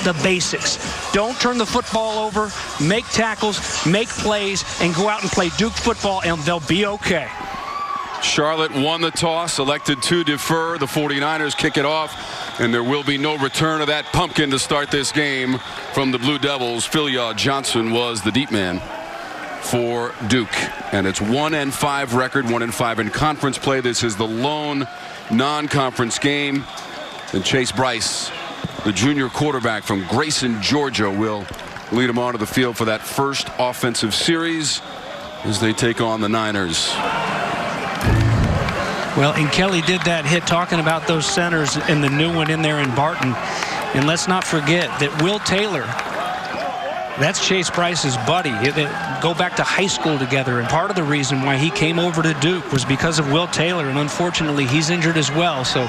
the basics. Don't turn the football over, make tackles, make plays, and go out and play Duke football, and they'll be okay. Charlotte won the toss, elected to defer. The 49ers kick it off, and there will be no return of that pumpkin to start this game from the Blue Devils. Deon Jackson was the deep man for Duke, and it's 1-5 record, 1-5 in conference play. This is the lone non-conference game, and Chase Bryce, the junior quarterback from Grayson, Georgia, will lead them onto the field for that first offensive series as they take on the Niners. Well, and Kelly did that hit talking about those centers and the new one in there in Barton. And let's not forget that Will Taylor, that's Chase Bryce's buddy. They go back to high school together, and part of the reason why he came over to Duke was because of Will Taylor, and unfortunately he's injured as well. So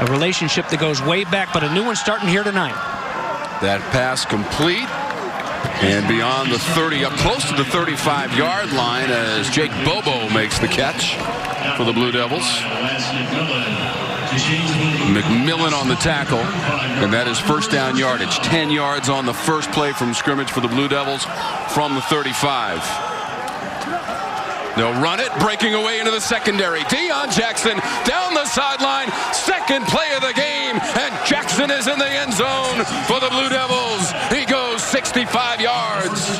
a relationship that goes way back, but a new one starting here tonight. That pass complete and beyond the 30, up close to the 35-yard line as Jake Bobo makes the catch for the Blue Devils. McMillan on the tackle, and that is first down yardage. 10 yards on the first play from scrimmage for the Blue Devils from the 35. They'll run it, breaking away into the secondary. Deon Jackson down the sideline, second play of the game, and Jackson is in the end zone for the Blue Devils. He goes 65 yards.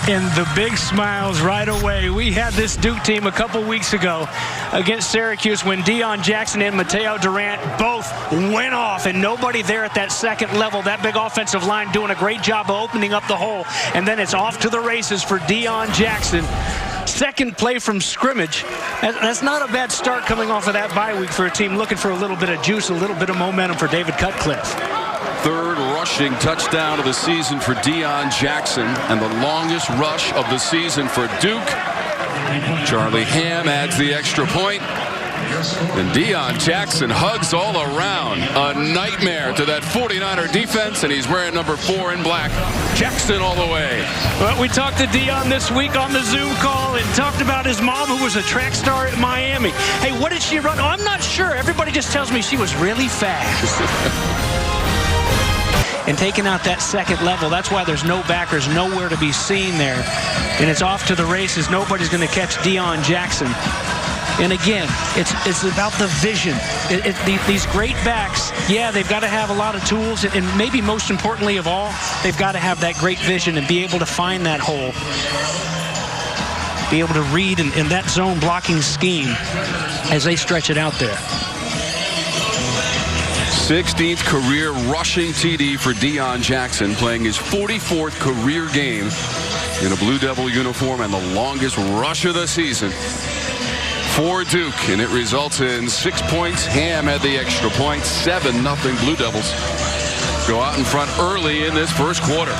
And the big smiles right away. We had this Duke team a couple weeks ago against Syracuse when Deon Jackson and Mataeo Durant both went off, and nobody there at that second level. That big offensive line doing a great job of opening up the hole, and then it's off to the races for Deon Jackson. Second play from scrimmage. That's not a bad start coming off of that bye week for a team looking for a little bit of juice, a little bit of momentum for David Cutcliffe. Third rushing touchdown of the season for Deon Jackson, and the longest rush of the season for Duke. Charlie Ham adds the extra point, and Deon Jackson hugs all around. A nightmare to that 49er defense, and he's wearing number 4 in black. Jackson all the way. Well, we talked to Deon this week on the Zoom call and talked about his mom, who was a track star at Miami. Hey, what did she run? Oh, I'm not sure. Everybody just tells me she was really fast. And taking out that second level, that's why there's no backers, nowhere to be seen there. And it's off to the races. Nobody's going to catch Deon Jackson. And again, it's about the vision. These great backs, yeah, they've got to have a lot of tools, and maybe most importantly of all, they've got to have that great vision and be able to find that hole. Be able to read in that zone blocking scheme as they stretch it out there. 16th career rushing TD for Deon Jackson, playing his 44th career game in a Blue Devil uniform, and the longest rush of the season for Duke, and it results in 6 points. Ham had the extra point. 7-0 Blue Devils go out in front early in this first quarter.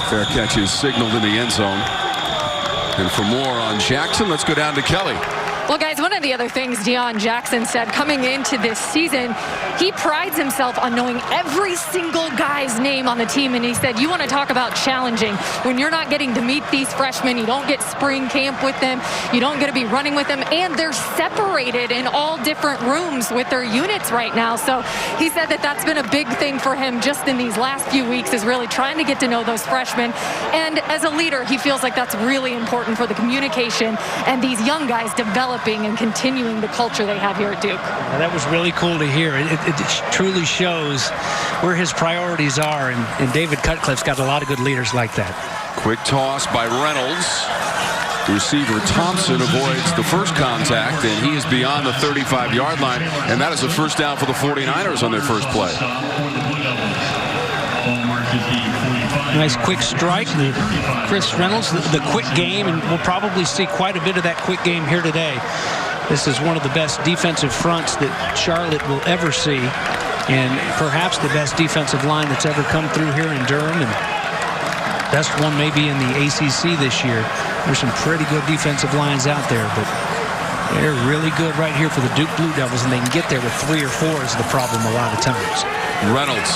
Fair catch is signaled in the end zone. And for more on Jackson, let's go down to Kelly. Well, guys, one of the other things Deon Jackson said coming into this season, he prides himself on knowing every single guy's name on the team. And he said, you want to talk about challenging. When you're not getting to meet these freshmen, you don't get spring camp with them, you don't get to be running with them, and they're separated in all different rooms with their units right now. So he said that that's been a big thing for him just in these last few weeks, is really trying to get to know those freshmen. And as a leader, he feels like that's really important for the communication and these young guys developing and continuing the culture they have here at Duke. Yeah, that was really cool to hear. It truly shows where his priorities are, and David Cutcliffe's got a lot of good leaders like that. Quick toss by Reynolds. Receiver Thompson avoids the first contact, and he is beyond the 35-yard line, and that is a first down for the 49ers on their first play. Nice quick strike. Chris Reynolds, the quick game, and we'll probably see quite a bit of that quick game here today. This is one of the best defensive fronts that Charlotte will ever see, and perhaps the best defensive line that's ever come through here in Durham, and best one maybe in the ACC this year. There's some pretty good defensive lines out there, but they're really good right here for the Duke Blue Devils, and they can get there with 3 or 4 is the problem a lot of times. Reynolds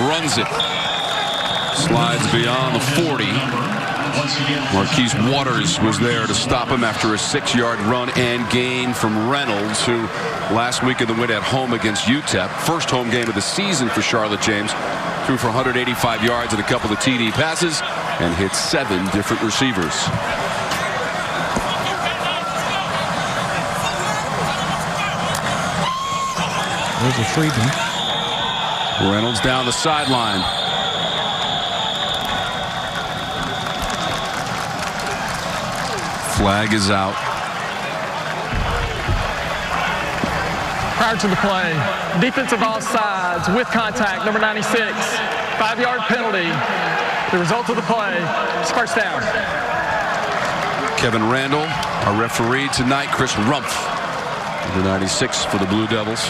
runs it. Slides beyond the 40. Marquise Waters was there to stop him after a 6-yard run and gain from Reynolds, who last week in the win at home against UTEP, first home game of the season for Charlotte James, threw for 185 yards and a couple of TD passes and hit 7 different receivers. There's a freebie. Reynolds down the sideline. Flag is out. Prior to the play, defensive offsides with contact, number 96, 5-yard penalty. The result of the play is first down. Kevin Randall, our referee tonight. Chris Rumph, number 96 for the Blue Devils.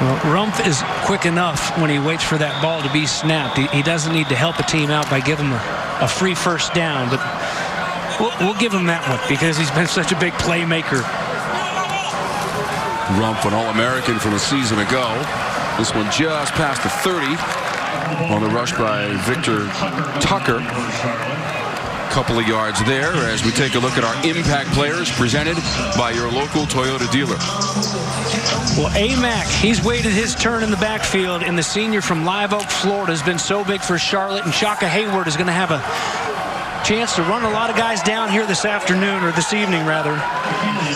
Well, Rumph is quick enough when he waits for that ball to be snapped. He doesn't need to help a team out by giving them a free first down, but we'll give him that one because he's been such a big playmaker. Rumph, an All-American from a season ago. This one just past the 30 on the rush by Victor Tucker. Couple of yards there as we take a look at our impact players presented by your local Toyota dealer. Well, AMAC, he's waited his turn in the backfield, and the senior from Live Oak, Florida has been so big for Charlotte, and Shaka Hayward is going to have a chance to run a lot of guys down here this afternoon, or this evening rather.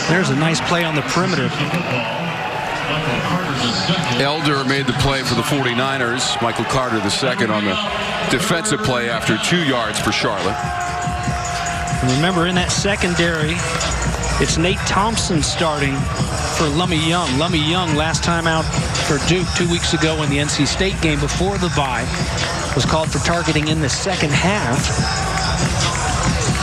There's a nice play on the perimeter. Elder made the play for the 49ers. Michael Carter II on the defensive play after 2 yards for Charlotte. And remember, in that secondary, it's Nate Thompson starting for Lummy Young. Lummy Young, last time out for Duke 2 weeks ago in the NC State game before the bye, was called for targeting in the second half.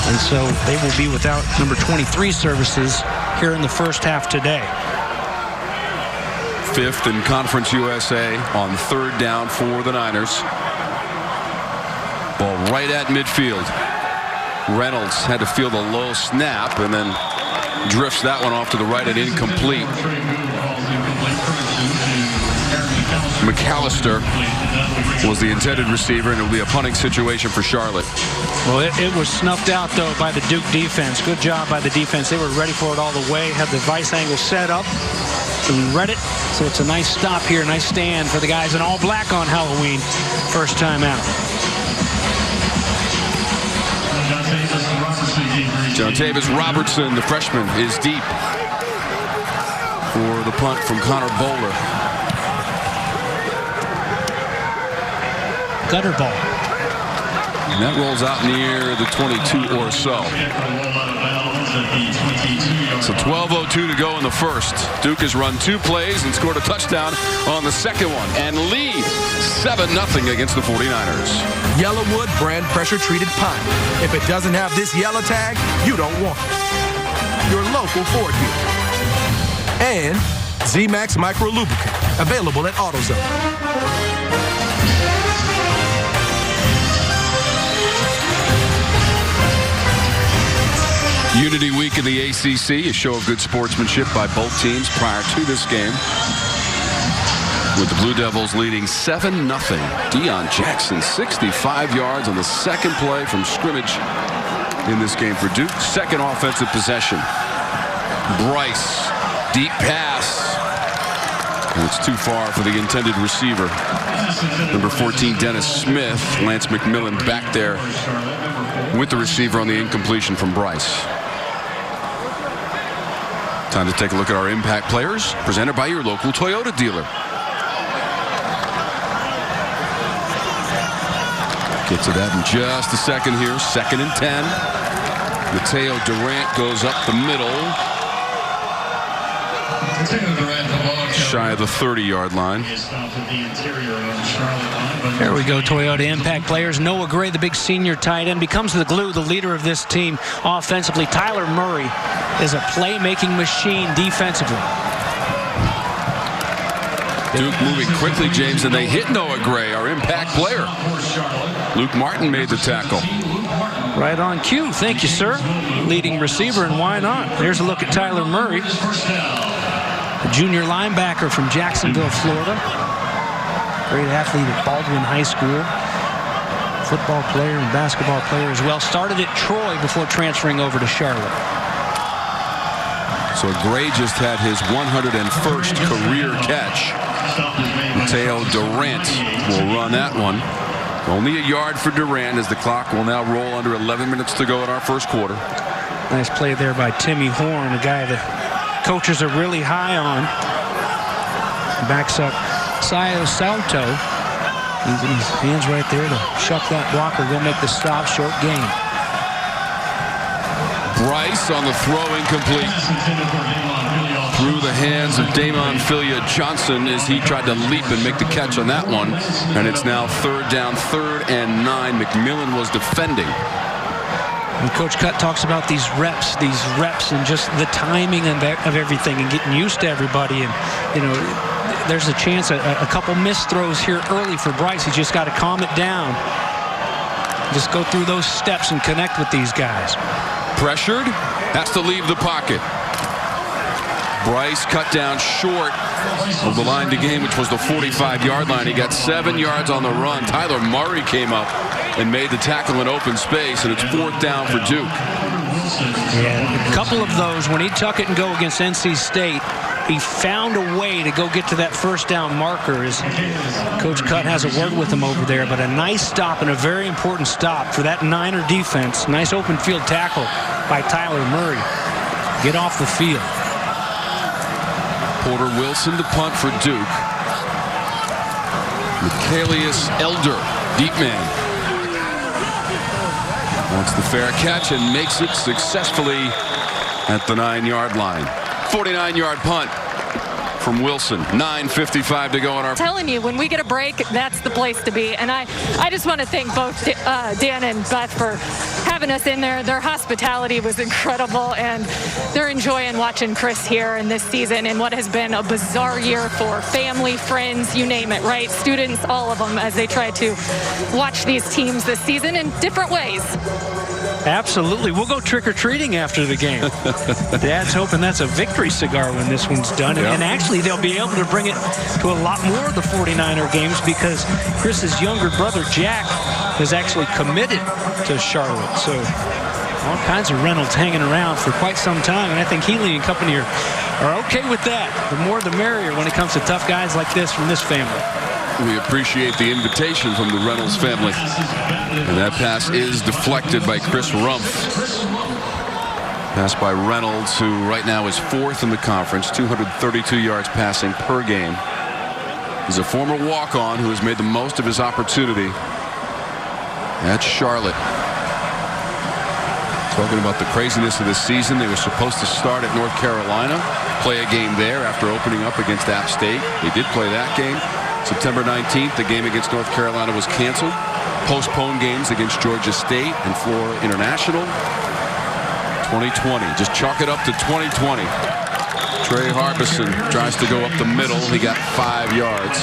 And so they will be without number 23 services here in the first half today. 5th in Conference USA on 3rd down for the Niners. Ball right at midfield. Reynolds had to field a low snap and then drifts that one off to the right and incomplete. McAllister was the intended receiver, and it will be a punting situation for Charlotte. Well, it was snuffed out, though, by the Duke defense. Good job by the defense. They were ready for it all the way, had the vice angle set up and read it. So it's a nice stop here, nice stand for the guys in all black on Halloween. First time out. John Tavis Robertson, the freshman, is deep for the punt from Connor Bowler. Gutter ball. And that rolls out near the 22 or so. So 12:02 to go in the first. Duke has run 2 plays and scored a touchdown on the second one and lead 7-0 against the 49ers. Yellowwood brand pressure treated pipe. If it doesn't have this yellow tag, you don't want it. Your local Ford dealer. And Z-Max Micro Lubricant, available at AutoZone. Unity Week in the ACC, a show of good sportsmanship by both teams prior to this game. With the Blue Devils leading 7-0. Deon Jackson, 65 yards on the second play from scrimmage in this game for Duke. Second offensive possession. Bryce, deep pass. And it's too far for the intended receiver. Number 14, Dennis Smith. Lance McMillan back there with the receiver on the incompletion from Bryce. Time to take a look at our impact players, presented by your local Toyota dealer. Get to that in just a second here. 2nd and 10. Mataeo Durant goes up the middle. Shy of the 30-yard line. There we go, Toyota impact players. Noah Gray, the big senior tight end, becomes the glue, the leader of this team offensively. Tyler Murray is a playmaking machine defensively. Duke moving quickly, James, and they hit Noah Gray, our impact player. Luke Martin made the tackle. Right on cue. Thank you, sir. Leading receiver, and why not? There's a look at Tyler Murray, the junior linebacker from Jacksonville, Florida. great athlete at Baldwin High School. Football player and basketball player as well. Started at Troy before transferring over to Charlotte. So Gray just had his 101st career catch. Mataeo Durant will run that one. Only a yard for Durant as the clock will now roll under 11 minutes to go in our first quarter. Nice play there by Timmy Horn, a guy the coaches are really high on. Backs up Sayo Salto. Using his hands right there to shuck that blocker. Go make the stop. Short gain. Bryce on the throw incomplete. Through the hands of Deon Johnson as he tried to leap and make the catch on that one. And it's now third down, 3rd and 9. McMillan was defending. And Coach Cutt talks about these reps and just the timing of everything and getting used to everybody. And, you know, there's a chance a couple missed throws here early for Bryce. He's just got to calm it down. Just go through those steps and connect with these guys. Pressured, has to leave the pocket. Bryce cut down short of the line to gain, which was the 45-yard line. He got 7 yards on the run. Tyler Murray came up and made the tackle in open space, and it's 4th down for Duke. Yeah, a couple of those, when he tuck it and go against NC State, he found a way to go get to that first down marker. As Coach Cutt has a word with him over there, but a nice stop and a very important stop for that Niner defense. Nice open field tackle by Tyler Murray. Get off the field. Porter Wilson to punt for Duke. Michaelius Elder, deep man. Wants the fair catch and makes it successfully at the 9-yard line. 49-yard punt from Wilson. 9:55 to go in our. I'm telling you, when we get a break, that's the place to be. And I just want to thank both Dan and Beth for having us in there. Their hospitality was incredible, and they're enjoying watching Chris here in this season in what has been a bizarre year for family, friends, you name it, right? Students, all of them, as they try to watch these teams this season in different ways. Absolutely. We'll go trick-or-treating after the game. Dad's hoping that's a victory cigar when this one's done. Yeah. And actually, they'll be able to bring it to a lot more of the 49er games because Chris's younger brother, Jack, is actually committed to Charlotte. So all kinds of Reynolds hanging around for quite some time. And I think Healy and company are okay with that. The more the merrier when it comes to tough guys like this from this family. We appreciate the invitation from the Reynolds family. And that pass is deflected by Chris Rumph. Pass by Reynolds, who right now is 4th in the conference, 232 yards passing per game. He's a former walk-on who has made the most of his opportunity at Charlotte. Talking about the craziness of this season, they were supposed to start at North Carolina, play a game there after opening up against App State. They did play that game. September 19th, the game against North Carolina was canceled. Postponed games against Georgia State and Florida International. 2020, just chalk it up to 2020. Trey Harbison tries to go up the middle. He got 5 yards.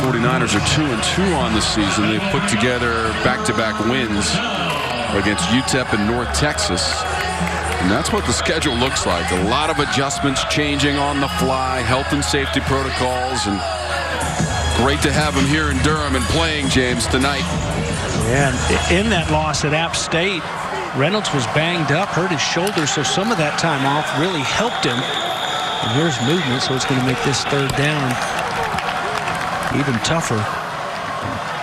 49ers are 2-2 on the season. They've put together back-to-back wins against UTEP and North Texas. And that's what the schedule looks like. A lot of adjustments changing on the fly, health and safety protocols, and great to have him here in Durham and playing, James, tonight. Yeah, in that loss at App State, Reynolds was banged up, hurt his shoulder, so some of that time off really helped him. And here's movement, so it's going to make this 3rd down even tougher.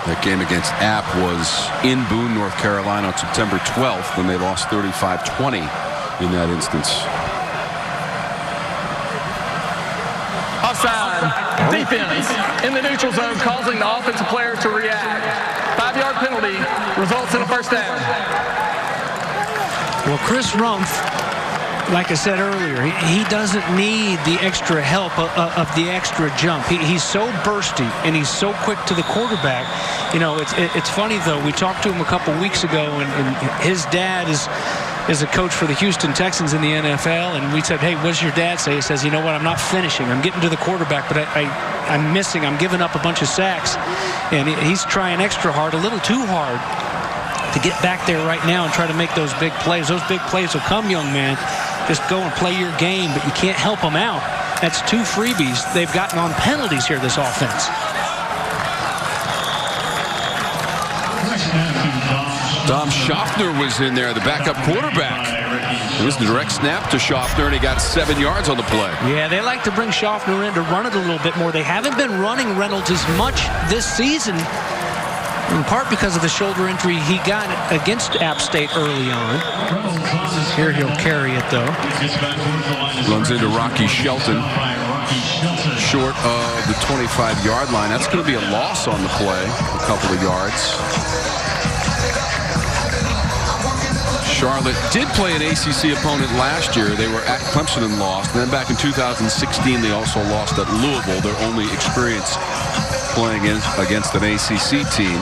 That game against App was in Boone, North Carolina on September 12th when they lost 35-20 in that instance. Offside. Defense in the neutral zone causing the offensive player to react. 5-yard penalty results in a 1st down. Well, Chris Rumph, like I said earlier, he doesn't need the extra help of the extra jump. He's so bursty and he's so quick to the quarterback. You know, it's funny, though. We talked to him a couple weeks ago, and his dad is a coach for the Houston Texans in the NFL, and we said, hey, what does your dad say? He says, you know what, I'm not finishing. I'm getting to the quarterback, but I'm missing. I'm giving up a bunch of sacks. And he's trying extra hard, a little too hard, to get back there right now and try to make those big plays. Those big plays will come, young man. Just go and play your game, but you can't help them out That's 2 freebies they've gotten on penalties here, this offense. Dom Schaffner was in there, the backup quarterback. It was the direct snap to Schaffner, and he got 7 yards on the play. Yeah, they like to bring Schaffner in to run it a little bit more. They haven't been running Reynolds as much this season, in part because of the shoulder injury he got against App State early on. Here he'll carry it, though. Runs into Rocky Shelton, short of the 25-yard line. That's going to be a loss on the play, a couple of yards. Charlotte did play an ACC opponent last year. They were at Clemson and lost. And then back in 2016, they also lost at Louisville, their only experience playing against an ACC team.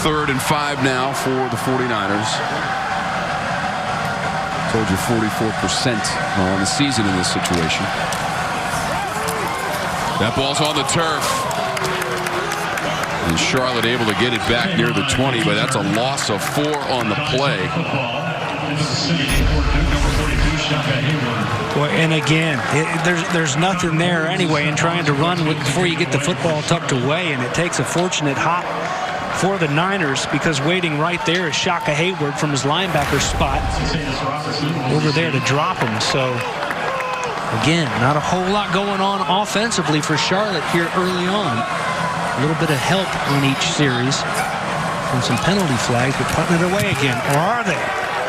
3rd and 5 now for the 49ers. Told you 44% on the season in this situation. That ball's on the turf. And Charlotte able to get it back near the 20, but that's a loss of 4 on the play. Boy, and again, there's nothing there anyway in trying to run before you get the football tucked away, and it takes a fortunate hop for the Niners, because waiting right there is Shaka Hayward from his linebacker spot over there to drop him. So again, not a whole lot going on offensively for Charlotte here early on. A little bit of help in each series from some penalty flags, but putting it away again. Or are they?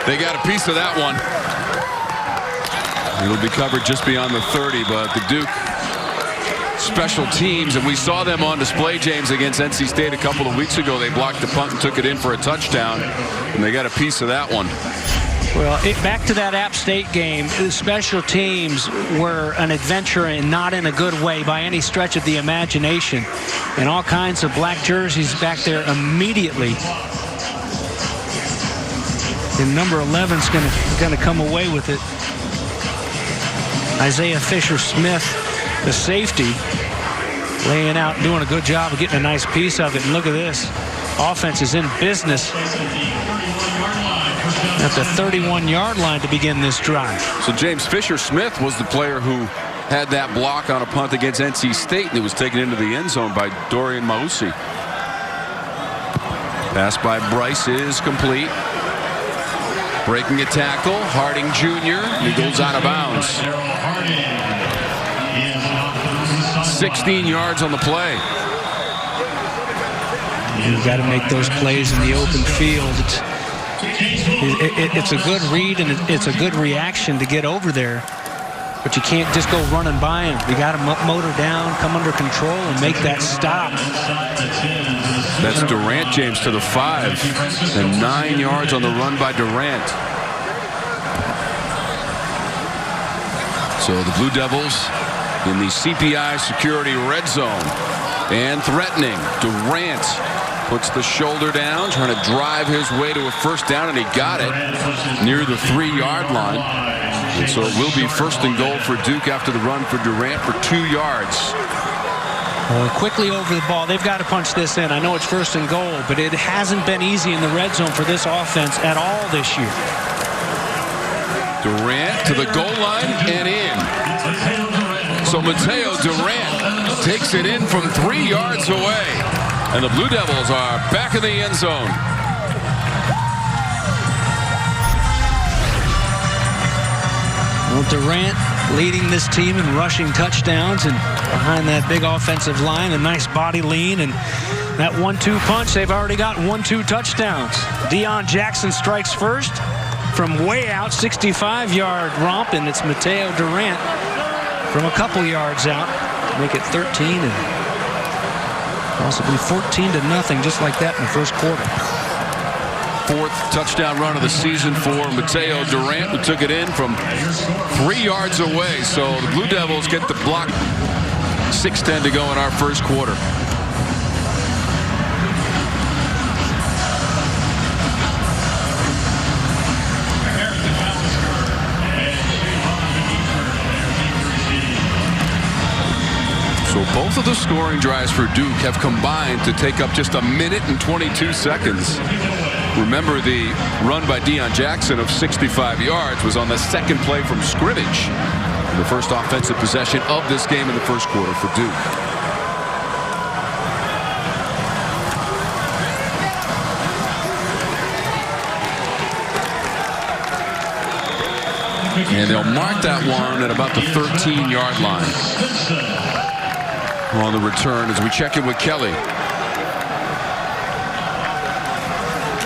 They got a piece of that one. It'll be covered just beyond the 30, but the Duke special teams, and we saw them on display, James, against NC State a couple of weeks ago. They blocked the punt and took it in for a touchdown, and they got a piece of that one. Well, back to that App State game, the special teams were an adventure, and not in a good way by any stretch of the imagination. And all kinds of black jerseys back there immediately. And number 11's going to come away with it. Isaiah Fisher-Smith, the safety, laying out, doing a good job of getting a nice piece of it. And look at this. Offense is in business at the 31-yard line to begin this drive. So James Fisher-Smith was the player who had that block on a punt against NC State, and it was taken into the end zone by Dorian Mausi. Pass by Bryce is complete. Breaking a tackle, Harding Jr., and he goes out of bounds. 16 yards on the play. You've got to make those plays in the open field. It's a good read, and it's a good reaction to get over there. But you can't just go running by him. You got to motor down, come under control, and make that stop. That's Durant, James, to the 5. And 9 yards on the run by Durant. So the Blue Devils in the CPI security red zone. And threatening. Durant puts the shoulder down, trying to drive his way to a first down, and he got it near the 3-yard line. And so it will be 1st and goal for Duke after the run for Durant for 2 yards. Quickly over the ball. They've got to punch this in. I know it's 1st and goal, but it hasn't been easy in the red zone for this offense at all this year. Durant to the goal line and in. So Mataeo Durant takes it in from 3 yards away. And the Blue Devils are back in the end zone. Well, Durant leading this team in rushing touchdowns, and behind that big offensive line, a nice body lean, and that 1-2 punch, they've already got 1-2 touchdowns. Deon Jackson strikes first from way out, 65-yard romp, and it's Mataeo Durant from a couple yards out to make it 13 and possibly 14-0, just like that in the first quarter. 4th touchdown run of the season for Mataeo Durant, who took it in from 3 yards away. So the Blue Devils get the block. 6:10 to go in our first quarter. So both of the scoring drives for Duke have combined to take up just 1 minute and 22 seconds. Remember, the run by Deon Jackson of 65 yards was on the second play from scrimmage. The first offensive possession of this game in the first quarter for Duke. And they'll mark that one at about the 13-yard line on the return as we check in with Kelly.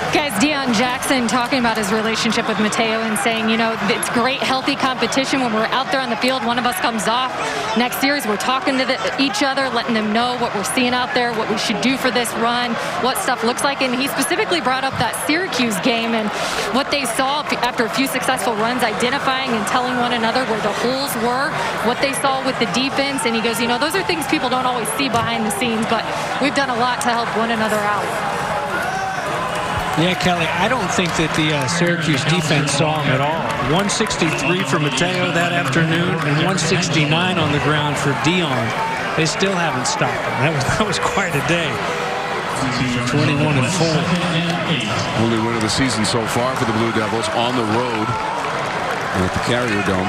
Guys, Deon Jackson talking about his relationship with Mataeo and saying, you know, it's great, healthy competition. When we're out there on the field, one of us comes off. Next series, we're talking to each other, letting them know what we're seeing out there, what we should do for this run, what stuff looks like. And he specifically brought up that Syracuse game and what they saw after a few successful runs, identifying and telling one another where the holes were, what they saw with the defense. And he goes, you know, those are things people don't always see behind the scenes, but we've done a lot to help one another out. Yeah, Kelly, I don't think that the Syracuse defense saw him at all. 163 for Mataeo that afternoon and 169 on the ground for Deon. They still haven't stopped him. That was quite a day. 21-4. Only win of the season so far for the Blue Devils on the road at the Carrier Dome.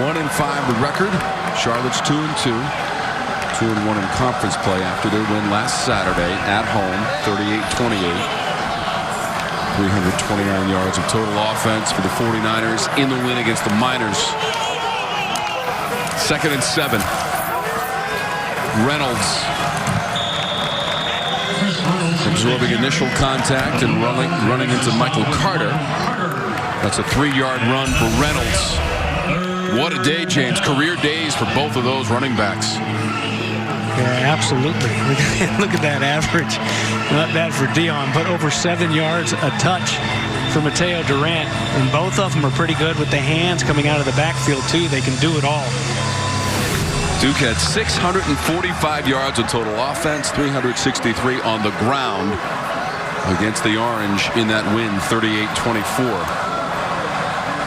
1-5 the record. Charlotte's 2-2. 2-1 in conference play after their win last Saturday at home, 38-28. 329 yards of total offense for the 49ers in the win against the Miners. 2nd and 7. Reynolds absorbing initial contact and running into Michael Carter. That's a 3-yard run for Reynolds. What a day, James. Career days for both of those running backs. Yeah, absolutely. Look at that average. Not bad for Deon, but over 7 yards a touch for Mataeo Durant. And both of them are pretty good with the hands coming out of the backfield, too. They can do it all. Duke had 645 yards of total offense, 363 on the ground against the Orange in that win, 38-24.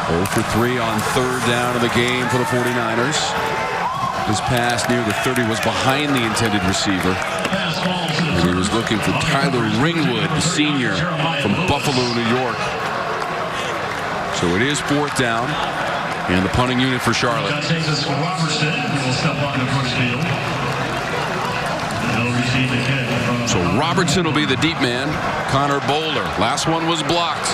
0 for 3 on 3rd down of the game for the 49ers. His pass near the 30 was behind the intended receiver. And he was looking for Tyler Ringwood, the senior from Buffalo, New York. So it is 4th down. And the punting unit for Charlotte. So Robertson will be the deep man. Connor Bowler. Last one was blocked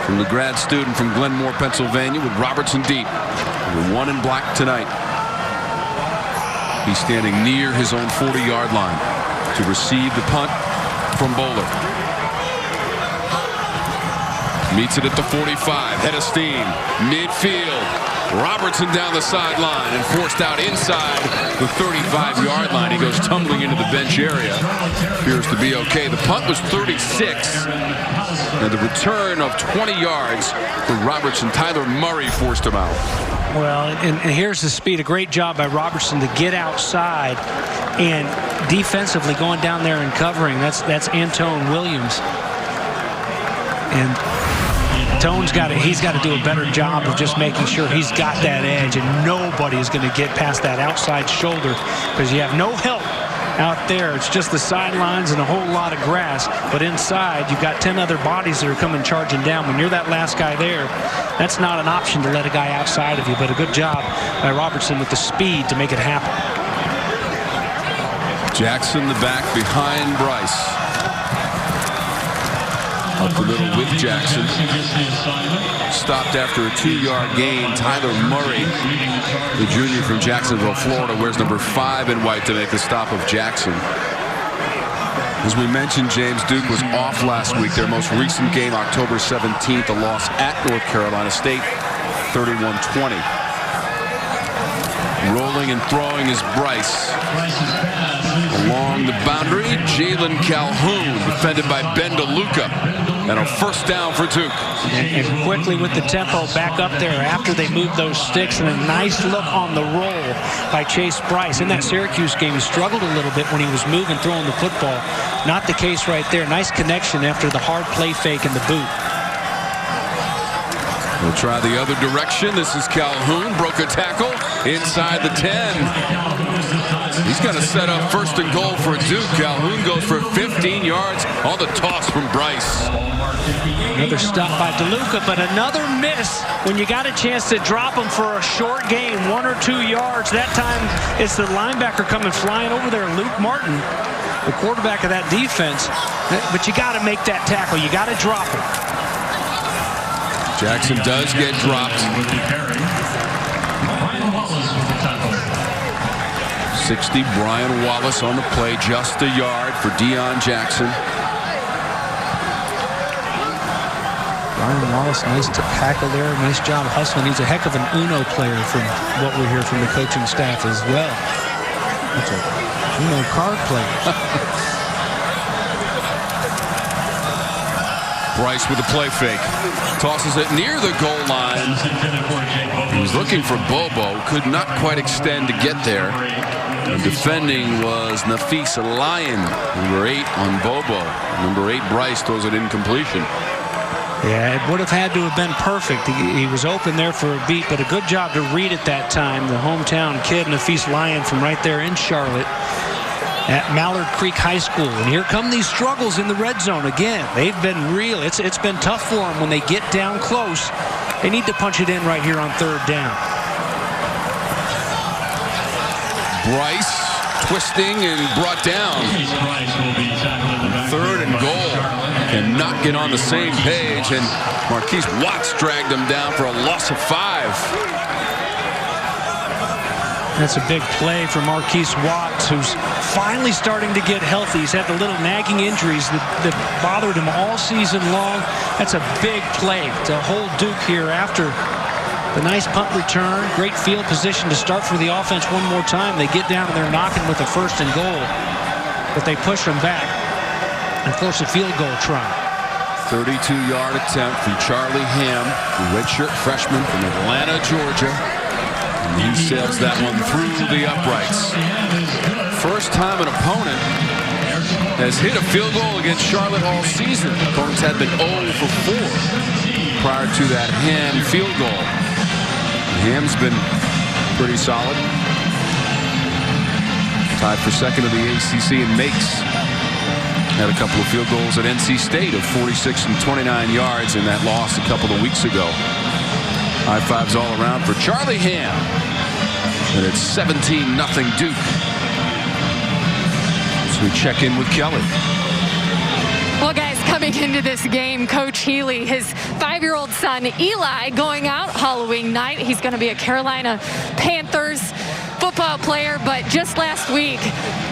from the grad student from Glenmore, Pennsylvania, with Robertson deep. Number 1 in black tonight. He's standing near his own 40-yard line to receive the punt from Bowler. Meets it at the 45. Head of steam. Midfield. Robertson down the sideline and forced out inside the 35-yard line. He goes tumbling into the bench area. Appears to be okay. The punt was 36. And the return of 20 yards for Robertson. Tyler Murray forced him out. Well, and here's the speed. A great job by Robertson to get outside and defensively going down there and covering. That's Antone Williams. And Tone's he's got to do a better job of just making sure he's got that edge, and nobody is going to get past that outside shoulder because you have no help out there. It's just the sidelines and a whole lot of grass. But inside, you've got 10 other bodies that are coming charging down. When you're that last guy there, that's not an option to let a guy outside of you. But a good job by Robertson with the speed to make it happen. Jackson, the back behind Bryce. Up the middle with Jackson. Stopped after a 2-yard gain. Tyler Murray, the junior from Jacksonville, Florida, wears number 5 in white to make the stop of Jackson. As we mentioned, James, Duke was off last week. Their most recent game, October 17th, a loss at North Carolina State, 31-20. Rolling and throwing is Bryce. Along the boundary, Jalen Calhoun, defended by Ben DeLuca. And a 1st down for Duke. And quickly with the tempo back up there after they moved those sticks, and a nice look on the roll by Chase Bryce. In that Syracuse game, he struggled a little bit when he was moving, throwing the football. Not the case right there. Nice connection after the hard play fake in the boot. We'll try the other direction. This is Calhoun. Broke a tackle inside the 10. He's going to set up 1st and goal for Duke. Calhoun goes for 15 yards on the toss from Bryce. Another stop by DeLuca, but another miss when you got a chance to drop him for a short gain, 1 or 2 yards. That time it's the linebacker coming flying over there, Luke Martin, the quarterback of that defense. But you got to make that tackle. You got to drop it. Jackson does get dropped. 60, Brian Wallace on the play, just a yard for Deon Jackson. Brian Wallace, nice tackle there. Nice job hustling. He's a heck of an Uno player from what we hear from the coaching staff as well. That's a Uno card player. Bryce with a play fake. Tosses it near the goal line. He was looking for Bobo. Could not quite extend to get there. And defending was Nafis Lyon. Number 8 on Bobo. Number 8, Bryce, throws it incompletion. Yeah, it would have had to have been perfect. He was open there for a beat, but a good job to read it that time. The hometown kid, Nafis Lyon, from right there in Charlotte at Mallard Creek High School. And here come these struggles in the red zone again. They've been real. It's been tough for them when they get down close. They need to punch it in right here on 3rd down. Bryce twisting and brought down. 3rd and goal. Cannot get on the same page, and Marquise Watts dragged him down for a loss of 5. That's a big play for Marquise Watts, who's finally starting to get healthy. He's had the little nagging injuries that bothered him all season long. That's a big play to hold Duke here after the nice punt return. Great field position to start for the offense one more time. They get down and they're knocking with a 1st and goal, but they push them back and force a field goal try. 32-yard attempt from Charlie Ham, the redshirt freshman from Atlanta, Georgia. And he sails that one through the uprights. First time an opponent has hit a field goal against Charlotte all season. Opponents had been 0 for 4 prior to that Ham field goal. Ham's been pretty solid. Tied for 2nd of the ACC in makes. Had a couple of field goals at NC State of 46 and 29 yards in that loss a couple of weeks ago. High fives all around for Charlie Ham. And it's 17-0 Duke. So we check in with Kelly. Well, guys, coming into this game, Coach Healy, his 5-year-old son, Eli, going out Halloween night. He's going to be a Carolina Panthers football player, but just last week,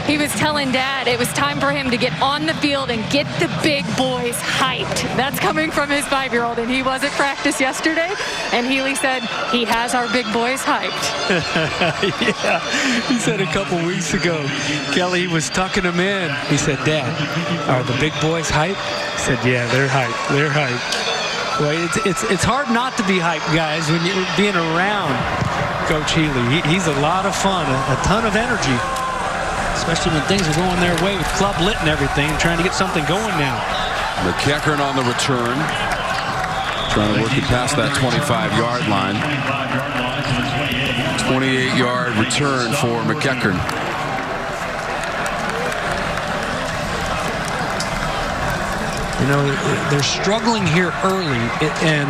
he was telling Dad it was time for him to get on the field and get the big boys hyped. That's coming from his 5-year-old, and he was at practice yesterday, and Healy said he has our big boys hyped. Yeah, he said a couple weeks ago, Kelly was tucking him in. He said, Dad, are the big boys hyped? He said, yeah, they're hyped. They're hyped. Well, it's hard not to be hyped, guys, when you're being around Coach Healy. He's a lot of fun, a ton of energy, especially when things are going their way with club lit and everything, trying to get something going now. McEachern on the return, trying to work it past that 25-yard line. 28-yard return for McEachern. You know, they're struggling here early, and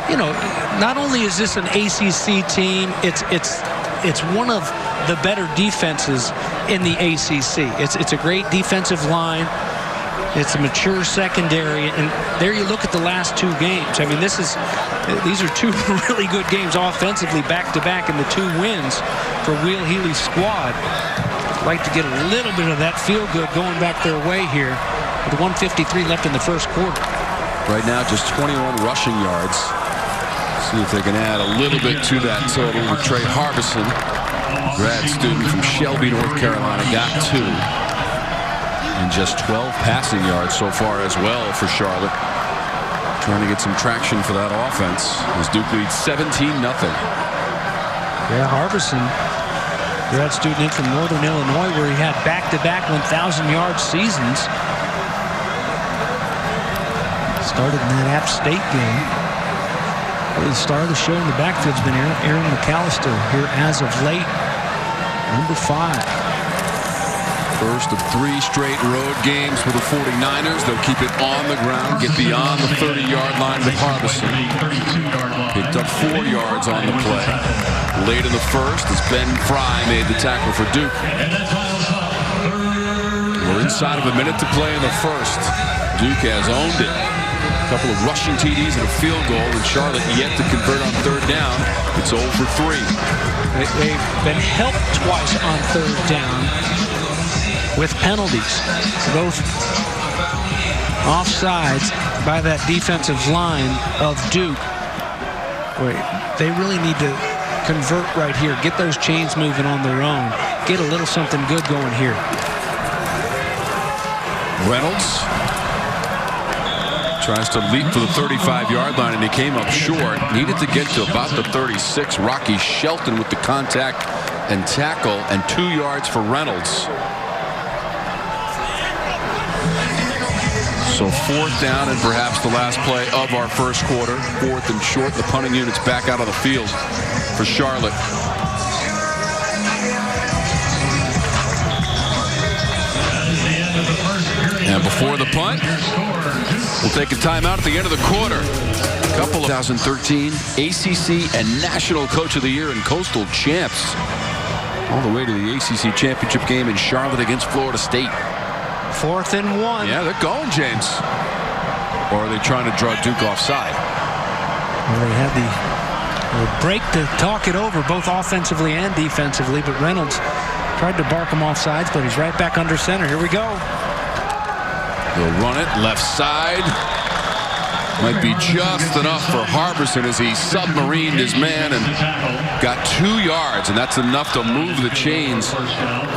you know, not only is this an ACC team, it's one of the better defenses in the ACC. It's a great defensive line. It's a mature secondary, and there you look at the last 2 games. I mean, these are 2 really good games offensively, back-to-back, and the 2 wins for Will Healy's squad. I'd like to get a little bit of that feel-good going back their way here with 1:53 left in the first quarter. Right now, just 21 rushing yards. See if they can add a little bit to that total with Trey Harbison, grad student from Shelby, North Carolina, got 2. And just 12 passing yards so far as well for Charlotte. Trying to get some traction for that offense as Duke leads 17-0. Yeah, Harbison, grad student in from Northern Illinois, where he had back-to-back 1,000-yard seasons. Started in that App State game. The star of the show in the backfield's been Aaron McAllister here as of late. Number 5. First of 3 straight road games for the 49ers. They'll keep it on the ground, get beyond the 30-yard line with Harbison. Picked up 4 yards on the play. Late in the first as Ben Fry made the tackle for Duke. We're inside of a minute to play in the first. Duke has owned it. A couple of rushing TDs and a field goal, and Charlotte yet to convert on 3rd down. It's 0 for 3. They've been helped twice on 3rd down with penalties, both offsides by that defensive line of Duke. They really need to convert right here, get those chains moving on their own, get a little something good going here. Reynolds tries to leap for the 35-yard line, and he came up short. Needed to get to about the 36. Rocky Shelton with the contact and tackle, and 2 yards for Reynolds. So 4th down and perhaps the last play of our first quarter. 4th and short. The punting unit's back out on the field for Charlotte. And before the punt, we'll take a timeout at the end of the quarter. Couple of 2013 ACC and National Coach of the Year and Coastal Champs. All the way to the ACC Championship game in Charlotte against Florida State. 4th and 1. Yeah, they're going, James. Or are they trying to draw Duke offside? Well, they had the break to talk it over, both offensively and defensively, but Reynolds tried to bark him offsides, but he's right back under center. Here we go. They'll run it left side. Might be just enough for Harbison as he submarined his man and got 2 yards, and that's enough to move the chains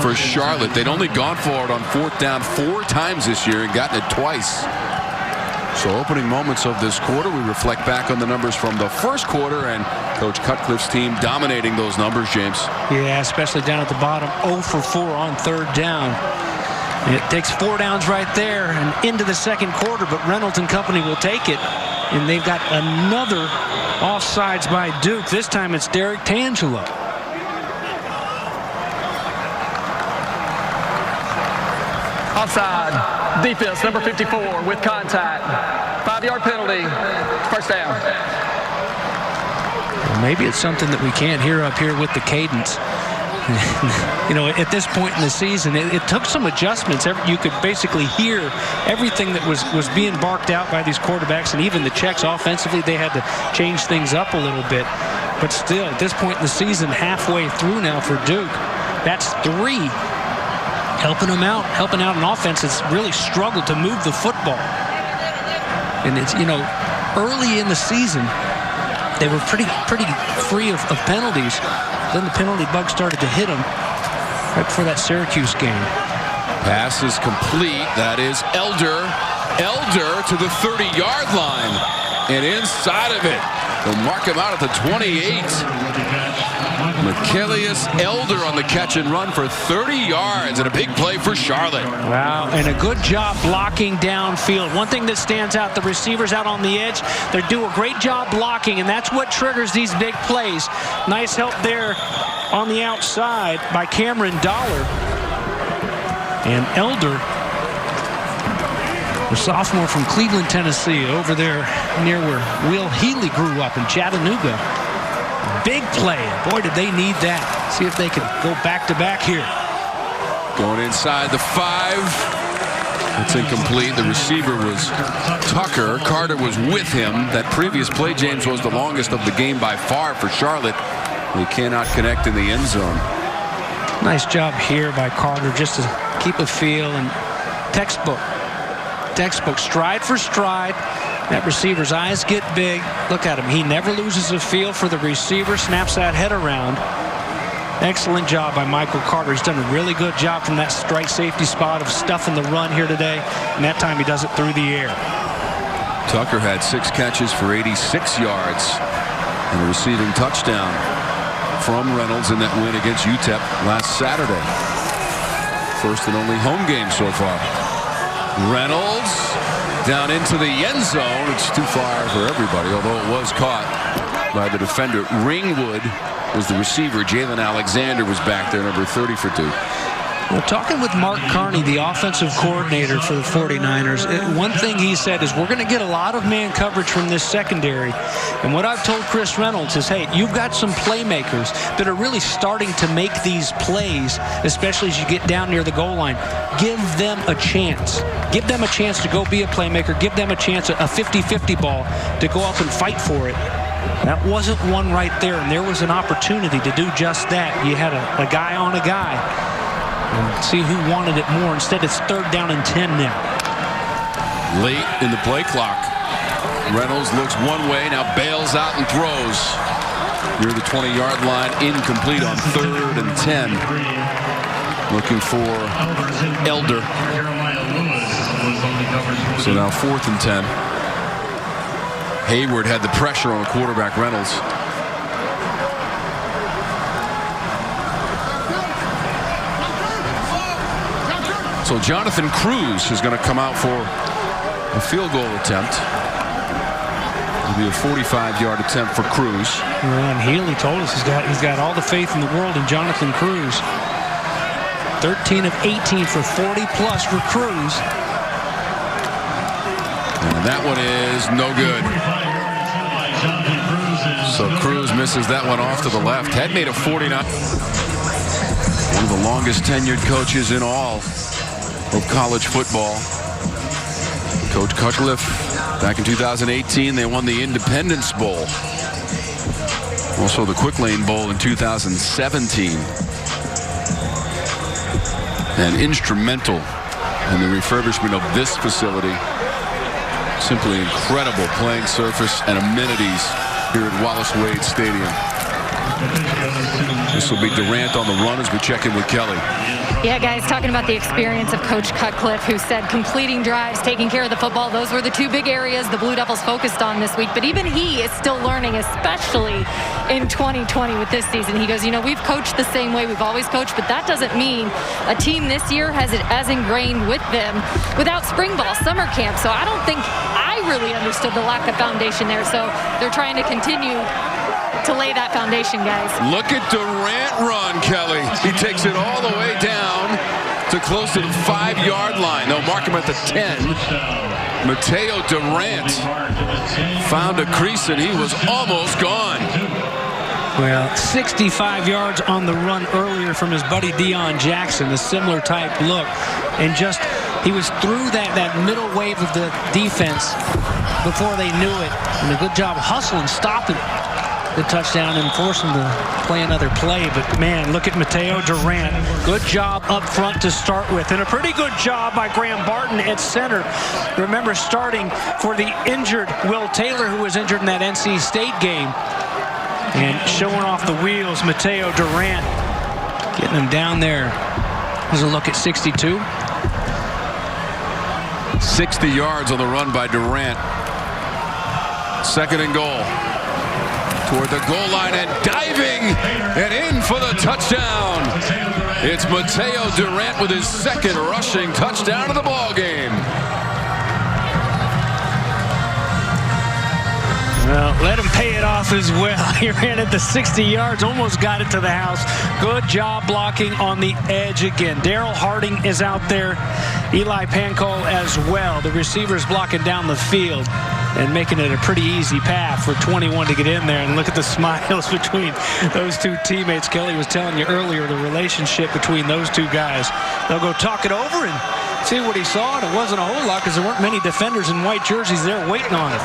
for Charlotte. They'd only gone for it on 4th down 4 times this year and gotten it twice. So opening moments of this quarter, we reflect back on the numbers from the first quarter and Coach Cutcliffe's team dominating those numbers, James. Yeah, especially down at the bottom, 0 for 4 on 3rd down. It takes 4 downs right there and into the second quarter, but Reynolds and company will take it. And they've got another offsides by Duke. This time it's Derek Tangelo. Offside. Defense, number 54 with contact. 5-yard penalty. 1st down. Well, maybe it's something that we can't hear up here with the cadence. You know, at this point in the season, it took some adjustments. You could basically hear everything that was being barked out by these quarterbacks, and even the checks offensively, they had to change things up a little bit. But still, at this point in the season, halfway through now for Duke, that's 3. Helping out an offense that's really struggled to move the football. And it's, you know, early in the season, they were pretty free of penalties. Then the penalty bug started to hit them right before that Syracuse game. Pass is complete. That is Elder to the 30-yard line. And inside of it, they'll mark him out at the 28. Michaelius Elder on the catch and run for 30 yards and a big play for Charlotte. Wow, and a good job blocking downfield. One thing that stands out, the receivers out on the edge, they do a great job blocking, and that's what triggers these big plays. Nice help there on the outside by Cameron Dollar. And Elder, the sophomore from Cleveland, Tennessee, over there near where Will Healy grew up in Chattanooga. Big play. Boy, did they need that. See if they can go back-to-back here. Going inside the 5. It's incomplete. The receiver was Tucker. Carter was with him. That previous play, James, was the longest of the game by far for Charlotte. They cannot connect in the end zone. Nice job here by Carter just to keep a feel, and textbook stride for stride. That receiver's eyes get big. Look at him. He never loses a feel for the receiver, snaps that head around. Excellent job by Michael Carter. He's done a really good job from that strike safety spot of stuffing the run here today, and that time he does it through the air. Tucker had 6 catches for 86 yards and a receiving touchdown from Reynolds in that win against UTEP last Saturday. First and only home game so far. Reynolds down into the end zone. It's too far for everybody, although it was caught by the defender. Ringwood was the receiver. Jalen Alexander was back there, number 30 for Duke. Well, talking with Mark Carney, the offensive coordinator for the 49ers, one thing he said is we're going to get a lot of man coverage from this secondary. And what I've told Chris Reynolds is, hey, you've got some playmakers that are really starting to make these plays, especially as you get down near the goal line. Give them a chance. Give them a chance to go be a playmaker. Give them a chance, a 50-50 ball, to go up and fight for it. That wasn't one right there, and there was an opportunity to do just that. You had a guy on a guy. And see who wanted it more. Instead, it's 3rd down and 10 now. Late in the play clock. Reynolds looks one way, now bails out and throws near the 20-yard line, incomplete on 3rd and 10. Looking for Elder. So now 4th and 10. Hayward had the pressure on the quarterback, Reynolds. So Jonathan Cruz is going to come out for a field goal attempt. It'll be a 45-yard attempt for Cruz. And Healy told us he's got all the faith in the world in Jonathan Cruz. 13 of 18 for 40+ for Cruz. And that one is no good. So Cruz misses that one off to the left. Had made a 49. One of the longest tenured coaches in all of college football. Coach Cutcliffe, back in 2018, they won the Independence Bowl. Also the Quick Lane Bowl in 2017. And instrumental in the refurbishment of this facility. Simply incredible playing surface and amenities here at Wallace Wade Stadium. This will be Durant on the run as we check in with Kelly. Yeah, guys, talking about the experience of Coach Cutcliffe, who said completing drives, taking care of the football, those were the 2 big areas the Blue Devils focused on this week. But even he is still learning, especially in 2020 with this season. He goes, you know, we've coached the same way we've always coached, but that doesn't mean a team this year has it as ingrained with them without spring ball, summer camp. So I don't think I really understood the lack of foundation there. So they're trying to continue to lay that foundation, guys. Look at Durant run, Kelly. He takes it all the way down to close to the 5-yard line. They'll mark him at the 10. Mataeo Durant found a crease and he was almost gone. Well, 65 yards on the run earlier from his buddy Deon Jackson, a similar type look. And just, he was through that middle wave of the defense before they knew it. And a good job hustling, stopping the touchdown and force him to play another play. But man, look at Mataeo Durant. Good job up front to start with, and a pretty good job by Graham Barton at center. Remember, starting for the injured Will Taylor, who was injured in that NC State game. And showing off the wheels, Mataeo Durant getting him down there. Here's a look at 62. 60 yards on the run by Durant. 2nd and goal. Toward the goal line and diving and in for the touchdown. It's Mataeo Durant with his 2nd rushing touchdown of the ball game. Well, let him pay it off as well. He ran it to 60 yards, almost got it to the house. Good job blocking on the edge again. Daryl Harding is out there. Eli Pancol as well. The receivers blocking down the field and making it a pretty easy path for 21 to get in there. And look at the smiles between those 2 teammates. Kelly was telling you earlier the relationship between those 2 guys. They'll go talk it over and see what he saw. And it wasn't a whole lot because there weren't many defenders in white jerseys there waiting on it.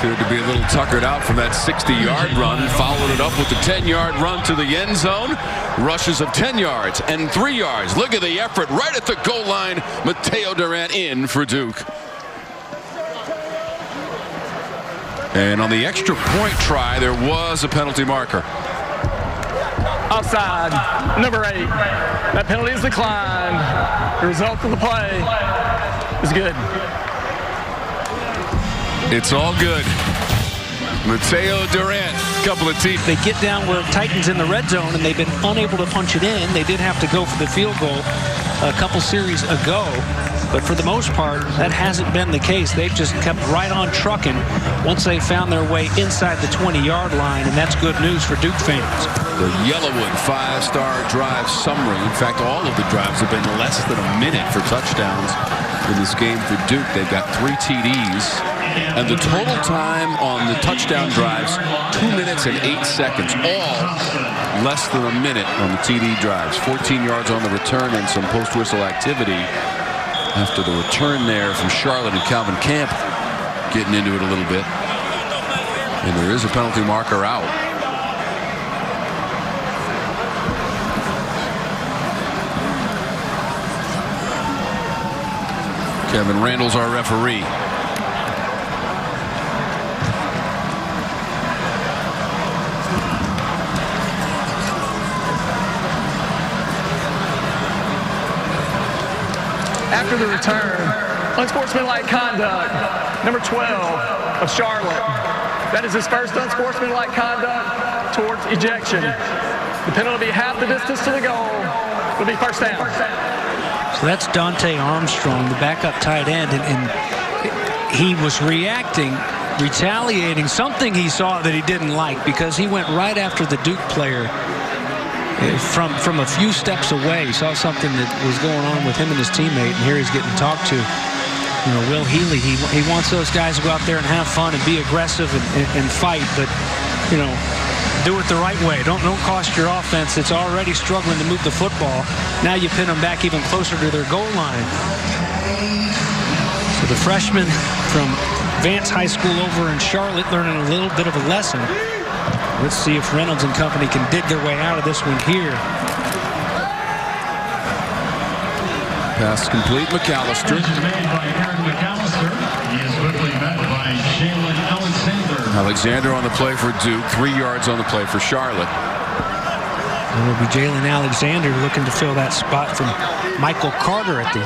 Appeared to be a little tuckered out from that 60-yard run. Followed it up with the 10-yard run to the end zone. Rushes of 10 yards and 3 yards. Look at the effort right at the goal line. Mataeo Durant in for Duke. And on the extra point try, there was a penalty marker. Offside, number 8. That penalty is declined. The result of the play is good. It's all good. Mataeo Durant, couple of teeth. They get down where it tightens in the red zone, and they've been unable to punch it in. They did have to go for the field goal a couple series ago. But for the most part, that hasn't been the case. They've just kept right on trucking once they found their way inside the 20-yard line, and that's good news for Duke fans. The Yellowwood 5-star drive summary. In fact, all of the drives have been less than a minute for touchdowns in this game for Duke. They've got 3 TDs. And the total time on the touchdown drives, 2 minutes and 8 seconds. All less than a minute on the TD drives. 14 yards on the return and some post-whistle activity after the return there from Charlotte and Calvin Camp getting into it a little bit. And there is a penalty marker out. Kevin Randall's our referee. After the return, unsportsmanlike conduct, number 12 of Charlotte. That is his first unsportsmanlike conduct towards ejection. The penalty will be half the distance to the goal. It'll be first down. So that's Dante Armstrong, the backup tight end, and he was reacting, retaliating, something he saw that he didn't like, because he went right after the Duke player from a few steps away. He saw something that was going on with him and his teammate, and here he's getting talked to. You know, Will Healy, he wants those guys to go out there and have fun and be aggressive and fight, but, you know, do it the right way. Don't cost your offense. It's already struggling to move the football. Now you pin them back even closer to their goal line. So the freshman from Vance High School over in Charlotte learning a little bit of a lesson. Let's see if Reynolds and company can dig their way out of this one here. Pass complete, McAllister. Alexander on the play for Duke. 3 yards on the play for Charlotte. It will be Jalen Alexander looking to fill that spot from Michael Carter at the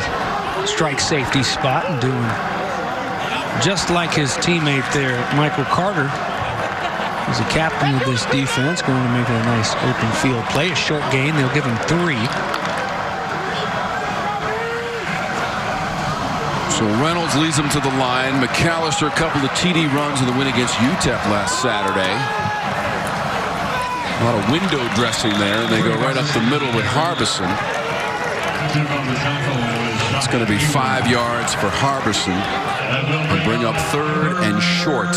strike safety spot, and doing just like his teammate there, Michael Carter. He's the captain of this defense, going to make a nice open field play. A short gain. They'll give him 3. So Reynolds leads them to the line. McAllister, a couple of TD runs in the win against UTEP last Saturday. A lot of window dressing there, and they go right up the middle with Harbison. It's going to be 5 yards for Harbison and bring up 3rd and short.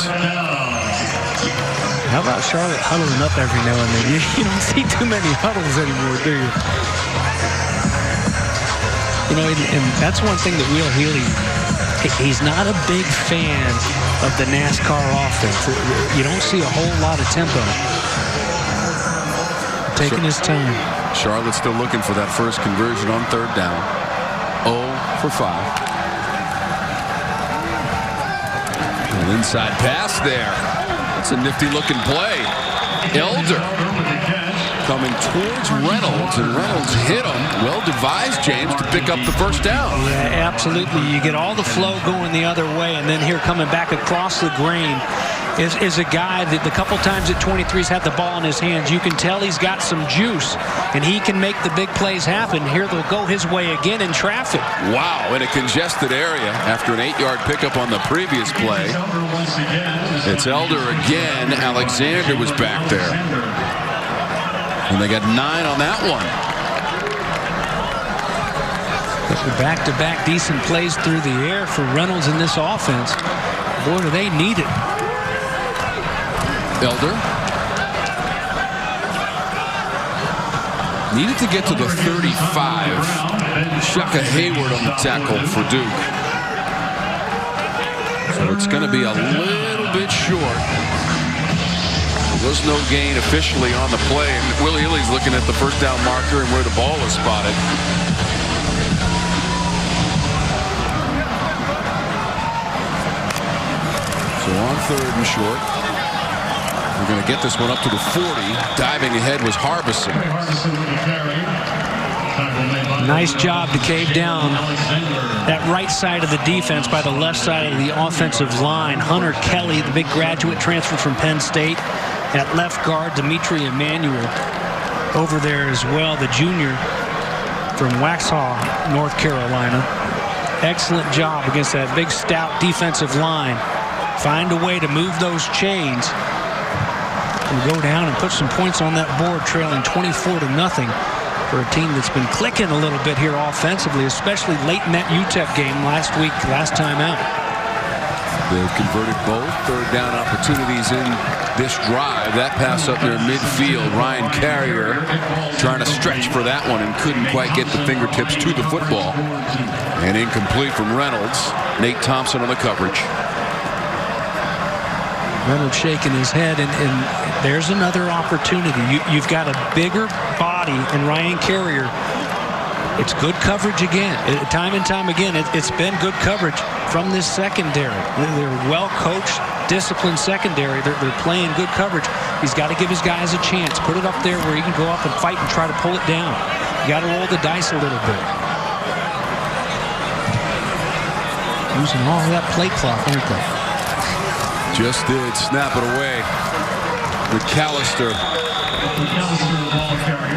How about Charlotte huddling up every now and then? You don't see too many huddles anymore, do you? You know, and that's one thing that Will Healy, he's not a big fan of the NASCAR offense. You don't see a whole lot of tempo. Taking his time. Charlotte's still looking for that first conversion on 3rd down. 0 for 5. An inside pass there. That's a nifty looking play. Elder coming towards Reynolds, and Reynolds hit him. Well devised, James, to pick up the first down. Yeah, absolutely. You get all the flow going the other way, and then here coming back across the grain is a guy that the couple times that 23's had the ball in his hands, you can tell he's got some juice, and he can make the big plays happen. Here they'll go his way again in traffic. Wow, in a congested area after an 8-yard pickup on the previous play. It's Elder again. Alexander was back there. And they got 9 on that one. Back-to-back decent plays through the air for Reynolds in this offense. Boy, do they need it. Elder needed to get to the 35. Shaka Hayward on the tackle for Duke. So it's going to be a little bit short. There was no gain officially on the play, and Willie Healy's looking at the first down marker and where the ball is spotted. So on 3rd and short. We're going to get this one up to the 40. Diving ahead was Harbison. Nice job to cave down that right side of the defense by the left side of the offensive line. Hunter Kelly, the big graduate transfer from Penn State. At left guard, Dimitri Emanuel over there as well, the junior from Waxhaw, North Carolina. Excellent job against that big, stout defensive line. find a way to move those chains and go down and put some points on that board, trailing 24-0 for a team that's been clicking a little bit here offensively, especially late in that UTEP game last time out. They've converted both third down opportunities in this drive. That pass up there midfield, Ryan Carrier trying to stretch for that one and couldn't quite get the fingertips to the football. And incomplete from Reynolds. Nate Thompson on the coverage. Reynolds shaking his head, and there's another opportunity. You've got a bigger body in Ryan Carrier. It's good coverage again. Time and time again, it's been good coverage from this secondary. They're well-coached, disciplined secondary. They're playing good coverage. He's got to give his guys a chance. Put it up there where he can go up and fight and try to pull it down. You got to roll the dice a little bit. Using all of that play clock, aren't they? Just did snap it away. McAllister.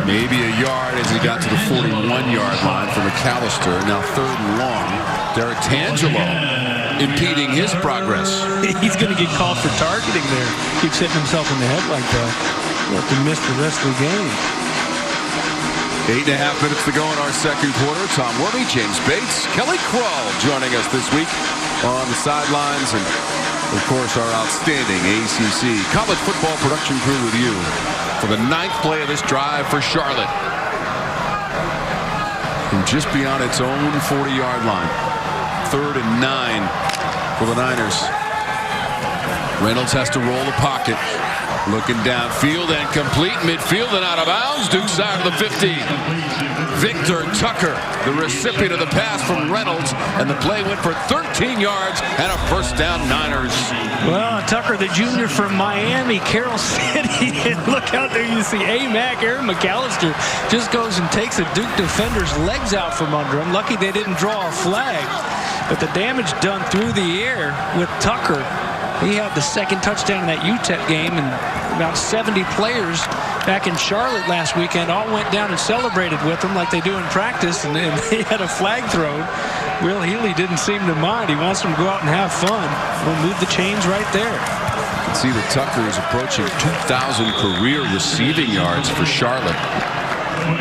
Maybe a yard as he got to the 41-yard line for McAllister. Now 3rd and long. Derek Tangelo impeding his progress. He's going to get called for targeting there. Keeps hitting himself in the head like that. He'll have to miss the rest of the game. 8.5 minutes to go in our second quarter. Tom Worley, James Bates, Kelly Krull joining us this week on the sidelines, and of course our outstanding ACC college football production crew with you for the 9th play of this drive for Charlotte. And just beyond its own 40-yard line. 3rd and 9 for the Niners. Reynolds has to roll the pocket. Looking downfield and complete midfield and out of bounds. Duke side of the 50. Victor Tucker, the recipient of the pass from Reynolds, and the play went for 13 yards and a first down, Niners. Well, Tucker, the junior from Miami, Carroll City, and look out there, you see A-Mac, Aaron McAllister just goes and takes a Duke defender's legs out from under him. Lucky they didn't draw a flag, but the damage done through the air with Tucker. He had the second touchdown in that UTEP game, and about 70 players back in Charlotte last weekend all went down and celebrated with him like they do in practice, and they had a flag thrown. Will Healy didn't seem to mind. He wants them to go out and have fun. We'll move the chains right there. You can see that Tucker is approaching 2,000 career receiving yards for Charlotte.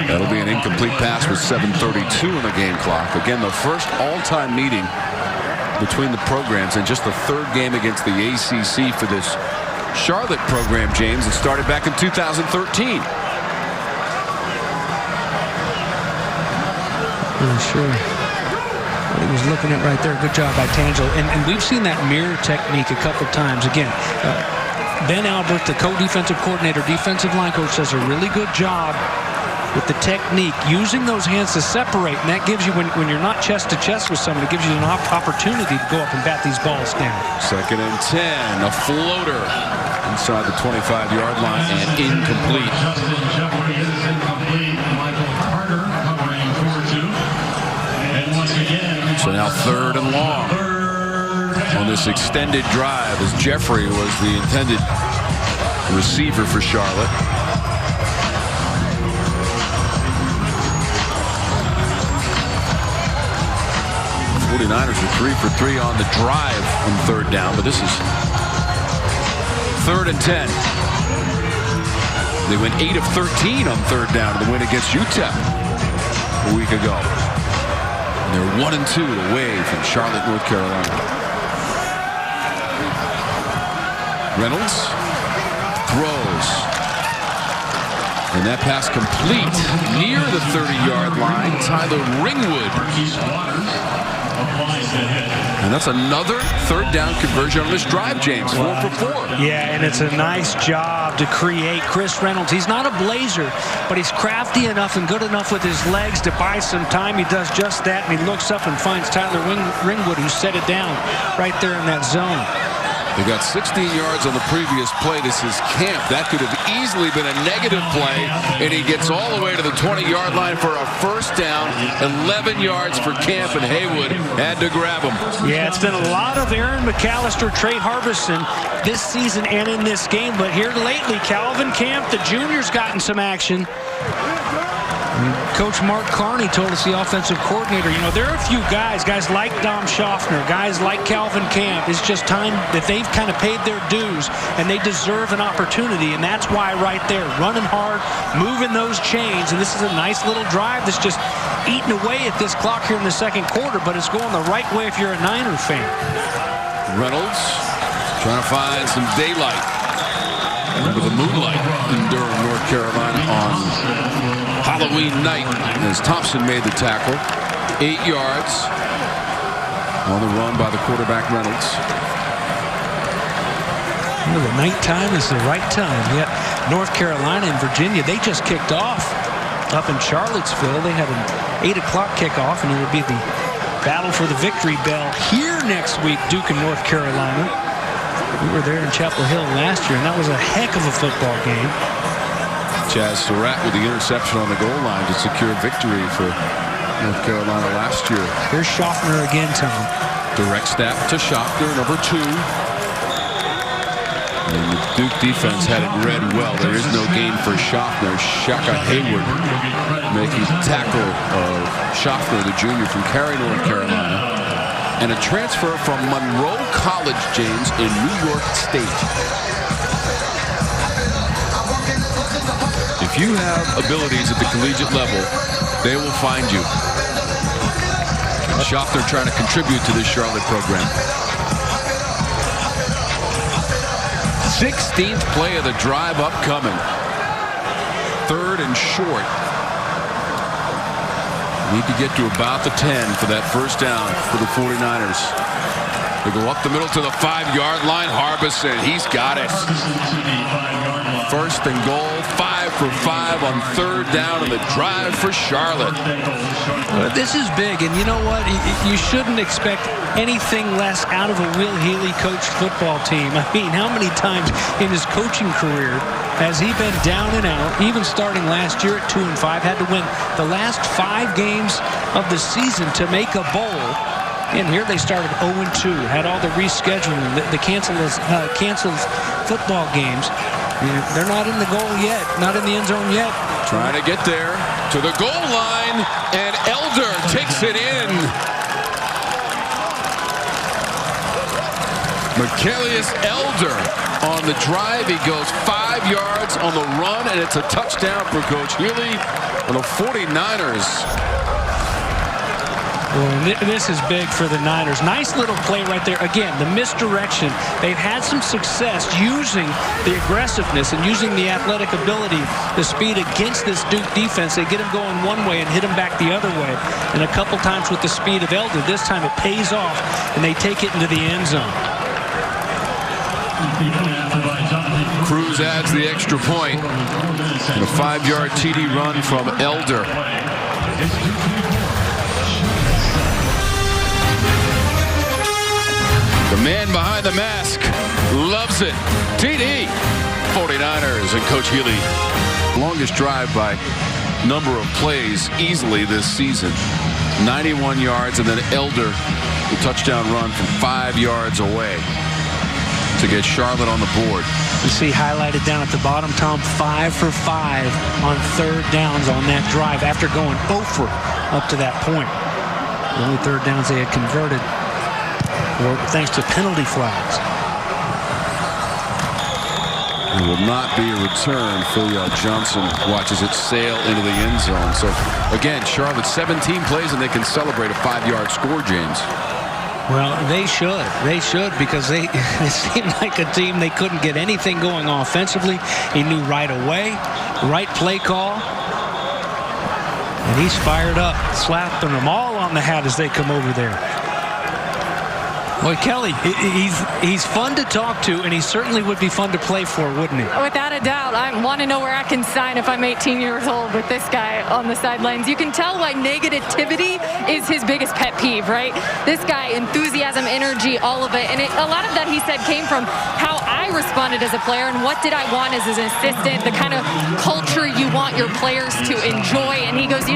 That'll be an incomplete pass with 7:32 in the game clock. Again, the first all-time meeting between the programs, and just the 3rd game against the ACC for this Charlotte program, James. It started back in 2013. Sure. What he was looking at right there. Good job by Tangelo. And we've seen that mirror technique a couple times. Again, Ben Albert, the co-defensive coordinator, defensive line coach, does a really good job with the technique, using those hands to separate, and that gives you, when you're not chest to chest with someone, it gives you an opportunity to go up and bat these balls down. 2nd and 10, a floater inside the 25-yard line and incomplete. So now 3rd and long on this extended drive, as Jeffrey was the intended receiver for Charlotte. 49ers are 3 for 3 on the drive on 3rd down, but this is 3rd and 10. They went 8 of 13 on 3rd down in the win against UTEP a week ago. And they're 1 and 2 away from Charlotte, North Carolina. Reynolds throws. And that pass complete near the 30-yard line. Tyler Ringwood. And that's another 3rd down conversion on this drive, James. 4 for 4. Yeah, and it's a nice job to create. Chris Reynolds, he's not a blazer, but he's crafty enough and good enough with his legs to buy some time. He does just that, and he looks up and finds Tyler Ringwood, who set it down right there in that zone. They got 16 yards on the previous play. This is Camp. That could have easily been a negative play, and he gets all the way to the 20-yard line for a first down. 11 yards for Camp, and Haywood had to grab him. Yeah, it's been a lot of Aaron McAllister, Trey Harbison this season and in this game, but here lately, Calvin Camp, the junior's gotten some action. Coach Mark Carney told us, the offensive coordinator, there are a few guys like Dom Schaffner, guys like Calvin Camp. It's just time that they've kind of paid their dues, and they deserve an opportunity, and that's why right there, running hard, moving those chains, and this is a nice little drive that's just eating away at this clock here in the second quarter, but it's going the right way if you're a Niner fan. Reynolds trying to find some daylight under the moonlight in Durham, North Carolina on Halloween night as Thompson made the tackle. 8 yards on the run by the quarterback Reynolds. The nighttime is the right time. Yet North Carolina and Virginia, they just kicked off up in Charlottesville. They had an 8 o'clock kickoff, and it would be the battle for the victory bell here next week, Duke and North Carolina. We were there in Chapel Hill last year, and that was a heck of a football game. Chaz Surratt with the interception on the goal line to secure victory for North Carolina last year. Here's Schaffner again, Tom. Direct snap to Schaffner, number 2. And the Duke defense had it read well. There is no gain for Schaffner. Shaka Hayward making tackle of Schaffner, the junior from Cary, North Carolina. And a transfer from Monroe College, James, in New York State. If you have abilities at the collegiate level, they will find you. And Schaffner trying to contribute to this Charlotte program. 16th play of the drive upcoming. 3rd and short. Need to get to about the 10 for that first down for the 49ers. They go up the middle to the 5-yard line. Harbison, he's got it. First and goal, 5 for 5 on 3rd down, and the drive for Charlotte. This is big, and you know what? You shouldn't expect anything less out of a Will Healy coached football team. I mean, how many times in his coaching career has he been down and out, even starting last year at 2-5, had to win the last 5 games of the season to make a bowl. And here they started 0-2, had all the rescheduling, the canceled football games. They're not in the goal yet, not in the end zone yet. Trying to get there to the goal line, and Elder takes it in. Michaelius Elder on the drive. He goes 5 yards on the run, and it's a touchdown for Coach Healy and the 49ers. Well, this is big for the Niners. Nice little play right there. Again, the misdirection. They've had some success using the aggressiveness and using the athletic ability, the speed against this Duke defense. They get them going one way and hit them back the other way. And a couple times with the speed of Elder. This time it pays off, and they take it into the end zone. Cruz adds the extra point. And a 5-yard TD run from Elder. The man behind the mask loves it. TD. 49ers and Coach Healy. Longest drive by number of plays easily this season. 91 yards, and then Elder, the touchdown run from 5 yards away to get Charlotte on the board. You see highlighted down at the bottom, Tom, 5 for 5 on 3rd downs on that drive after going 0 for up to that point. The only 3rd downs they had converted were thanks to penalty flags. It will not be a return. Philyaw Johnson watches it sail into the end zone. So again, Charlotte 17 plays and they can celebrate a 5-yard score, James. Well, they should. They should, because they seemed like a team they couldn't get anything going offensively. He knew right away, right play call. And he's fired up, slapping them all on the hat as they come over there. Boy, Kelly, he's fun to talk to, and he certainly would be fun to play for, wouldn't he? Without a doubt. I want to know where I can sign if I'm 18 years old with this guy on the sidelines. You can tell why negativity is his biggest pet peeve, right? This guy, enthusiasm, energy, all of it. And a lot of that, he said, came from how I responded as a player and what did I want as an assistant, the kind of culture you want your players to enjoy. And he goes,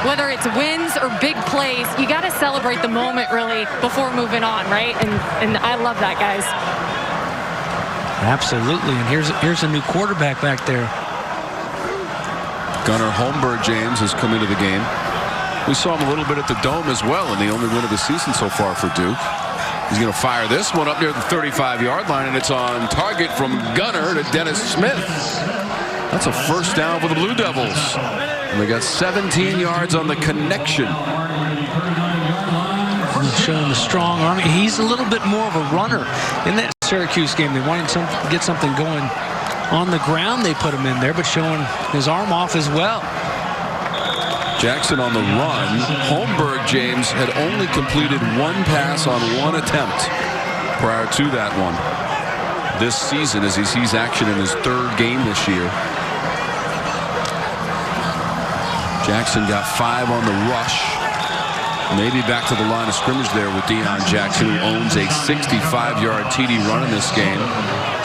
whether it's wins or big plays, you got to celebrate the moment, really, before moving on, right? And I love that, guys. Absolutely. And here's a new quarterback back there. Gunnar Holmberg James has come into the game. We saw him a little bit at the Dome as well in the only win of the season so far for Duke. He's going to fire this one up near the 35-yard line, and it's on target from Gunnar to Dennis Smith. That's a first down for the Blue Devils. And they got 17 yards on the connection. Showing the strong arm. He's a little bit more of a runner. In that Syracuse game, they wanted to get something going on the ground. They put him in there, but showing his arm off as well. Jackson on the run. Holmberg James had only completed one pass on one attempt prior to that one this season, as he sees action in his third game this year. Jackson got 5 on the rush. Maybe back to the line of scrimmage there with Deon Jackson, who owns a 65-yard TD run in this game.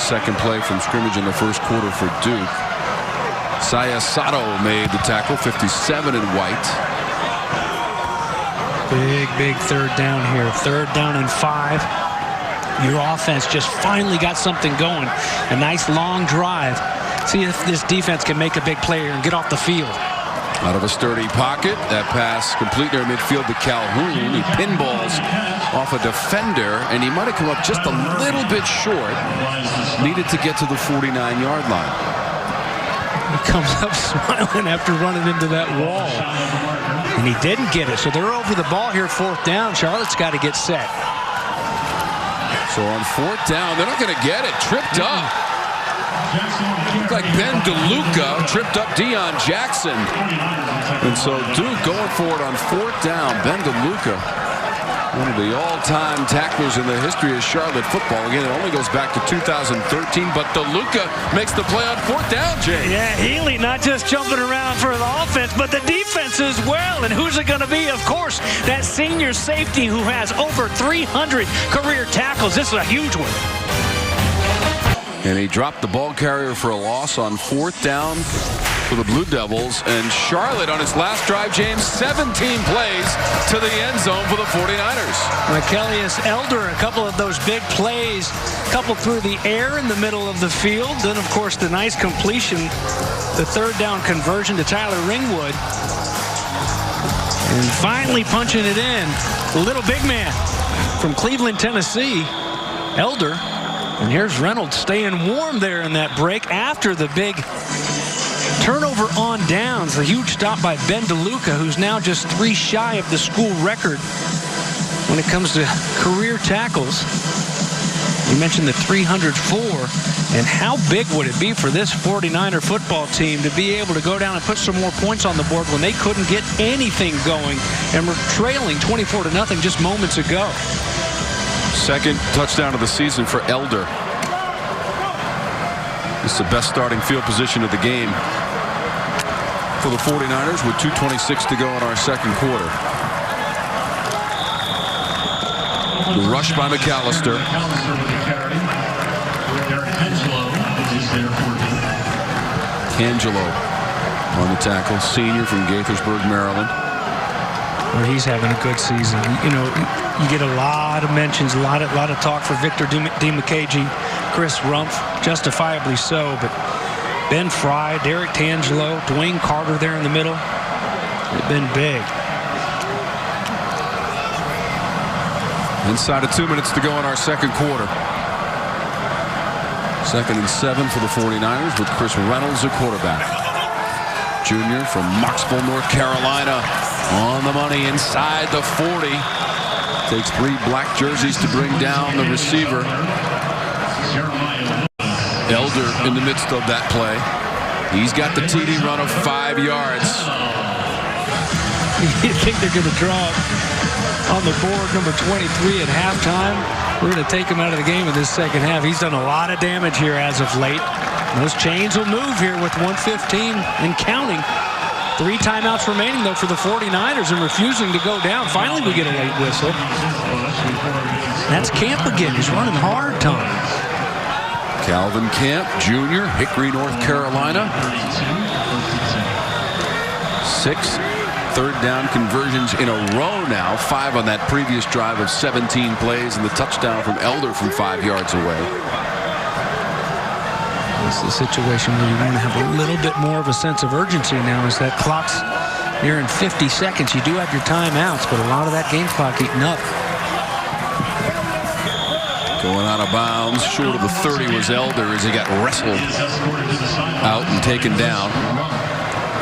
Second play from scrimmage in the first quarter for Duke. Saya Sato made the tackle, 57 in white. Big third down here. Third down and 5. Your offense just finally got something going. A nice long drive. See if this defense can make a big play here and get off the field. Out of a sturdy pocket, that pass complete near midfield to Calhoun. He pinballs off a defender, and he might have come up just a little bit short. Needed to get to the 49-yard line. He comes up smiling after running into that wall. And he didn't get it, so they're over the ball here, fourth down. Charlotte's got to get set. So on fourth down, they're not going to get it. Tripped up. Looked like Ben DeLuca tripped up Deon Jackson. And so Duke going for it on fourth down. Ben DeLuca, one of the all-time tacklers in the history of Charlotte football. Again, it only goes back to 2013, but DeLuca makes the play on fourth down, Jay. Yeah, Healy not just jumping around for the offense, but the defense as well. And who's it going to be? Of course, that senior safety who has over 300 career tackles. This is a huge one. And he dropped the ball carrier for a loss on fourth down for the Blue Devils. And Charlotte on its last drive, James, 17 plays to the end zone for the 49ers. Michaelius Elder, a couple of those big plays, couple through the air in the middle of the field. Then, of course, the nice completion, the third down conversion to Tyler Ringwood. And finally punching it in, the little big man from Cleveland, Tennessee, Elder. And here's Reynolds staying warm there in that break after the big turnover on downs. A huge stop by Ben DeLuca, who's now just 3 shy of the school record when it comes to career tackles. You mentioned the 304. And how big would it be for this 49er football team to be able to go down and put some more points on the board when they couldn't get anything going and were trailing 24-0 just moments ago? Second touchdown of the season for Elder. It's the best starting field position of the game for the 49ers with 2:26 to go in our second quarter. The rush by McAllister. Angelo on the tackle, senior from Gaithersburg, Maryland. Well, he's having a good season. You know, you get a lot of mentions, a lot of talk for Victor DiMucchigi, Chris Rumph, justifiably so. But Ben Fry, Derek Tangelo, Dwayne Carter there in the middle, they've been big. Inside of 2 minutes to go in our second quarter. 2nd and 7 for the 49ers with Chris Reynolds at quarterback. Junior from Marksville, North Carolina. On the money inside the 40. Takes 3 black jerseys to bring down the receiver. Elder in the midst of that play. He's got the TD run of 5 yards. You think they're going to draw on the board number 23 at halftime? We're going to take him out of the game in this second half. He's done a lot of damage here as of late. Those chains will move here with 1:15 and counting. 3 timeouts remaining, though, for the 49ers and refusing to go down. Finally, we get a late whistle. That's Camp again. He's running hard, Tom. Calvin Camp, junior, Hickory, North Carolina. 6 third down conversions in a row now. 5 on that previous drive of 17 plays, and the touchdown from Elder from 5 yards away. It's the situation where you want to have a little bit more of a sense of urgency now as that clock's nearing 50 seconds. You do have your timeouts, but a lot of that game clock eaten up. Going out of bounds, short of the 30 was Elder as he got wrestled out and taken down.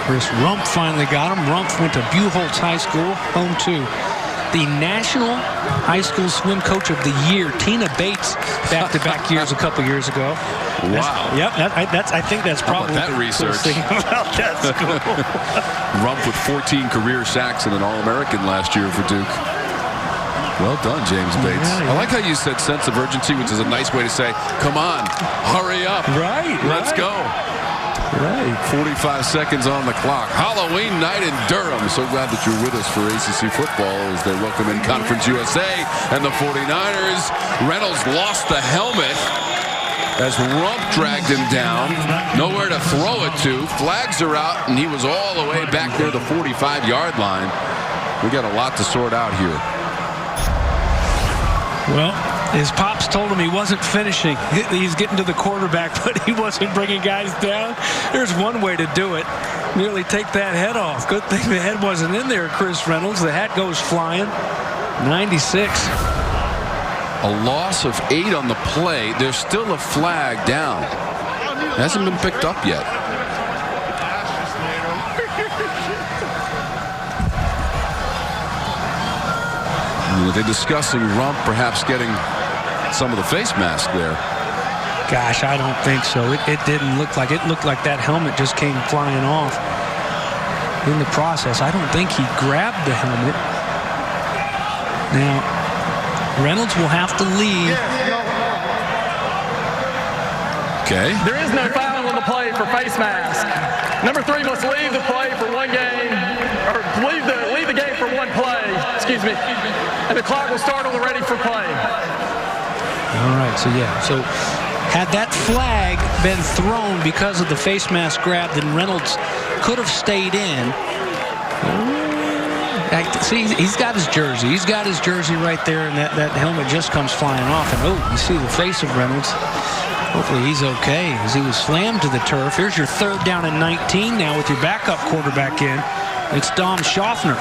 Chris Rumph finally got him. Rumph went to Buchholz High School, home to the National High School Swim Coach of the Year, Tina Bates, back-to-back years a couple years ago. Wow. I think that's probably that research. About that school. Rumph with 14 career sacks and an All-American last year for Duke. Well done, James Bates. Yeah. I like how you said sense of urgency, which is a nice way to say, come on, hurry up. Right. Let's go. Right. 45 seconds on the clock. Halloween night in Durham. So glad that you're with us for ACC football as they welcome in Conference USA and the 49ers. Reynolds lost the helmet as Rumph dragged him down. Nowhere to throw it to. Flags are out, and he was all the way back near the 45-yard line. We got a lot to sort out here. Well, his pops told him he wasn't finishing. He's getting to the quarterback, but he wasn't bringing guys down. There's one way to do it. Merely take that head off. Good thing the head wasn't in there, Chris Reynolds. The hat goes flying. 96. A loss of 8 on the play. There's still a flag down. Hasn't been picked up yet. They're discussing Rumph perhaps getting some of the face mask there. Gosh, I don't think so. It didn't look like it. Looked like that helmet just came flying off in the process. I don't think he grabbed the helmet. Now, Reynolds will have to leave. Okay. There is no foul on the play for face mask. Number 3 must leave the play for one game, or leave the game for one play, excuse me, and the clock will start on the ready for play. All right, so had that flag been thrown because of the face mask grab, then Reynolds could have stayed in. See, he's got his jersey. He's got his jersey right there, and that helmet just comes flying off. And, oh, you see the face of Reynolds. Hopefully he's okay as he was slammed to the turf. Here's your 3rd down and 19 now with your backup quarterback in. It's Dom Schaffner.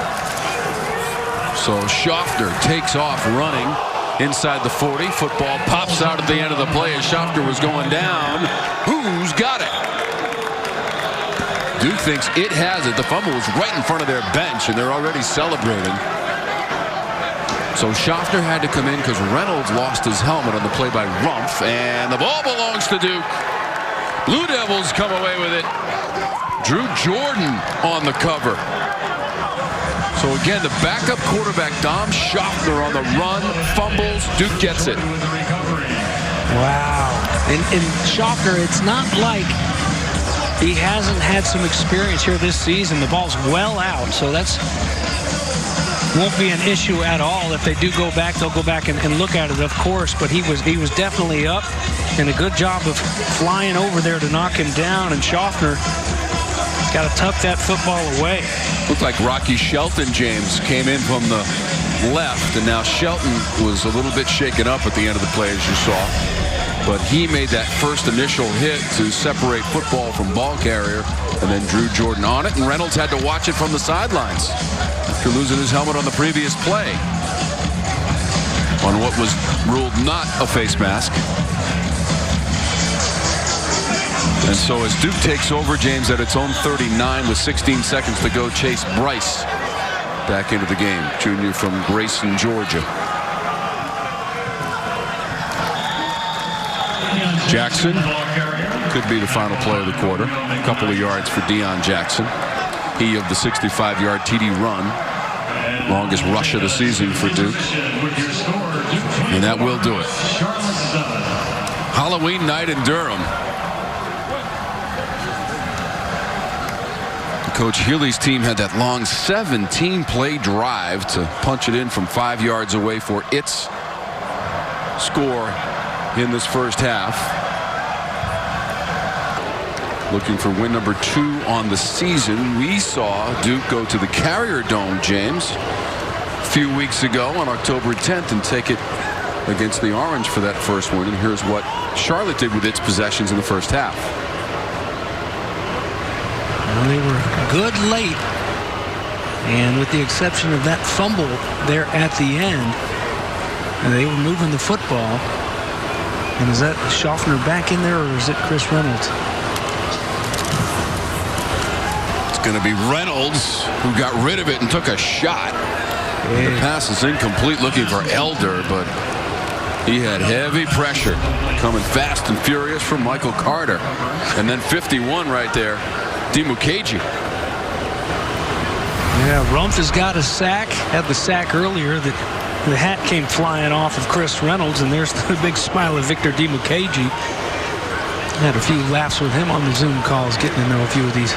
So Schaffner takes off running inside the 40. Football pops out at the end of the play as Schaffner was going down. Who's got it? Duke thinks it has it. The fumble was right in front of their bench, and they're already celebrating. So Schaffner had to come in because Reynolds lost his helmet on the play by Rumph, and the ball belongs to Duke. Blue Devils come away with it. Drew Jordan on the cover. So again, the backup quarterback, Dom Schaffner, on the run, fumbles. Duke gets it. Wow. And Schaffner, it's not like he hasn't had some experience here this season. The ball's well out, so that's won't be an issue at all. If they do go back, they'll go back and look at it, of course. But he was definitely up, and a good job of flying over there to knock him down. And Schaffner got to tuck that football away. Looked like Rocky Shelton, James, came in from the left, and now Shelton was a little bit shaken up at the end of the play, as you saw. But he made that first initial hit to separate football from ball carrier, and then Drew Jordan on it, and Reynolds had to watch it from the sidelines after losing his helmet on the previous play on what was ruled not a face mask. And so as Duke takes over, James, at its own 39 with 16 seconds to go, Chase Bryce back into the game, junior from Grayson, Georgia. Jackson could be the final play of the quarter. A couple of yards for Deon Jackson. He of the 65-yard TD run. Longest rush of the season for Duke. And that will do it. Halloween night in Durham. Coach Healy's team had that long 17-play drive to punch it in from 5 yards away for its score in this first half. Looking for win number 2 on the season. We saw Duke go to the Carrier Dome, James, a few weeks ago on October 10th and take it against the Orange for that first win. And here's what Charlotte did with its possessions in the first half. Well, they were good late, and with the exception of that fumble there at the end, they were moving the football. And is that Schaffner back in there, or is it Chris Reynolds? It's going to be Reynolds, who got rid of it and took a shot. Yeah. The pass is incomplete, looking for Elder, but he had heavy pressure coming fast and furious from Michael Carter. And then 51 right there, Dimukeji. Yeah, Rumph has got a sack. Had the sack earlier. The hat came flying off of Chris Reynolds, and there's the big smile of Victor Dimukeji. Had a few laughs with him on the Zoom calls, getting to know a few of these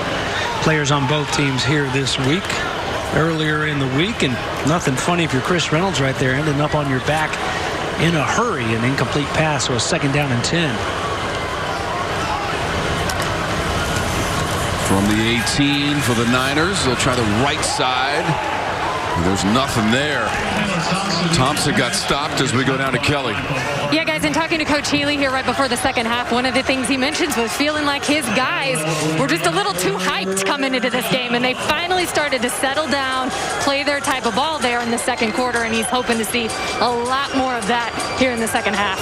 players on both teams here this week. Earlier in the week, and nothing funny if you're Chris Reynolds right there, ending up on your back in a hurry. An incomplete pass, so a 2nd down and 10. From the 18 for the Niners, they'll try the right side. There's nothing there. Thompson got stopped as we go down to Kelly. Yeah, guys, and talking to Coach Healy here right before the second half, one of the things he mentions was feeling like his guys were just a little too hyped coming into this game, and they finally started to settle down, play their type of ball there in the second quarter, and he's hoping to see a lot more of that here in the second half.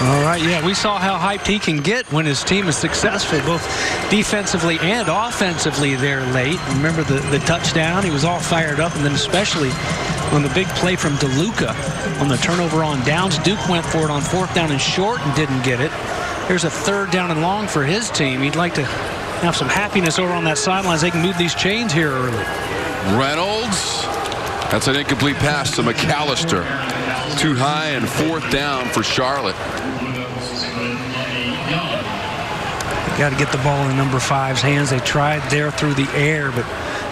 All right, yeah, we saw how hyped he can get when his team is successful, both defensively and offensively there late. Remember the touchdown? He was all fired up, and then especially on the big play from DeLuca on the turnover on downs. Duke went for it on 4th down and short and didn't get it. Here's a 3rd down and long for his team. He'd like to have some happiness over on that sidelines. They can move these chains here early. Reynolds. That's an incomplete pass to McAllister. Too high and 4th down for Charlotte. Got to get the ball in number 5's hands. They tried there through the air, but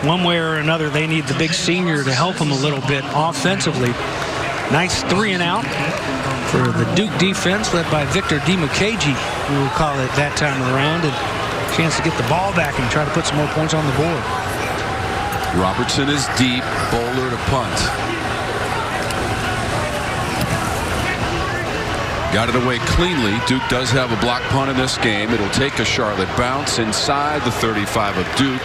one way or another, they need the big senior to help them a little bit offensively. Nice 3 and out for the Duke defense, led by Victor Dimukeji, we will call it that time around, and a chance to get the ball back and try to put some more points on the board. Robertson is deep. Bowler to punt. Got it away cleanly. Duke does have a block punt in this game. It'll take a Charlotte bounce inside the 35 of Duke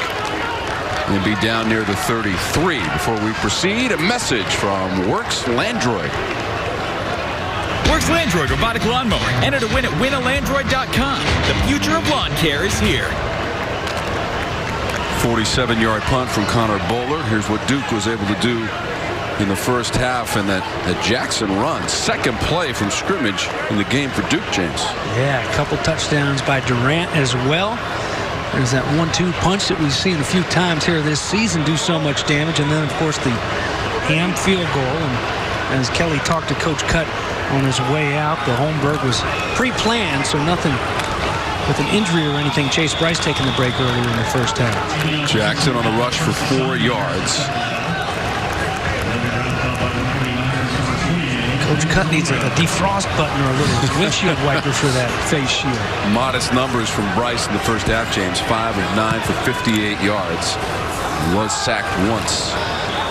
and be down near the 33. Before we proceed, a message from Works Landroid. Works Landroid robotic lawnmower. Enter to win at winalandroid.com. The future of lawn care is here. 47-yard punt from Connor Bowler. Here's what Duke was able to do in the first half, and that Jackson run. 2nd play from scrimmage in the game for Duke, James. Yeah, a couple touchdowns by Durant as well. There's that 1-2 punch that we've seen a few times here this season do so much damage. And then, of course, the Ham field goal. And as Kelly talked to Coach Cutt on his way out, the Holmberg was pre-planned, so nothing with an injury or anything. Chase Bryce taking the break earlier in the first half. Jackson on the rush for 4 yards. Coach Cutt needs a defrost button or a little windshield wiper for that face shield. Modest numbers from Bryce in the first half, James. 5 of 9 for 58 yards. He was sacked once.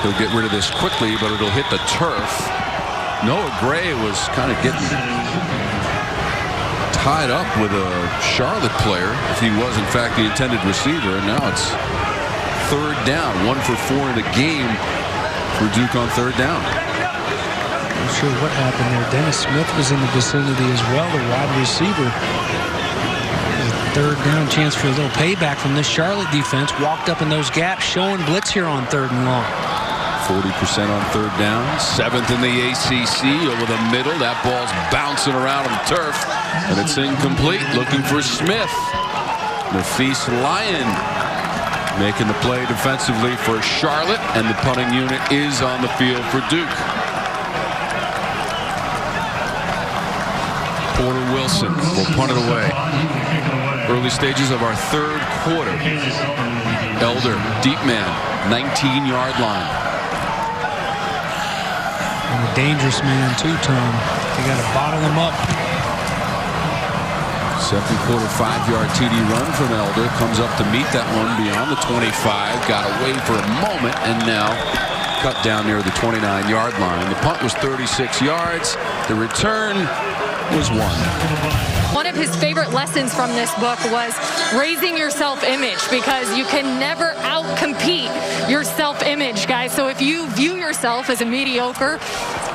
He'll get rid of this quickly, but it'll hit the turf. Noah Gray was kind of getting tied up with a Charlotte player, if he was in fact the intended receiver. And now it's 3rd down. 1 for 4 in the game for Duke on 3rd down. Not sure what happened there. Dennis Smith was in the vicinity as well, the wide receiver. 3rd down, chance for a little payback from this Charlotte defense. Walked up in those gaps, showing blitz here on 3rd and long. 40% on 3rd down. 7th in the ACC over the middle. That ball's bouncing around on the turf, and it's incomplete. Looking for Smith. Nafis Lyon making the play defensively for Charlotte, and the punting unit is on the field for Duke. Porter Wilson will punt it away. Early stages of our 3rd quarter. Elder, deep man, 19-yard line. And a dangerous man too, Tom. You got to bottle him up. 2nd quarter 5-yard TD run from Elder. Comes up to meet that one beyond the 25. Got away for a moment, and now cut down near the 29-yard line. The punt was 36 yards. The return was 1. One of his favorite lessons from this book was raising your self-image, because you can never out-compete your self-image, guys. So if you view yourself as a mediocre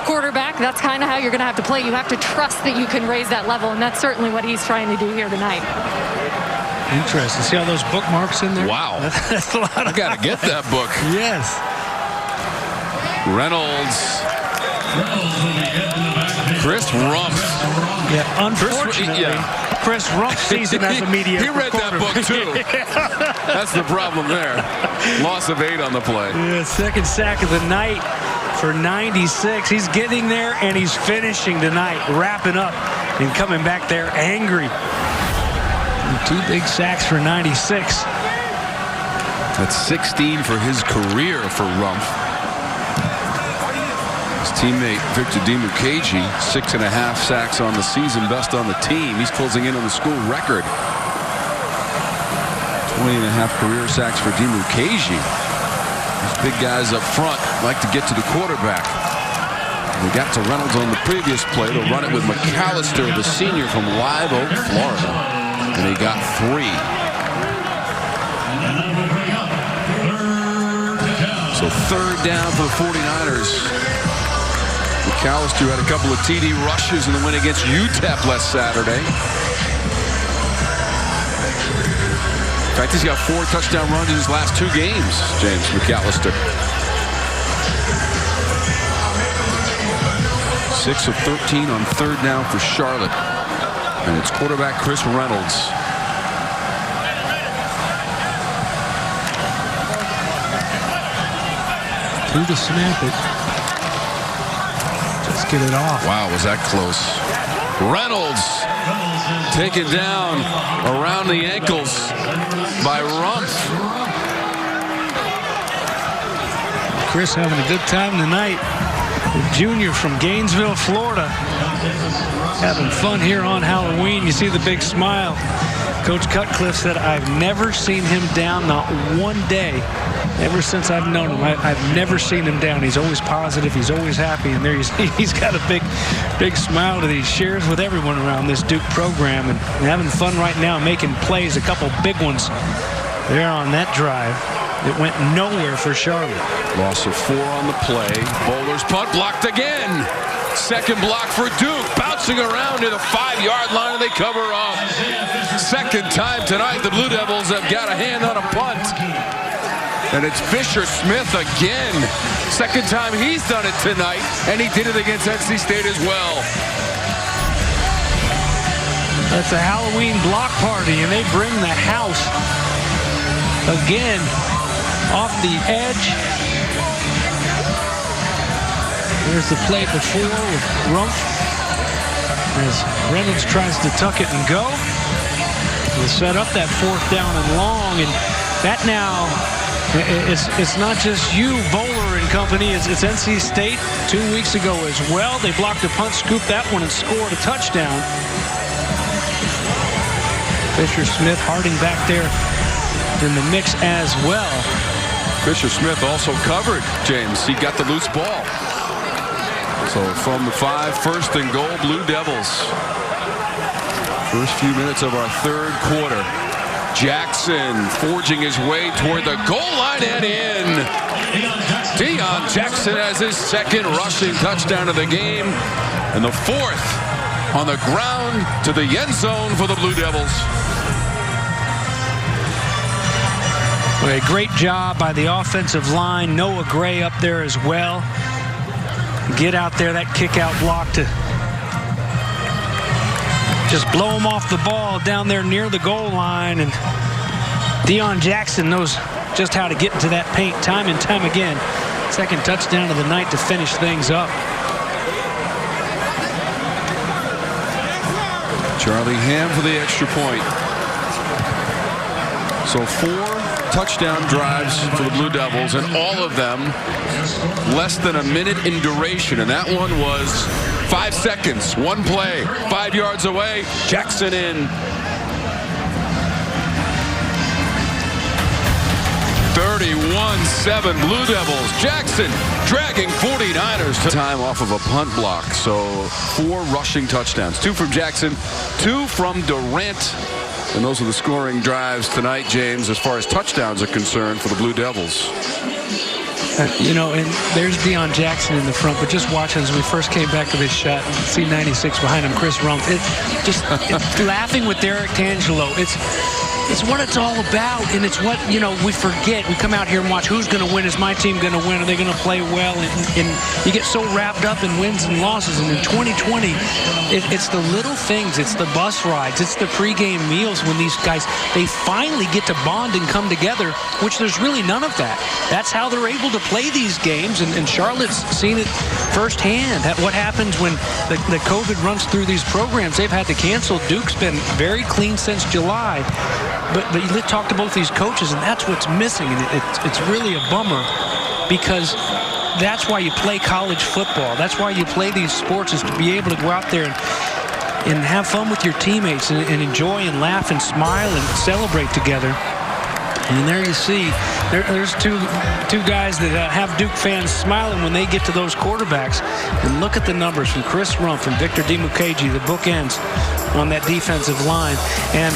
quarterback, that's kind of how you're going to have to play. You have to trust that you can raise that level, and that's certainly what he's trying to do here tonight. Interesting. See all those bookmarks in there? Wow. That's a lot. I got to get that book. Yes. Reynolds. Chris Rumph. Yeah, unfortunately, Chris Rumph sees him as a mediocre He read that book, too. That's the problem there. Loss of 8 on the play. Yeah, second sack of the night for 96. He's getting there, and he's finishing tonight, wrapping up and coming back there angry. And 2 big sacks for 96. That's 16 for his career for Rumph. His teammate Victor Dimukeji, 6.5 sacks on the season, best on the team. He's closing in on the school record. 20.5 career sacks for Dimukeji. These big guys up front like to get to the quarterback. They got to Reynolds on the previous play. They'll run it with McAllister, the senior from Live Oak, Florida. And he got 3. So third down for the 49ers. McAllister had a couple of TD rushes in the win against UTEP last Saturday. In fact, he's got 4 touchdown runs in his last 2 games, James McAllister. 6 of 13 on third down for Charlotte. And it's quarterback Chris Reynolds. Through to snap it. Just get it off. Wow, was that close. Reynolds taken down around the ankles by Rumph. Chris having a good time tonight. The junior from Gainesville, Florida. Having fun here on Halloween. You see the big smile. Coach Cutcliffe said, I've never seen him down, not one day, ever since I've known him. I've never seen him down. He's always positive. He's always happy. And there he's got a big smile that he shares with everyone around this Duke program. And having fun right now, making plays, a couple big ones there on that drive. It went nowhere for Charlotte. Loss of 4 on the play. Bowler's punt blocked again. Second block for Duke. Bouncing around to the 5-yard line, and they cover up. Second time tonight the Blue Devils have got a hand on a punt. And it's Fisher Smith again. Second time he's done it tonight, and he did it against NC State as well. That's a Halloween block party, and they bring the house again off the edge. There's the play before with Rumph as Reynolds tries to tuck it and go. We'll set up that 4th down and long, and that now it's not just you, Bowler and company. It's NC State 2 weeks ago as well. They blocked a punt, scooped that one, and scored a touchdown. Fisher Smith, Harding back there in the mix as well. Fisher Smith also covered, James. He got the loose ball. So from the 5, 1st and goal, Blue Devils. First few minutes of our third quarter. Jackson forging his way toward the goal line and in. Deon Jackson has his 2nd rushing touchdown of the game. And the 4th on the ground to the end zone for the Blue Devils. A great job by the offensive line. Noah Gray up there as well. Get out there, that kick-out block to just blow him off the ball down there near the goal line. And Deon Jackson knows just how to get into that paint time and time again. 2nd touchdown of the night to finish things up. Charlie Ham for the extra point. So 4 touchdown drives for the Blue Devils, and all of them less than a minute in duration. And that one was 5 seconds, 1 play, 5 yards away. Jackson in. 3rd 31-7 Blue Devils. Jackson dragging 49ers to time off of a punt block. So 4 rushing touchdowns. 2 from Jackson, 2 from Durant. And those are the scoring drives tonight, James, as far as touchdowns are concerned for the Blue Devils. You know, and there's Deon Jackson in the front, but just watching as we first came back to this shot, see 96 behind him, Chris Rumph. It's just laughing with Derek Tangelo. It's what it's all about, and it's what, you know, we forget. We come out here and watch who's going to win. Is my team going to win? Are they going to play well? And you get so wrapped up in wins and losses. And in 2020, it's the little things. It's the bus rides. It's the pregame meals when these guys, they finally get to bond and come together, which there's really none of that. That's how they're able to play these games, and Charlotte's seen it firsthand. What happens when the COVID runs through these programs? They've had to cancel. Duke's been very clean since July. But you talk to both these coaches, and that's what's missing. And it's really a bummer, because that's why you play college football. That's why you play these sports, is to be able to go out there and have fun with your teammates and enjoy and laugh and smile and celebrate together. And there you see, there's two guys that have Duke fans smiling when they get to those quarterbacks. And look at the numbers from Chris Rumph and Victor Dimukeji, the bookends on that defensive line. And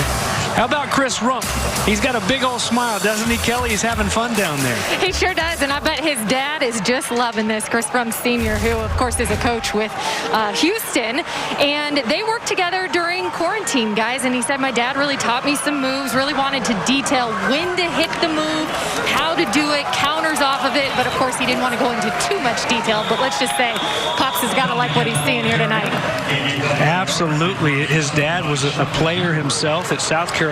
how about Chris Rumph? He's got a big old smile, doesn't he, Kelly? He's having fun down there. He sure does, and I bet his dad is just loving this. Chris Rumph Sr., who, of course, is a coach with Houston, and they worked together during quarantine, guys, and he said, my dad really taught me some moves, really wanted to detail when to hit the move, how to do it, counters off of it, but, of course, he didn't want to go into too much detail, but let's just say Pops has got to like what he's seeing here tonight. Absolutely. His dad was a player himself at South Carolina.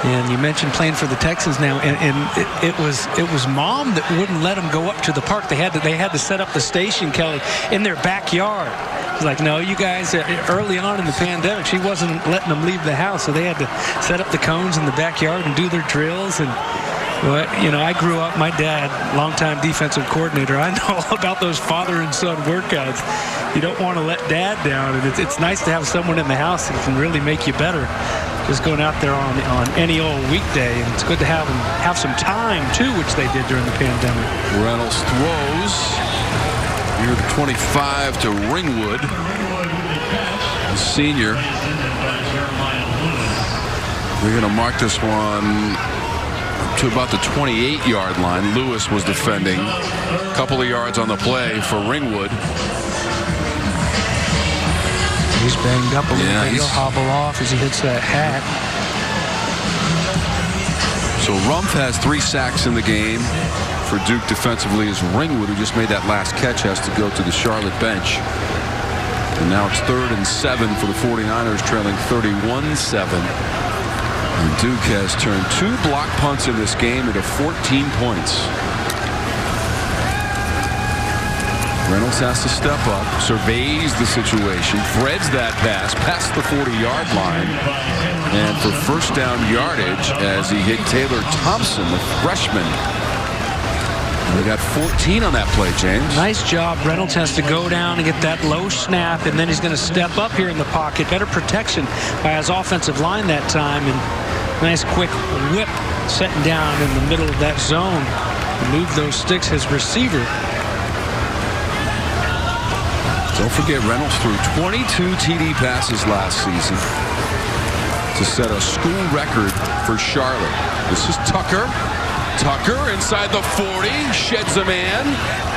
And you mentioned playing for the Texans now, and it was Mom that wouldn't let him go up to the park. They had to set up the station, Kelly, in their backyard. It's like, no, you guys, early on in the pandemic, she wasn't letting them leave the house, so they had to set up the cones in the backyard and do their drills. And you know, I grew up, my dad, longtime defensive coordinator, I know all about those father and son workouts. You don't want to let dad down, and it's nice to have someone in the house that can really make you better. Just going out there on any old weekday, and it's good to have some time too, which they did during the pandemic. Reynolds throws near the 25 to Ringwood, the senior. We're going to mark this one to about the 28-yard line. Lewis was defending. A couple of yards on the play for Ringwood. He's banged up a little bit. He'll hobble off as he hits that hat. So Rumph has 3 sacks in the game for Duke defensively, as Ringwood, who just made that last catch, has to go to the Charlotte bench. And now it's 3rd and 7 for the 49ers, trailing 31-7. And Duke has turned 2 block punts in this game into 14 points. Reynolds has to step up, surveys the situation, threads that pass past the 40-yard line, and for first down yardage as he hit Taylor Thompson, the freshman. They got 14 on that play, James. Nice job. Reynolds has to go down and get that low snap, and then he's going to step up here in the pocket. Better protection by his offensive line that time, and nice quick whip setting down in the middle of that zone. Move those sticks, his receiver. Don't forget, Reynolds threw 22 TD passes last season to set a school record for Charlotte. This is Tucker. Tucker inside the 40, sheds a man.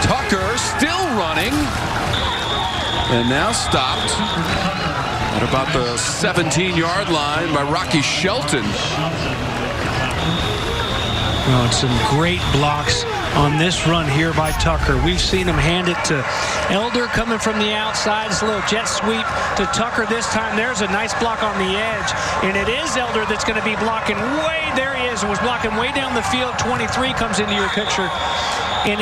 Tucker still running, and now stopped at about the 17-yard line by Rocky Shelton. Well, it's some great blocks on this run here by Tucker. We've seen him hand it to Elder coming from the outside. It's a little jet sweep to Tucker this time. There's a nice block on the edge, and it is Elder that's going to be blocking way. There he is. Was blocking way down the field. 23 comes into your picture. And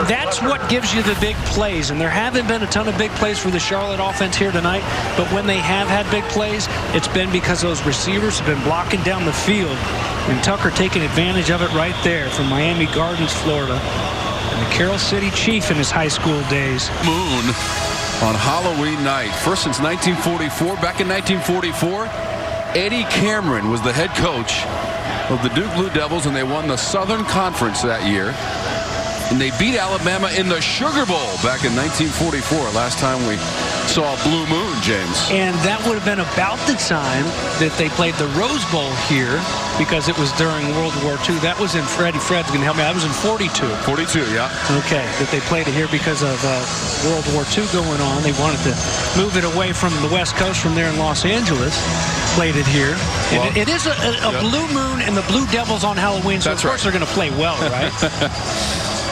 that's what gives you the big plays. And there haven't been a ton of big plays for the Charlotte offense here tonight. But when they have had big plays, it's been because those receivers have been blocking down the field. And Tucker taking advantage of it right there from Miami Gardens, Florida. And the Carroll City Chief in his high school days. Moon on Halloween night. First since 1944. Back in 1944, Eddie Cameron was the head coach of the Duke Blue Devils, and they won the Southern Conference that year. And they beat Alabama in the Sugar Bowl back in 1944. Last time we saw Blue Moon, James. And that would have been about the time that they played the Rose Bowl here, because it was during World War II. That was in Fred's going to help me. I was in 42. 42, yeah. Okay, that they played it here because of World War II going on. They wanted to move it away from the West Coast from there in Los Angeles. Played it here. Well, and it is a Blue Moon and the Blue Devils on Halloween, so of course they're going to play well, right?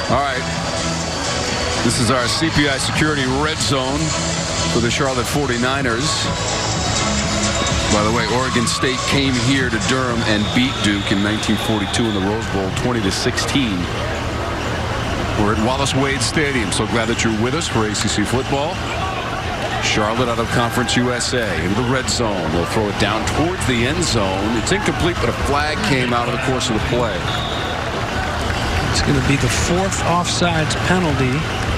All right. This is our CPI Security Red Zone for the Charlotte 49ers. By the way, Oregon State came here to Durham and beat Duke in 1942 in the Rose Bowl, 20-16. We're at Wallace Wade Stadium, so glad that you're with us for ACC football. Charlotte out of Conference USA into the red zone. They'll throw it down towards the end zone. It's incomplete, but a flag came out of the course of the play. It's going to be the 4th offsides penalty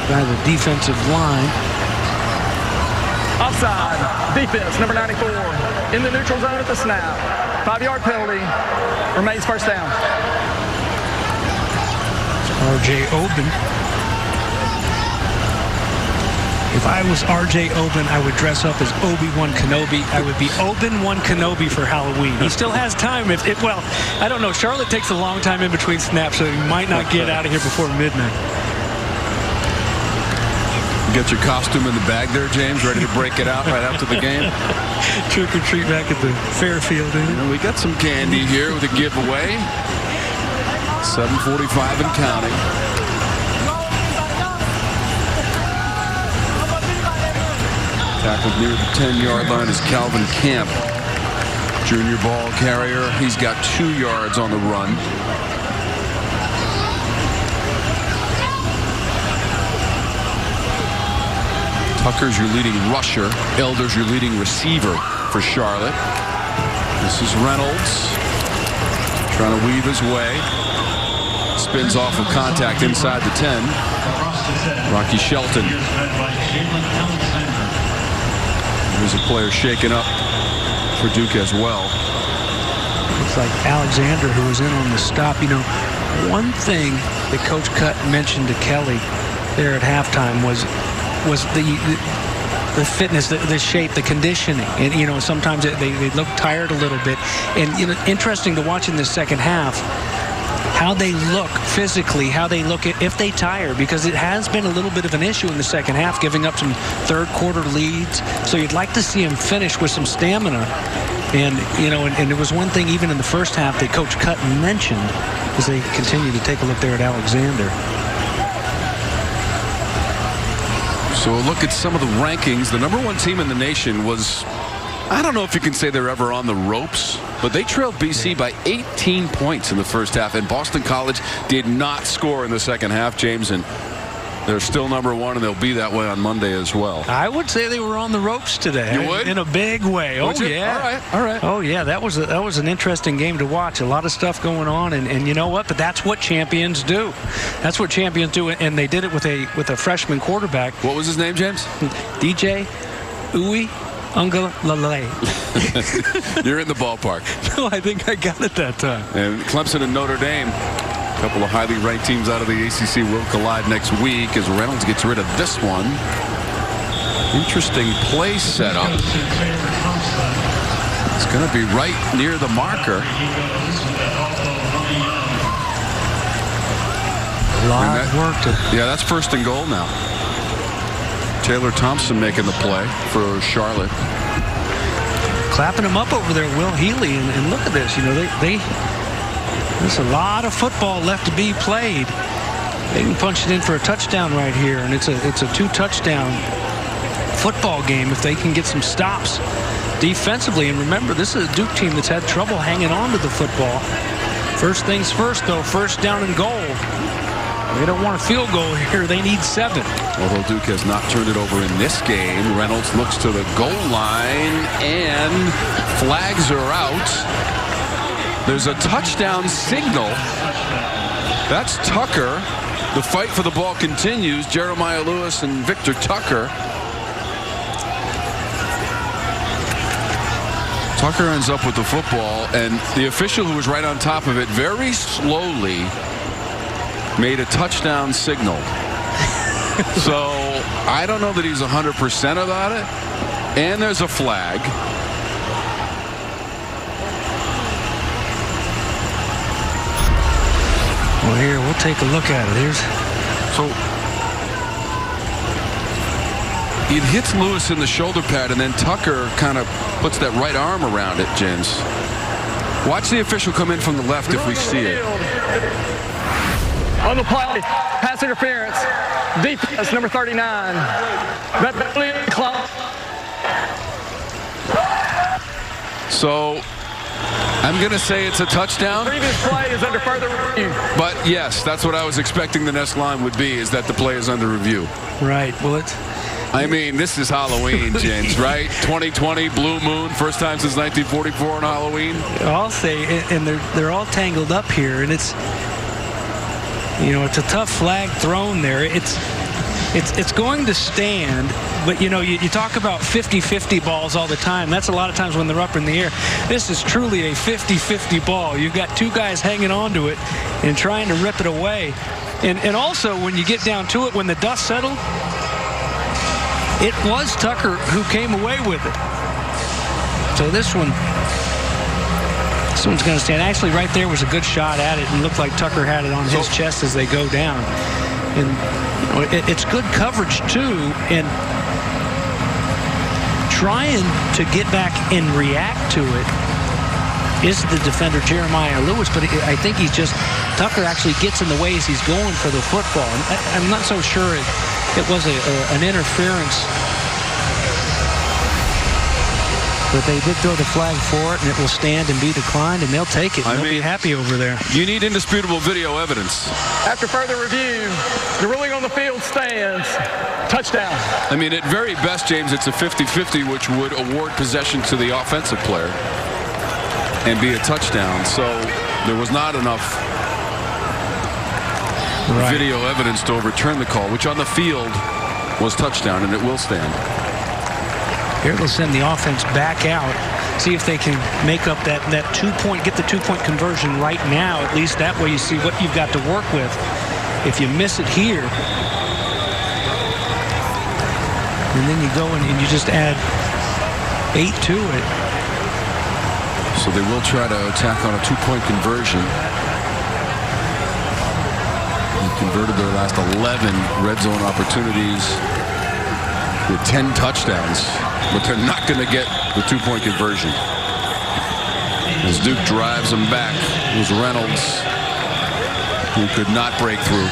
by the defensive line. Offside. Defense, number 94. In the neutral zone at the snap. 5-yard penalty. Remains first down. R.J. Oben. If I was R.J. Oben, I would dress up as Obi-Wan Kenobi. I would be Obi-Wan Kenobi for Halloween. He still has time. Well, I don't know. Charlotte takes a long time in between snaps, so he might not get out of here before midnight. You got your costume in the bag there, James, ready to break it out right after the game? Trick or treat back at the Fairfield. We got some candy here with a giveaway. 7:45 and counting. Tackled near the 10-yard line is Calvin Camp. Junior ball carrier. He's got 2 yards on the run. Tucker's your leading rusher. Elder's your leading receiver for Charlotte. This is Reynolds trying to weave his way. Spins off of contact inside the 10. Rocky Shelton. There's a player shaken up for Duke as well. Looks like Alexander, who was in on the stop. You know, one thing that Coach Cutt mentioned to Kelly there at halftime was the fitness, the shape, the conditioning. And, you know, sometimes they look tired a little bit. And, you know, interesting to watch in the second half how they look physically, how they look if they tire, because it has been a little bit of an issue in the second half, giving up some third-quarter leads. So you'd like to see him finish with some stamina. And, you know, and there was one thing even in the first half that Coach Cutt mentioned as they continue to take a look there at Alexander. So a look at some of the rankings. The #1 team in the nation was, I don't know if you can say they're ever on the ropes, but they trailed BC by 18 points in the first half, and Boston College did not score in the second half, James, and they're still #1, and they'll be that way on Monday as well. I would say they were on the ropes today. You would? In a big way. Would Oh, you? yeah. All right. Oh, yeah. That was an interesting game to watch. A lot of stuff going on, and you know what? But that's what champions do. That's what champions do, and they did it with a freshman quarterback. What was his name, James? DJ Uwe Ungalale. You're in the ballpark. No, I think I got it that time. And Clemson and Notre Dame, a couple of highly ranked teams out of the ACC, will collide next week as Reynolds gets rid of this one. Interesting play setup. It's going to be right near the marker. A lot of work to... Yeah, that's 1st and goal now. Taylor Thompson making the play for Charlotte. Clapping him up over there, Will Healy, and look at this. You know, there's a lot of football left to be played. They can punch it in for a touchdown right here, and it's a 2-touchdown football game if they can get some stops defensively. And remember, this is a Duke team that's had trouble hanging on to the football. First things first, though, 1st down and goal. They don't want a field goal here. They need 7. Although Duke has not turned it over in this game, Reynolds looks to the goal line, and flags are out. There's a touchdown signal. That's Tucker. The fight for the ball continues. Jeremiah Lewis and Victor Tucker. Tucker ends up with the football, and the official who was right on top of it very slowly made a touchdown signal. So I don't know that he's 100% about it. And there's a flag. Well, here, we'll take a look at it. So it hits Lewis in the shoulder pad, and then Tucker kind of puts that right arm around it, James. Watch the official come in from the left if we see it. On the play, pass interference, defense number 39. So I'm going to say it's a touchdown. Previous play is under further review. But yes, that's what I was expecting the next line would be, is that the play is under review. Right. Well, I mean, this is Halloween, James, right? 2020, Blue Moon, first time since 1944 on Halloween. I'll say, and they're all tangled up here, and it's, you know, it's a tough flag thrown there. It's going to stand, but, you know, you talk about 50-50 balls all the time. That's a lot of times when they're up in the air. This is truly a 50-50 ball. You've got two guys hanging on to it and trying to rip it away. And also, when you get down to it, when the dust settled, it was Tucker who came away with it. So this one's going to stand. Actually, right there was a good shot at it, and looked like Tucker had it on his chest as they go down. And you know, it's good coverage too, and trying to get back and react to it is the defender Jeremiah Lewis, but I think he's just, Tucker actually gets in the way as he's going for the football. And I'm not so sure it was an interference, but they did throw the flag for it, and it will stand and be declined, and they'll take it. They'll be happy over there. You need indisputable video evidence. After further review, the ruling on the field stands. Touchdown. I mean, at very best, James, it's a 50-50, which would award possession to the offensive player and be a touchdown. So there was not enough video evidence to overturn the call, which on the field was touchdown, and it will stand. Here they'll send the offense back out, see if they can make up that two-point, get the two-point conversion right now. At least that way you see what you've got to work with. If you miss it here, and then you go and you just add 8 to it. So they will try to attack on a two-point conversion. They converted their last 11 red zone opportunities with 10 touchdowns, but they're not going to get the two-point conversion. As Duke drives them back, it was Reynolds who could not break through.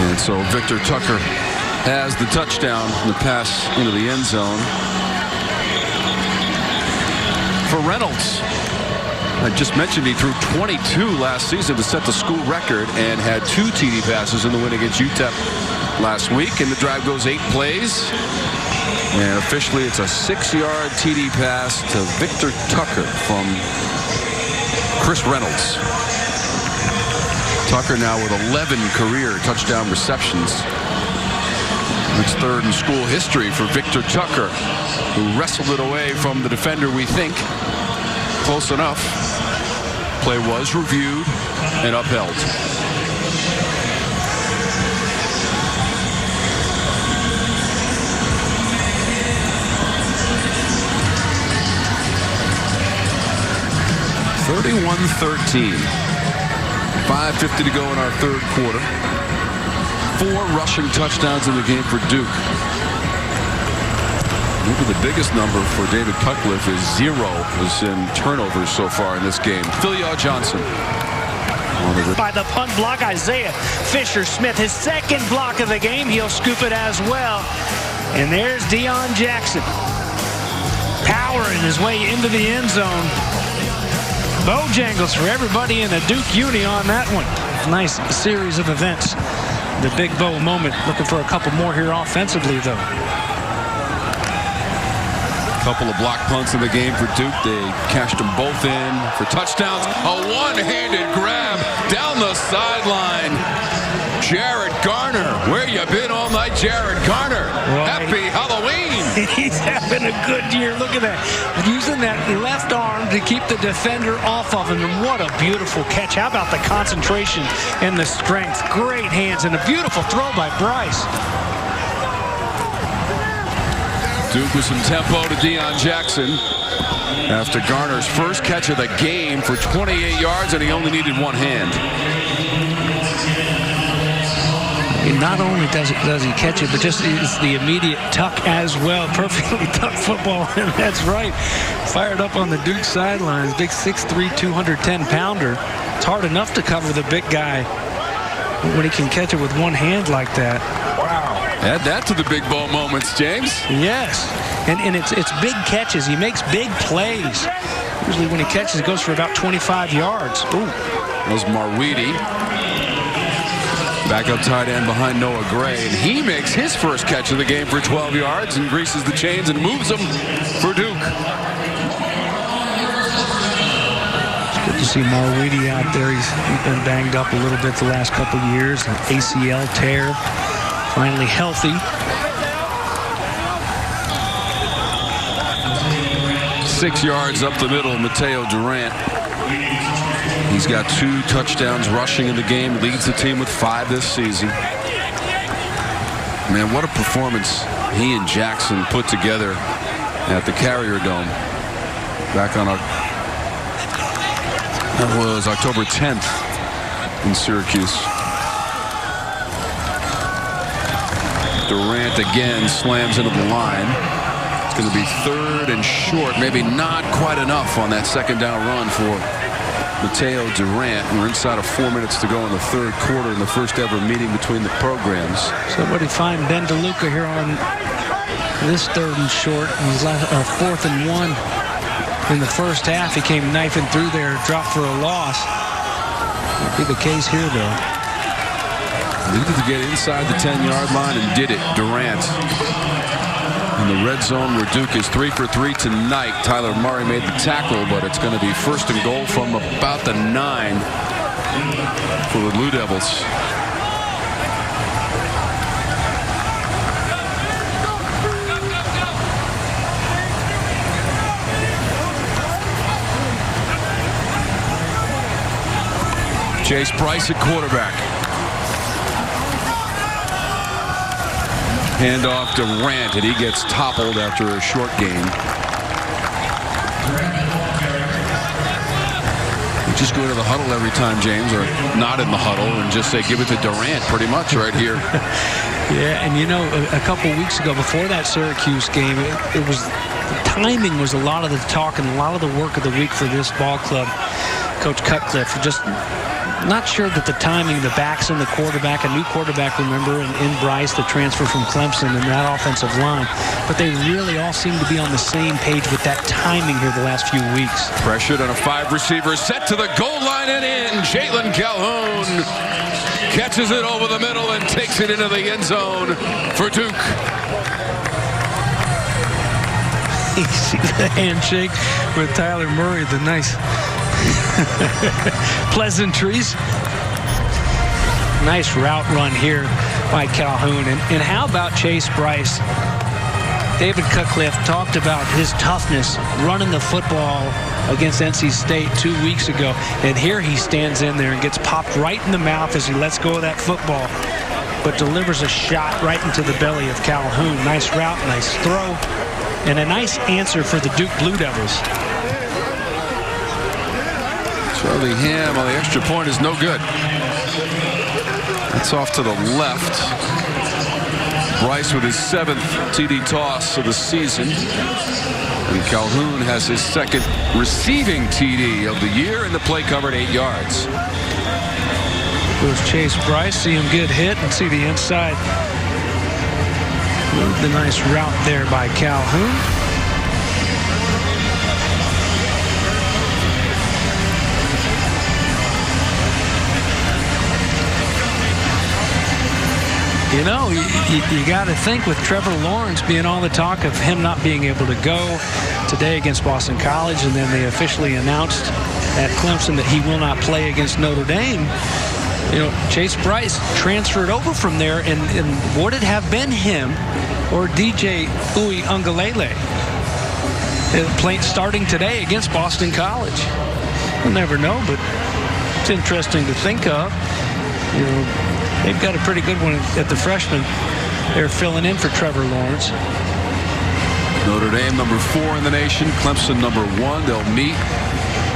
And so Victor Tucker has the touchdown, the pass into the end zone. For Reynolds, I just mentioned he threw 22 last season to set the school record and had 2 TD passes in the win against UTEP last week. And the drive goes 8 plays. And officially it's a 6-yard TD pass to Victor Tucker from Chris Reynolds. Tucker now with 11 career touchdown receptions. It's 3rd in school history for Victor Tucker, who wrestled it away from the defender, we think. Close enough. Play was reviewed and upheld. (31-13). 5:50 to go in our 3rd quarter. 4 rushing touchdowns in the game for Duke. Maybe the biggest number for David Cutcliffe is 0 in turnovers so far in this game. Deon Jackson. By the punt block, Isaiah Fisher-Smith, his 2nd block of the game. He'll scoop it as well. And there's Deon Jackson, powering his way into the end zone. Bojangles for everybody in the Duke uni on that one. Nice series of events. The big bow moment. Looking for a couple more here offensively, though. Couple of block punts in the game for Duke. They cashed them both in for touchdowns. A one-handed grab down the sideline. Jared Garner. Where you been all night, Jared Garner? Well, Happy Halloween. He's having a good year. Look at that. Using that left arm to keep the defender off of him. And what a beautiful catch. How about the concentration and the strength? Great hands and a beautiful throw by Bryce. Duke with some tempo to Deon Jackson after Garner's first catch of the game for 28 yards, and he only needed one hand. And not only does he catch it, but just is the immediate tuck as well. Perfectly tucked football, and that's right. Fired up on the Duke sidelines. Big 6'3", 210-pounder. It's hard enough to cover the big guy when he can catch it with one hand like that. Wow. Add that to the big ball moments, James. Yes, and it's big catches. He makes big plays. Usually when he catches, it goes for about 25 yards. Ooh. That was Marweedy. Backup tight end behind Noah Gray, and he makes his first catch of the game for 12 yards and greases the chains and moves them for Duke. It's good to see Marweedy out there. He's been banged up a little bit the last couple of years. An ACL tear. Finally healthy. 6 yards up the middle, Mataeo Durant. He's got 2 touchdowns rushing in the game, leads the team with 5 this season. Man, what a performance he and Jackson put together at the Carrier Dome back on that was October 10th in Syracuse. Durant again slams into the line. It's going to be 3rd and short, maybe not quite enough on that second down run for Mataeo Durant. We're inside of 4 minutes to go in the 3rd quarter in the first ever meeting between the programs. So what did he find Ben DeLuca here on this 3rd and short? He's 4th and 1 in the first half. He came knifing through there, dropped for a loss. That'd be the case here, though. Needed to get inside the 10-yard line and did it. Durant in the red zone where Duke is 3 for 3 tonight. Tyler Murray made the tackle, but it's going to be 1st and goal from about the 9 for the Blue Devils. Chase Bryce at quarterback. Handoff to Durant, and he gets toppled after a short gain. You just go to the huddle every time, James, or not in the huddle, and just say, give it to Durant, pretty much right here. Yeah, and you know, a couple weeks ago, before that Syracuse game, it was the timing was a lot of the talk and a lot of the work of the week for this ball club. Coach Cutcliffe just not sure that the timing, the backs and the quarterback, a new quarterback, remember, and in Bryce, the transfer from Clemson, and that offensive line. But they really all seem to be on the same page with that timing here the last few weeks. Pressured on a 5-receiver set to the goal line and in. Jalen Calhoun catches it over the middle and takes it into the end zone for Duke. You see the handshake with Tyler Murray, the nice pleasantries. Nice route run here by Calhoun. And how about Chase Bryce? David Cutcliffe talked about his toughness running the football against NC State 2 weeks ago. And here he stands in there and gets popped right in the mouth as he lets go of that football, but delivers a shot right into the belly of Calhoun. Nice route, nice throw, and a nice answer for the Duke Blue Devils. Charlie Ham on the extra point is no good. That's off to the left. Bryce with his 7th TD toss of the season. And Calhoun has his 2nd receiving TD of the year, and the play covered 8 yards. There's Chase Bryce. See him get hit and see the inside. The nice route there by Calhoun. You know, you got to think with Trevor Lawrence being all the talk of him not being able to go today against Boston College, and then they officially announced at Clemson that he will not play against Notre Dame. Chase Bryce transferred over from there, and would it have been him or DJ Uiagalelei starting today against Boston College? We'll never know, but it's interesting to think of. They've got a pretty good one at the freshman. They're filling in for Trevor Lawrence. Notre Dame number 4 in the nation, Clemson number 1. They'll meet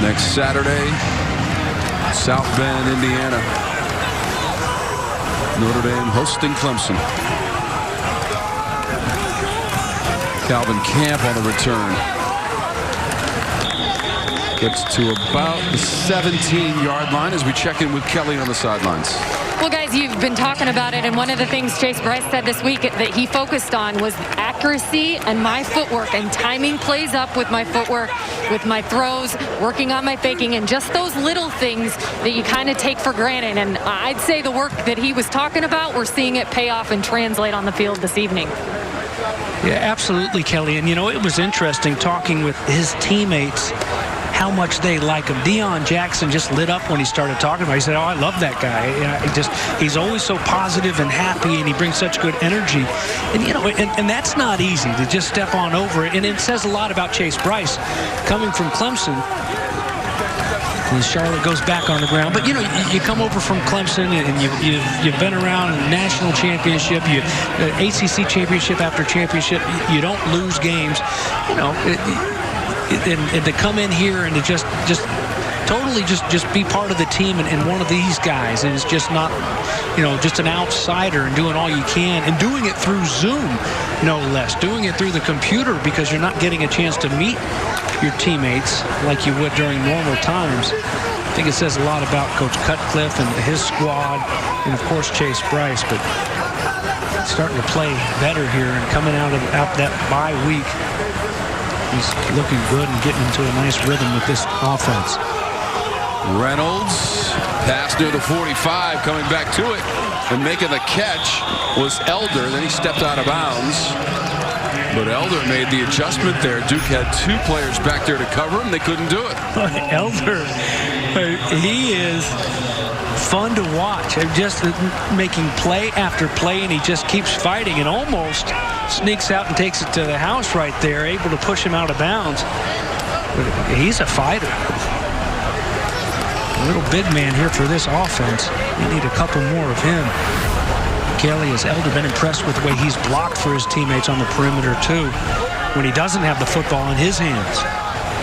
next Saturday, South Bend, Indiana. Notre Dame hosting Clemson. Calvin Camp on the return. Gets to about the 17-yard line as we check in with Kelly on the sidelines. Well, guys, you've been talking about it, and one of the things Chase Bryce said this week that he focused on was accuracy and my footwork, and timing plays up with my footwork, with my throws, working on my faking, and just those little things that you kind of take for granted. And I'd say the work that he was talking about, we're seeing it pay off and translate on the field this evening. Yeah, absolutely, Kelly. And, it was interesting talking with his teammates how much they like him. Deon Jackson just lit up when he started talking about it. He said, I love that guy. He's always so positive and happy, and he brings such good energy. And, and that's not easy to just step on over it. And it says a lot about Chase Bryce coming from Clemson. And Charlotte goes back on the ground. But, you come over from Clemson, and you've been around a national championship, ACC championship after championship. You don't lose games. And to come in here and to just totally just be part of the team and one of these guys, and it's just not, just an outsider and doing all you can, and doing it through Zoom, no less, doing it through the computer, because you're not getting a chance to meet your teammates like you would during normal times. I think it says a lot about Coach Cutcliffe and his squad, and of course Chase Bryce, but starting to play better here and coming out that bye week. He's looking good and getting into a nice rhythm with this offense. Reynolds, pass near the 45, coming back to it, and making the catch was Elder. Then he stepped out of bounds. But Elder made the adjustment there. Duke had 2 players back there to cover him. They couldn't do it. Elder, he is fun to watch. Just making play after play, and he just keeps fighting and almost sneaks out and takes it to the house right there, able to push him out of bounds. But he's a fighter. A little big man here for this offense. You need a couple more of him. Kelly, has Elder been impressed with the way he's blocked for his teammates on the perimeter, too, when he doesn't have the football in his hands.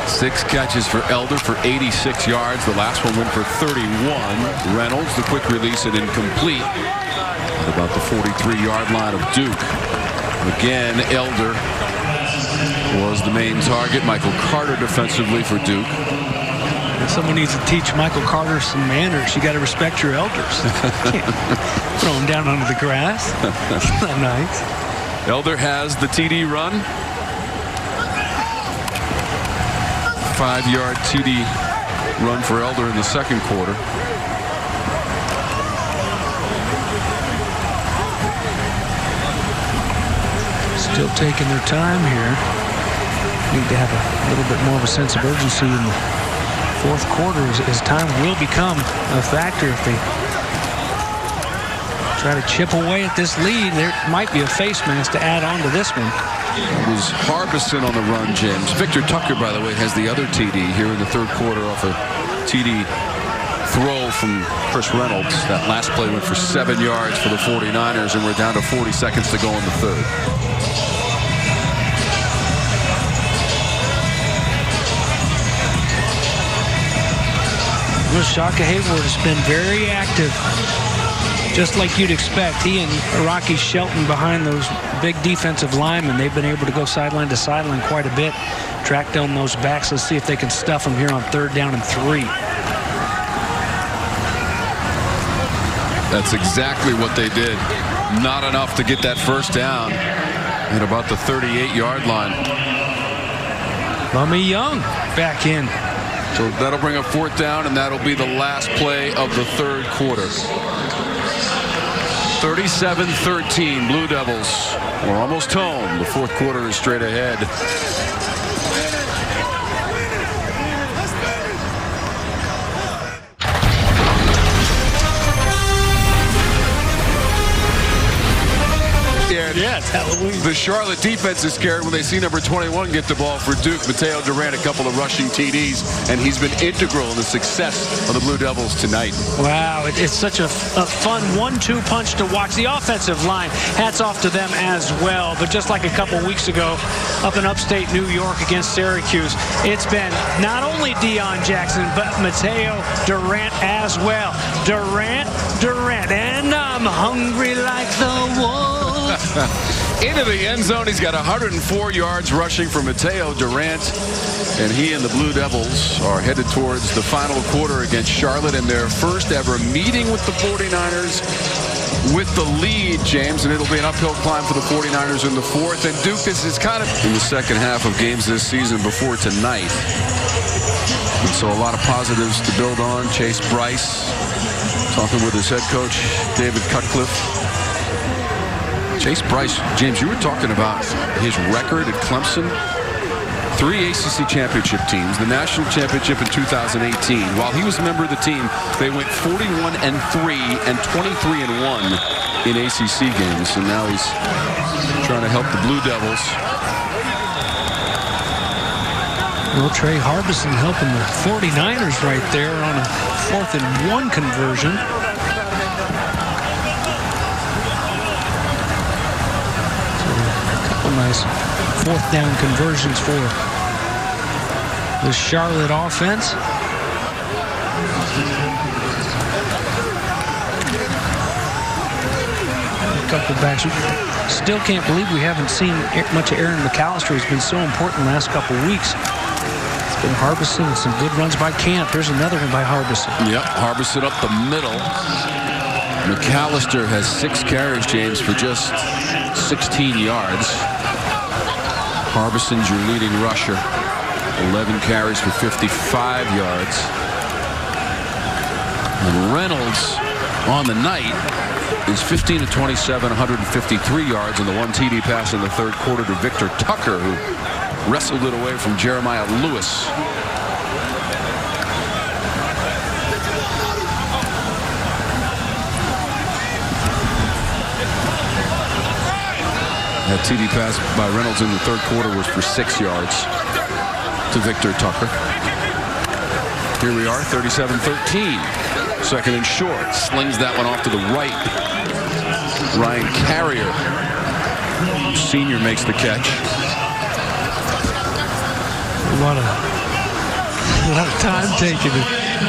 6 catches for Elder for 86 yards. The last one went for 31. Reynolds, the quick release and incomplete at about the 43-yard line of Duke. Again, Elder was the main target. Michael Carter defensively for Duke. And someone needs to teach Michael Carter some manners. You got to respect your elders. Can't throw him down onto the grass. That's not nice. Elder has the TD run. 5-yard TD run for Elder in the second quarter. Still taking their time here. Need to have a little bit more of a sense of urgency in the fourth quarter, as time will become a factor if they try to chip away at this lead. There might be a face mask to add on to this one. It was Harbison on the run, James. Victor Tucker, by the way, has the other TD here in the third quarter off a TD throw from Chris Reynolds. That last play went for 7 yards for the 49ers, and we're down to 40 seconds to go in the third. Well, Shaka Hayward has been very active, just like you'd expect. He and Rocky Shelton behind those big defensive linemen. They've been able to go sideline to sideline quite a bit, track down those backs. Let's see if they can stuff them here on 3rd down and 3. That's exactly what they did. Not enough to get that first down at about the 38-yard line. Lummy Young back in. So that'll bring up 4th down, and that'll be the last play of the third quarter. 37-13, Blue Devils. We're almost home. The fourth quarter is straight ahead. Halloween. The Charlotte defense is scared when they see number 21 get the ball for Duke. Mataeo Durant, a couple of rushing TDs, and he's been integral in the success of the Blue Devils tonight. Wow, it's such a fun 1-2 punch to watch. The offensive line, hats off to them as well. But just like a couple weeks ago up in upstate New York against Syracuse, it's been not only Deon Jackson, but Mataeo Durant as well. Durant, and I'm hungry like the wolf. Into the end zone. He's got 104 yards rushing for Mataeo Durant. And he and the Blue Devils are headed towards the final quarter against Charlotte in their first ever meeting with the 49ers with the lead, James. And it'll be an uphill climb for the 49ers in the fourth. And Duke, this is kind of in the second half of games this season before tonight. And so a lot of positives to build on. Chase Bryce talking with his head coach, David Cutcliffe. Chase Bryce, James, you were talking about his record at Clemson. 3 ACC championship teams, the national championship in 2018. While he was a member of the team, they went 41-3 and 23-1 in ACC games. And now he's trying to help the Blue Devils. Well, Trey Harbison helping the 49ers right there on a 4th and 1 conversion. Nice 4th down conversions for the Charlotte offense. A couple backs. Still can't believe we haven't seen much of Aaron McAllister. He's been so important the last couple weeks. It's been Harbison and some good runs by Camp. Here's another one by Harbison. Yep, Harbison up the middle. McAllister has 6 carries, James, for just 16 yards. Harbison's your leading rusher. 11 carries for 55 yards. And Reynolds on the night is 15 of 27, 153 yards, and the 1 TD pass in the third quarter to Victor Tucker, who wrestled it away from Jeremiah Lewis. That TD pass by Reynolds in the third quarter was for 6 yards to Victor Tucker. Here we are, 37-13. 2nd and short. Slings that one off to the right. Ryan Carrier, senior, makes the catch. A lot of time taken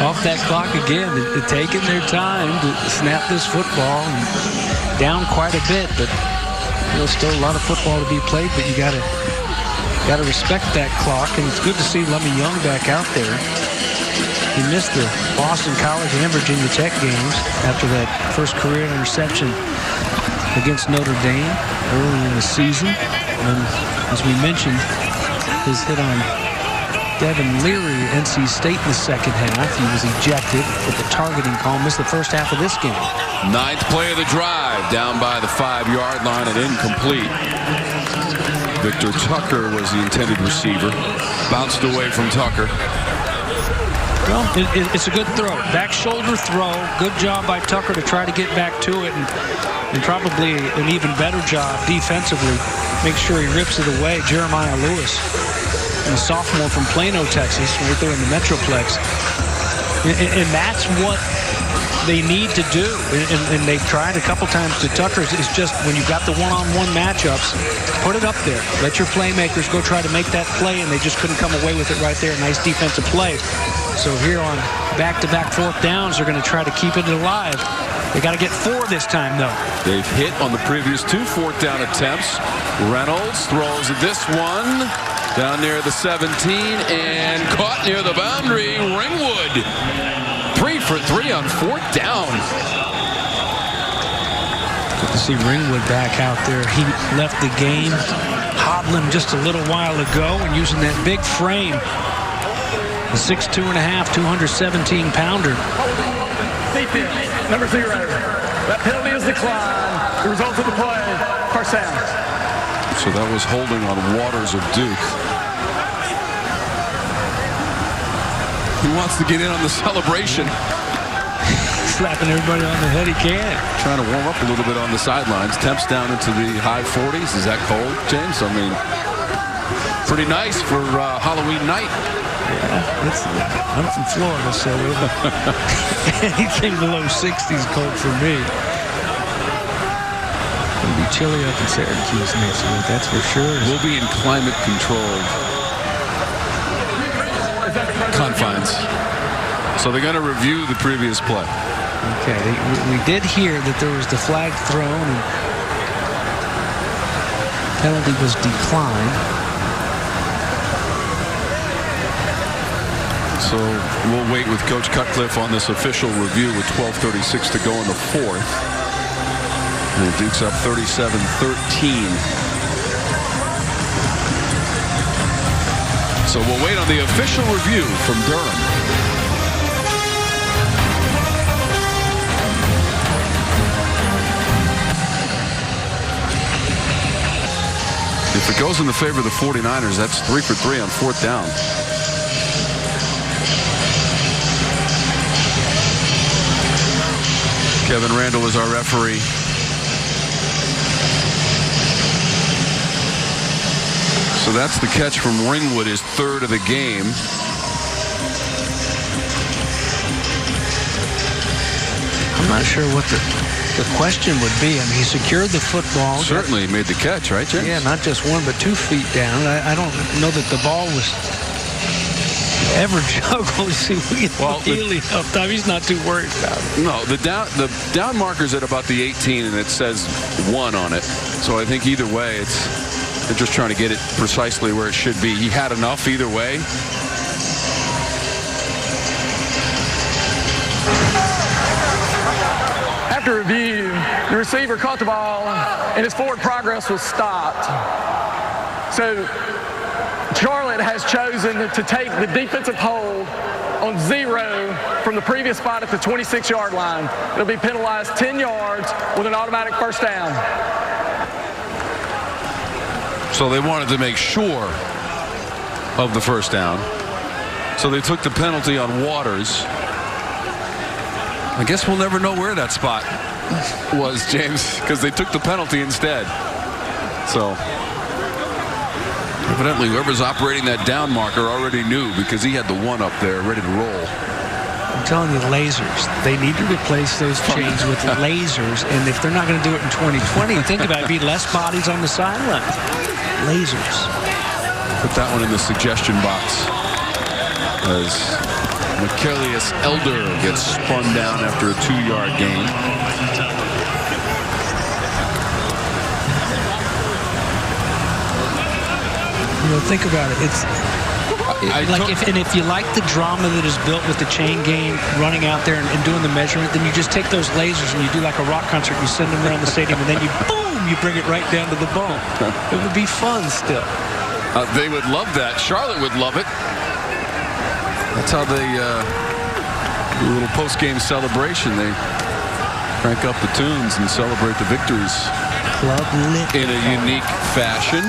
off that clock again. They're taking their time to snap this football. And down quite a bit, but still a lot of football to be played, but you gotta respect that clock, and it's good to see Lemmy Young back out there. He missed the Boston College and Virginia Tech games after that first career interception against Notre Dame early in the season. And as we mentioned, his hit on Devin Leary at NC State in the second half. He was ejected with the targeting call, missed the first half of this game. 9th play of the drive, down by the 5-yard line and incomplete. Victor Tucker was the intended receiver. Bounced away from Tucker. Well, it's a good throw. Back shoulder throw. Good job by Tucker to try to get back to it, and probably an even better job defensively. Make sure he rips it away. Jeremiah Lewis, a sophomore from Plano, Texas, right there in the Metroplex. And that's what they need to do. And they've tried a couple times to Tucker's. It's just when you've got the one-on-one matchups, put it up there. Let your playmakers go try to make that play, and they just couldn't come away with it right there. Nice defensive play. So here on back-to-back 4th downs, they're going to try to keep it alive. They got to get 4 this time, though. They've hit on the previous 2 4th down attempts. Reynolds throws this one down near the 17 and caught near the boundary. Ringwood 3 for 3 on 4th down. Good to see Ringwood back out there. He left the game hobbling just a little while ago and using that big frame. The 6'2.5", 217-pounder. Number 0. That penalty is declined. The result of the play, first down. So that was holding on Waters of Duke. He wants to get in on the celebration. slapping everybody on the head he can. Trying to warm up a little bit on the sidelines. Temps down into the high 40s. Is that cold, James? I mean, pretty nice for Halloween night. Yeah, I'm from Florida, so anything below 60 is cold for me. It'll be chilly up in Syracuse next week, that's for sure. We'll be in climate-controlled confines. So they're going to review the previous play. Okay, we did hear that there was the flag thrown and penalty was declined. So we'll wait with Coach Cutcliffe on this official review with 12:36 to go in the fourth. And the Duke's up 37-13. So we'll wait on the official review from Durham. If it goes in the favor of the 49ers, that's 3 for 3 on fourth down. Kevin Randall is our referee. So that's the catch from Ringwood, his third of the game. I'm not sure what the question would be. I mean, he secured the football. Certainly made the catch, right, James? Yeah, not just 1, but 2 feet down. I don't know that the ball was ever juggled. See, Healy up top. He's not too worried about it. No, the down marker's at about the 18, and it says 1 on it. So I think either way, they're just trying to get it precisely where it should be. He had enough either way. After review, the receiver caught the ball and his forward progress was stopped. So Charlotte has chosen to take the defensive hold on 0 from the previous spot at the 26-yard line. It'll be penalized 10 yards with an automatic first down. So they wanted to make sure of the first down. So they took the penalty on Waters. I guess we'll never know where that spot was, James, because they took the penalty instead. So evidently whoever's operating that down marker already knew, because he had the 1 up there ready to roll. I'm telling you, lasers. They need to replace those chains with lasers, and if they're not going to do it in 2020, think about it, be less bodies on the sideline. Lasers. Put that one in the suggestion box as Michaelius Elder gets spun down after a 2-yard gain. You know, think about it. If you like the drama that is built with the chain game, running out there and doing the measurement, then you just take those lasers and you do like a rock concert. You send them around the stadium, and then you boom, you bring it right down to the bone. It would be fun still. They would love that. Charlotte would love it. That's how they do a little post-game celebration. They crank up the tunes and celebrate the victories in a unique fashion.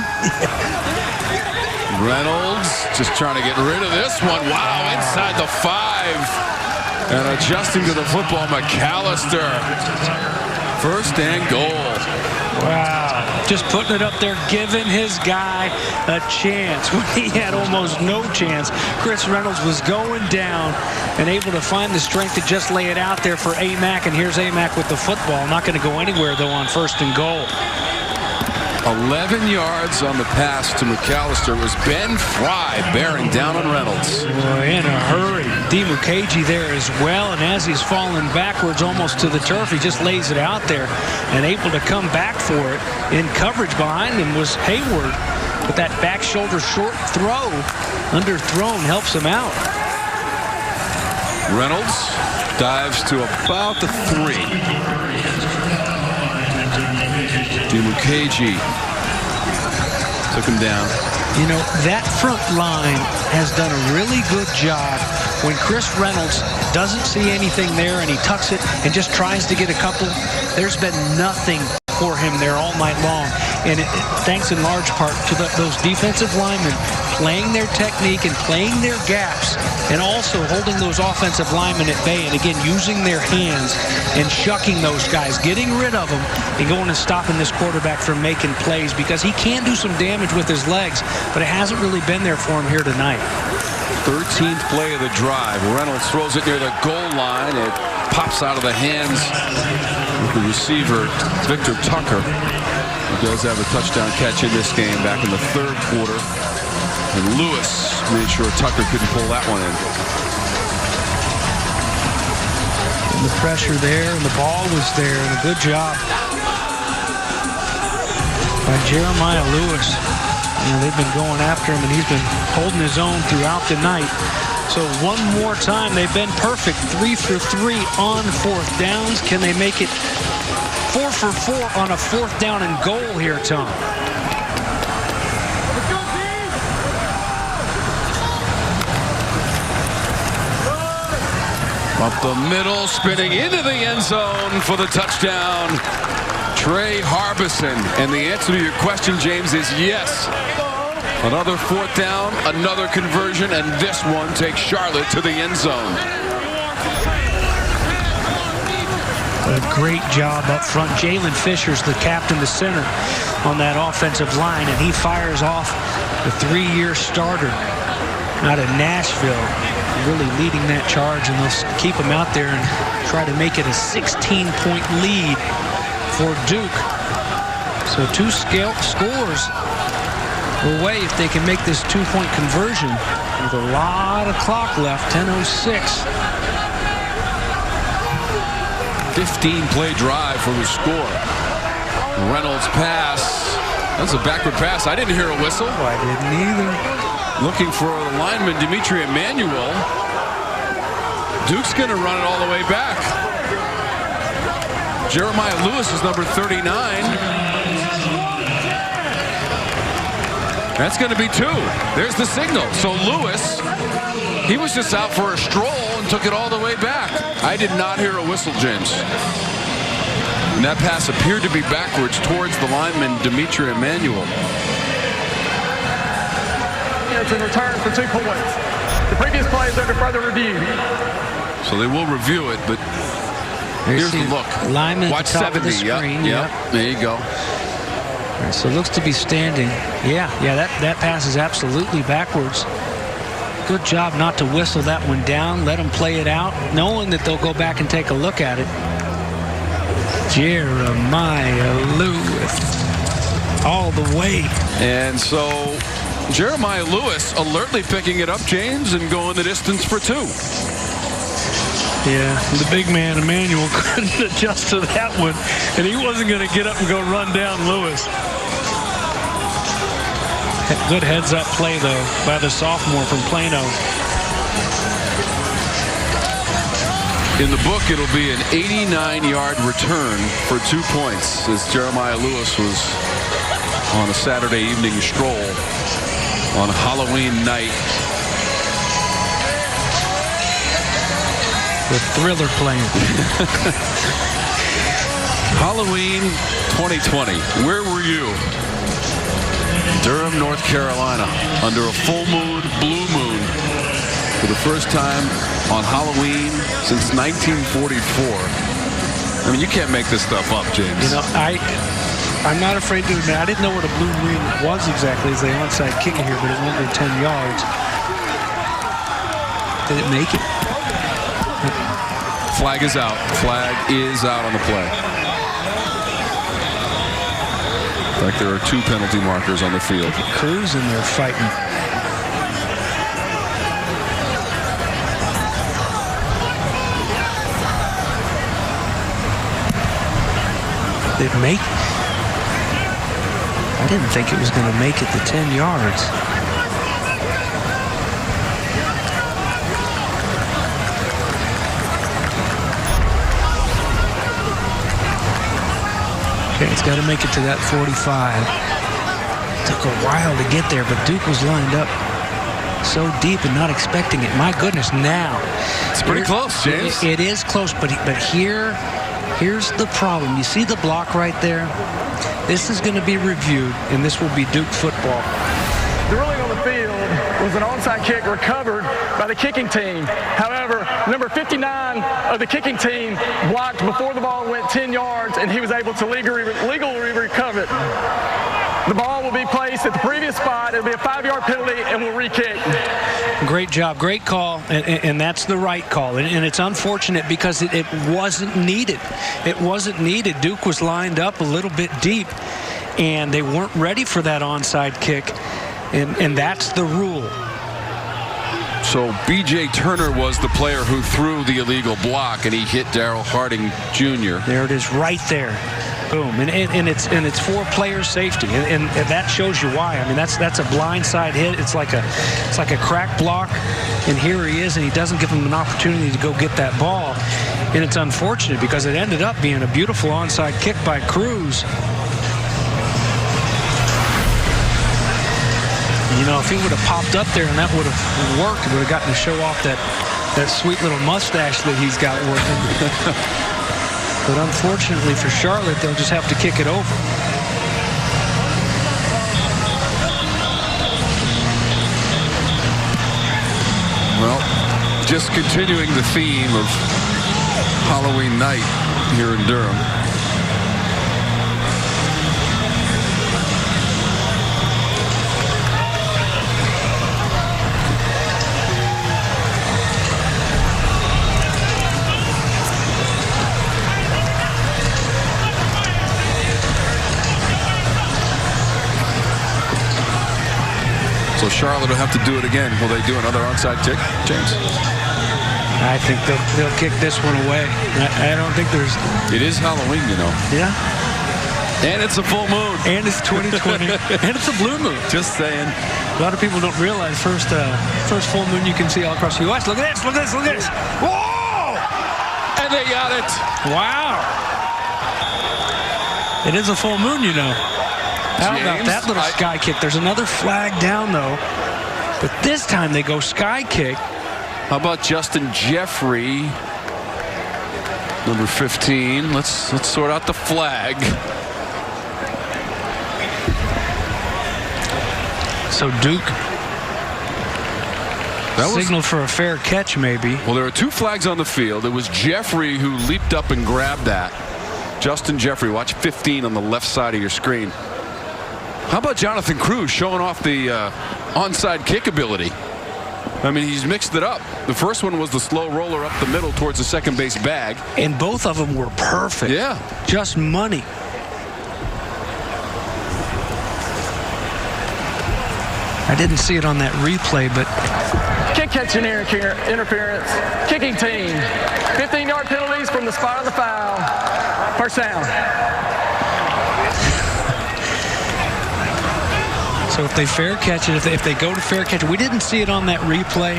Reynolds just trying to get rid of this one. Wow, inside the 5. And adjusting to the football, McAllister. First and goal. Wow. Just putting it up there, giving his guy a chance when he had almost no chance. Chris Reynolds was going down and able to find the strength to just lay it out there for Amack. And here's Amack with the football. Not going to go anywhere, though, on first and goal. 11 yards on the pass to McAllister. Was Ben Fry bearing down on Reynolds. Boy, in a hurry. Mukherjee there as well, and as he's falling backwards almost to the turf, he just lays it out there and able to come back for it. In coverage behind him was Hayward, but that back shoulder short throw, underthrown, helps him out. Reynolds dives to about the 3. Mukherjee took him down. You know, that front line has done a really good job when Chris Reynolds doesn't see anything there and he tucks it and just tries to get a couple. There's been nothing for him there all night long. And thanks in large part to those defensive linemen playing their technique and playing their gaps, and also holding those offensive linemen at bay, and again using their hands and shucking those guys, getting rid of them and going and stopping this quarterback from making plays, because he can do some damage with his legs, but it hasn't really been there for him here tonight. 13th play of the drive. Reynolds throws it near the goal line. It pops out of the hands of the receiver, Victor Tucker, who does have a touchdown catch in this game back in the third quarter. And Lewis made sure Tucker couldn't pull that one in. And the pressure there, and the ball was there, and a good job by Jeremiah Lewis. You know, they've been going after him, and he's been holding his own throughout the night. So one more time, they've been perfect. 3 for 3 on fourth downs. Can they make it 4 for 4 on a fourth down and goal here, Tom? Up the middle, spinning into the end zone for the touchdown, Trey Harbison. And the answer to your question, James, is yes. Another fourth down, another conversion, and this one takes Charlotte to the end zone. A great job up front. Jalen Fisher's the captain, the center on that offensive line, and he fires off the 3-year starter out of Nashville, really leading that charge, and they'll keep him out there and try to make it a 16-point lead for Duke. So 2 scores away if they can make this 2-point conversion with a lot of clock left. 10:06. 15-play drive for the score. Reynolds pass. That's a backward pass. I didn't hear a whistle. Oh, I didn't either. Looking for the lineman, Dimitri Emmanuel. Duke's going to run it all the way back. Jeremiah Lewis is number 39. That's going to be 2. There's the signal. So Lewis, he was just out for a stroll and took it all the way back. I did not hear a whistle, James. And that pass appeared to be backwards towards the lineman, Dimitri Emmanuel. It's in return for 2 points. The previous play is under further review. So they will review it, but here's the look. Lineman watch at the top 70. of the screen. Yep. There you go. Right, so it looks to be standing. Yeah, that pass is absolutely backwards. Good job not to whistle that one down. Let them play it out, knowing that they'll go back and take a look at it. Jeremiah Lewis all the way. And so Jeremiah Lewis alertly picking it up, James, and going the distance for 2. Yeah, the big man, Emmanuel, couldn't adjust to that one, and he wasn't going to get up and go run down Lewis. Good heads-up play, though, by the sophomore from Plano. In the book, it'll be an 89-yard return for 2 points, as Jeremiah Lewis was on a Saturday evening stroll on Halloween night. The Thriller playing. Halloween 2020. Where were you? Durham, North Carolina, under a full moon, blue moon, for the first time on Halloween since 1944. I mean, you can't make this stuff up, James. You know, I'm not afraid to admit, I didn't know what a blue moon was exactly as the onside kicker here, but it went to 10 yards. Did it make it? Flag is out. Flag is out on the play. In fact, there are 2 penalty markers on the field. Cruising there fighting. Did it make? I didn't think it was going to make it to 10 yards. Okay, it's got to make it to that 45. Took a while to get there, but Duke was lined up so deep and not expecting it. My goodness, now. It's pretty close, James. It is close, but here's the problem. You see the block right there? This is going to be reviewed, and this will be Duke football. The ruling on the field was an onside kick recovered by the kicking team. However, number 59 of the kicking team blocked before the ball went 10 yards, and he was able to legally recover it. The ball will be placed at the previous spot. It'll be a 5-yard penalty, and we'll re-kick. Great job, great call, and that's the right call. And it's unfortunate because it wasn't needed. It wasn't needed. Duke was lined up a little bit deep, and they weren't ready for that onside kick, and that's the rule. So B.J. Turner was the player who threw the illegal block, and he hit Darryl Harding Jr. There it is, right there. Boom, and it's for player safety, and that shows you why. I mean, that's a blindside hit. It's like a crack block, and here he is, and he doesn't give him an opportunity to go get that ball, and it's unfortunate because it ended up being a beautiful onside kick by Cruz. You know, if he would have popped up there and that would have worked, he would have gotten to show off that sweet little mustache that he's got working. But unfortunately for Charlotte, they'll just have to kick it over. Well, just continuing the theme of Halloween night here in Durham. So Charlotte will have to do it again. Will they do another onside kick, James? I think they'll kick this one away. I don't think there's... It is Halloween, you know. Yeah. And it's a full moon. And it's 2020. And it's a blue moon. Just saying. A lot of people don't realize first full moon you can see all across the U.S. Look at this, look at this, look at this. Whoa! And they got it. Wow. It is a full moon, you know. How about that little sky kick? There's another flag down, though. But this time they go sky kick. How about Justin Jeffrey, number 15? Let's sort out the flag. So Duke signaled for a fair catch, maybe. Well, there are two flags on the field. It was Jeffrey who leaped up and grabbed that. Justin Jeffrey, watch 15 on the left side of your screen. How about Jonathan Cruz showing off the onside kick ability? I mean, he's mixed it up. The first one was the slow roller up the middle towards the second base bag. And both of them were perfect. Yeah. Just money. I didn't see it on that replay, but... Kick catch and interference. Kicking team. 15-yard penalties from the spot of the foul. First down. So if they fair catch it, if they go to fair catch it, we didn't see it on that replay,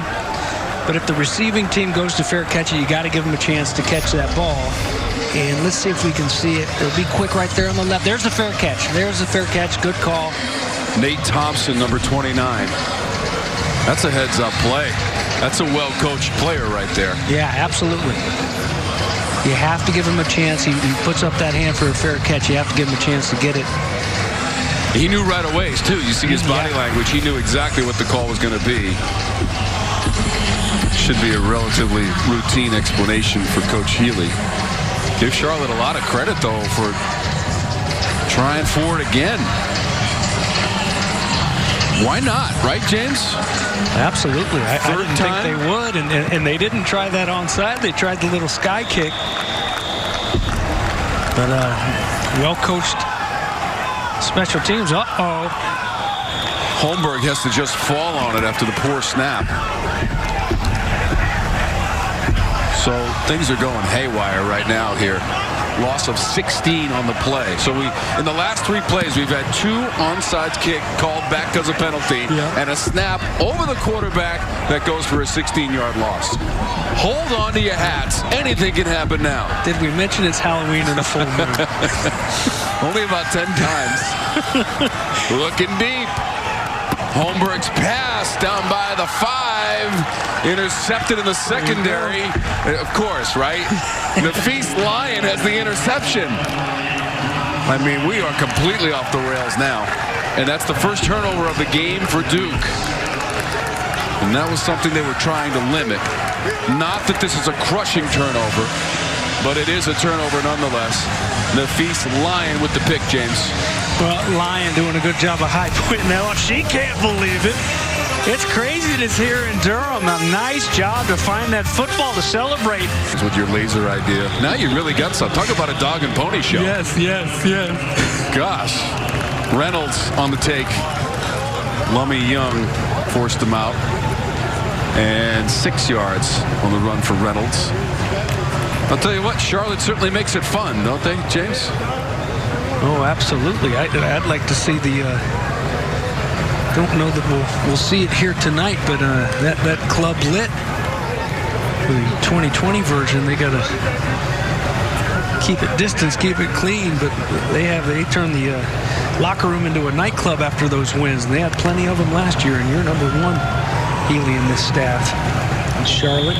but if the receiving team goes to fair catch it, you got to give them a chance to catch that ball. And let's see if we can see it. It'll be quick right there on the left. There's the fair catch. There's the fair catch. Good call. Nate Thompson, number 29. That's a heads-up play. That's a well-coached player right there. Yeah, absolutely. You have to give him a chance. He puts up that hand for a fair catch. You have to give him a chance to get it. He knew right away, too. You see his body language. He knew exactly what the call was going to be. Should be a relatively routine explanation for Coach Healy. Give Charlotte a lot of credit, though, for trying for it again. Why not, right, James? Absolutely. I didn't think they would, and they didn't try that onside. They tried the little sky kick. But well-coached special teams. Uh-oh. Holmberg has to just fall on it after the poor snap. So things are going haywire right now here. Loss of 16 on the play. So in the last 3 plays, we've had 2 onside kick called back as a penalty and a snap over the quarterback that goes for a 16-yard loss. Hold on to your hats. Anything can happen now. Did we mention it's Halloween and a full moon? Only about 10 times. Looking deep. Holmberg's pass down by the 5. Intercepted in the secondary. Of course, right? The Feast Lion has the interception. I mean, we are completely off the rails now. And that's the first turnover of the game for Duke. And that was something they were trying to limit. Not that this is a crushing turnover, but it is a turnover nonetheless. Nafis Lyon with the pick, James. Well, Lyon doing a good job of high pointing that off. She can't believe it. It's craziness here in Durham. A nice job to find that football to celebrate. With your laser idea. Now you really got some. Talk about a dog and pony show. Yes. Gosh. Reynolds on the take. Lummy Young forced him out. And 6 yards on the run for Reynolds. I'll tell you what, Charlotte certainly makes it fun, don't they, James? Oh, absolutely. I'd like to see the... don't know that we'll see it here tonight, but that Club Lit, the 2020 version, they got to keep it distance, keep it clean, but they turned the locker room into a nightclub after those wins, and they had plenty of them last year, and you're number one, Healy, in this staff. And Charlotte.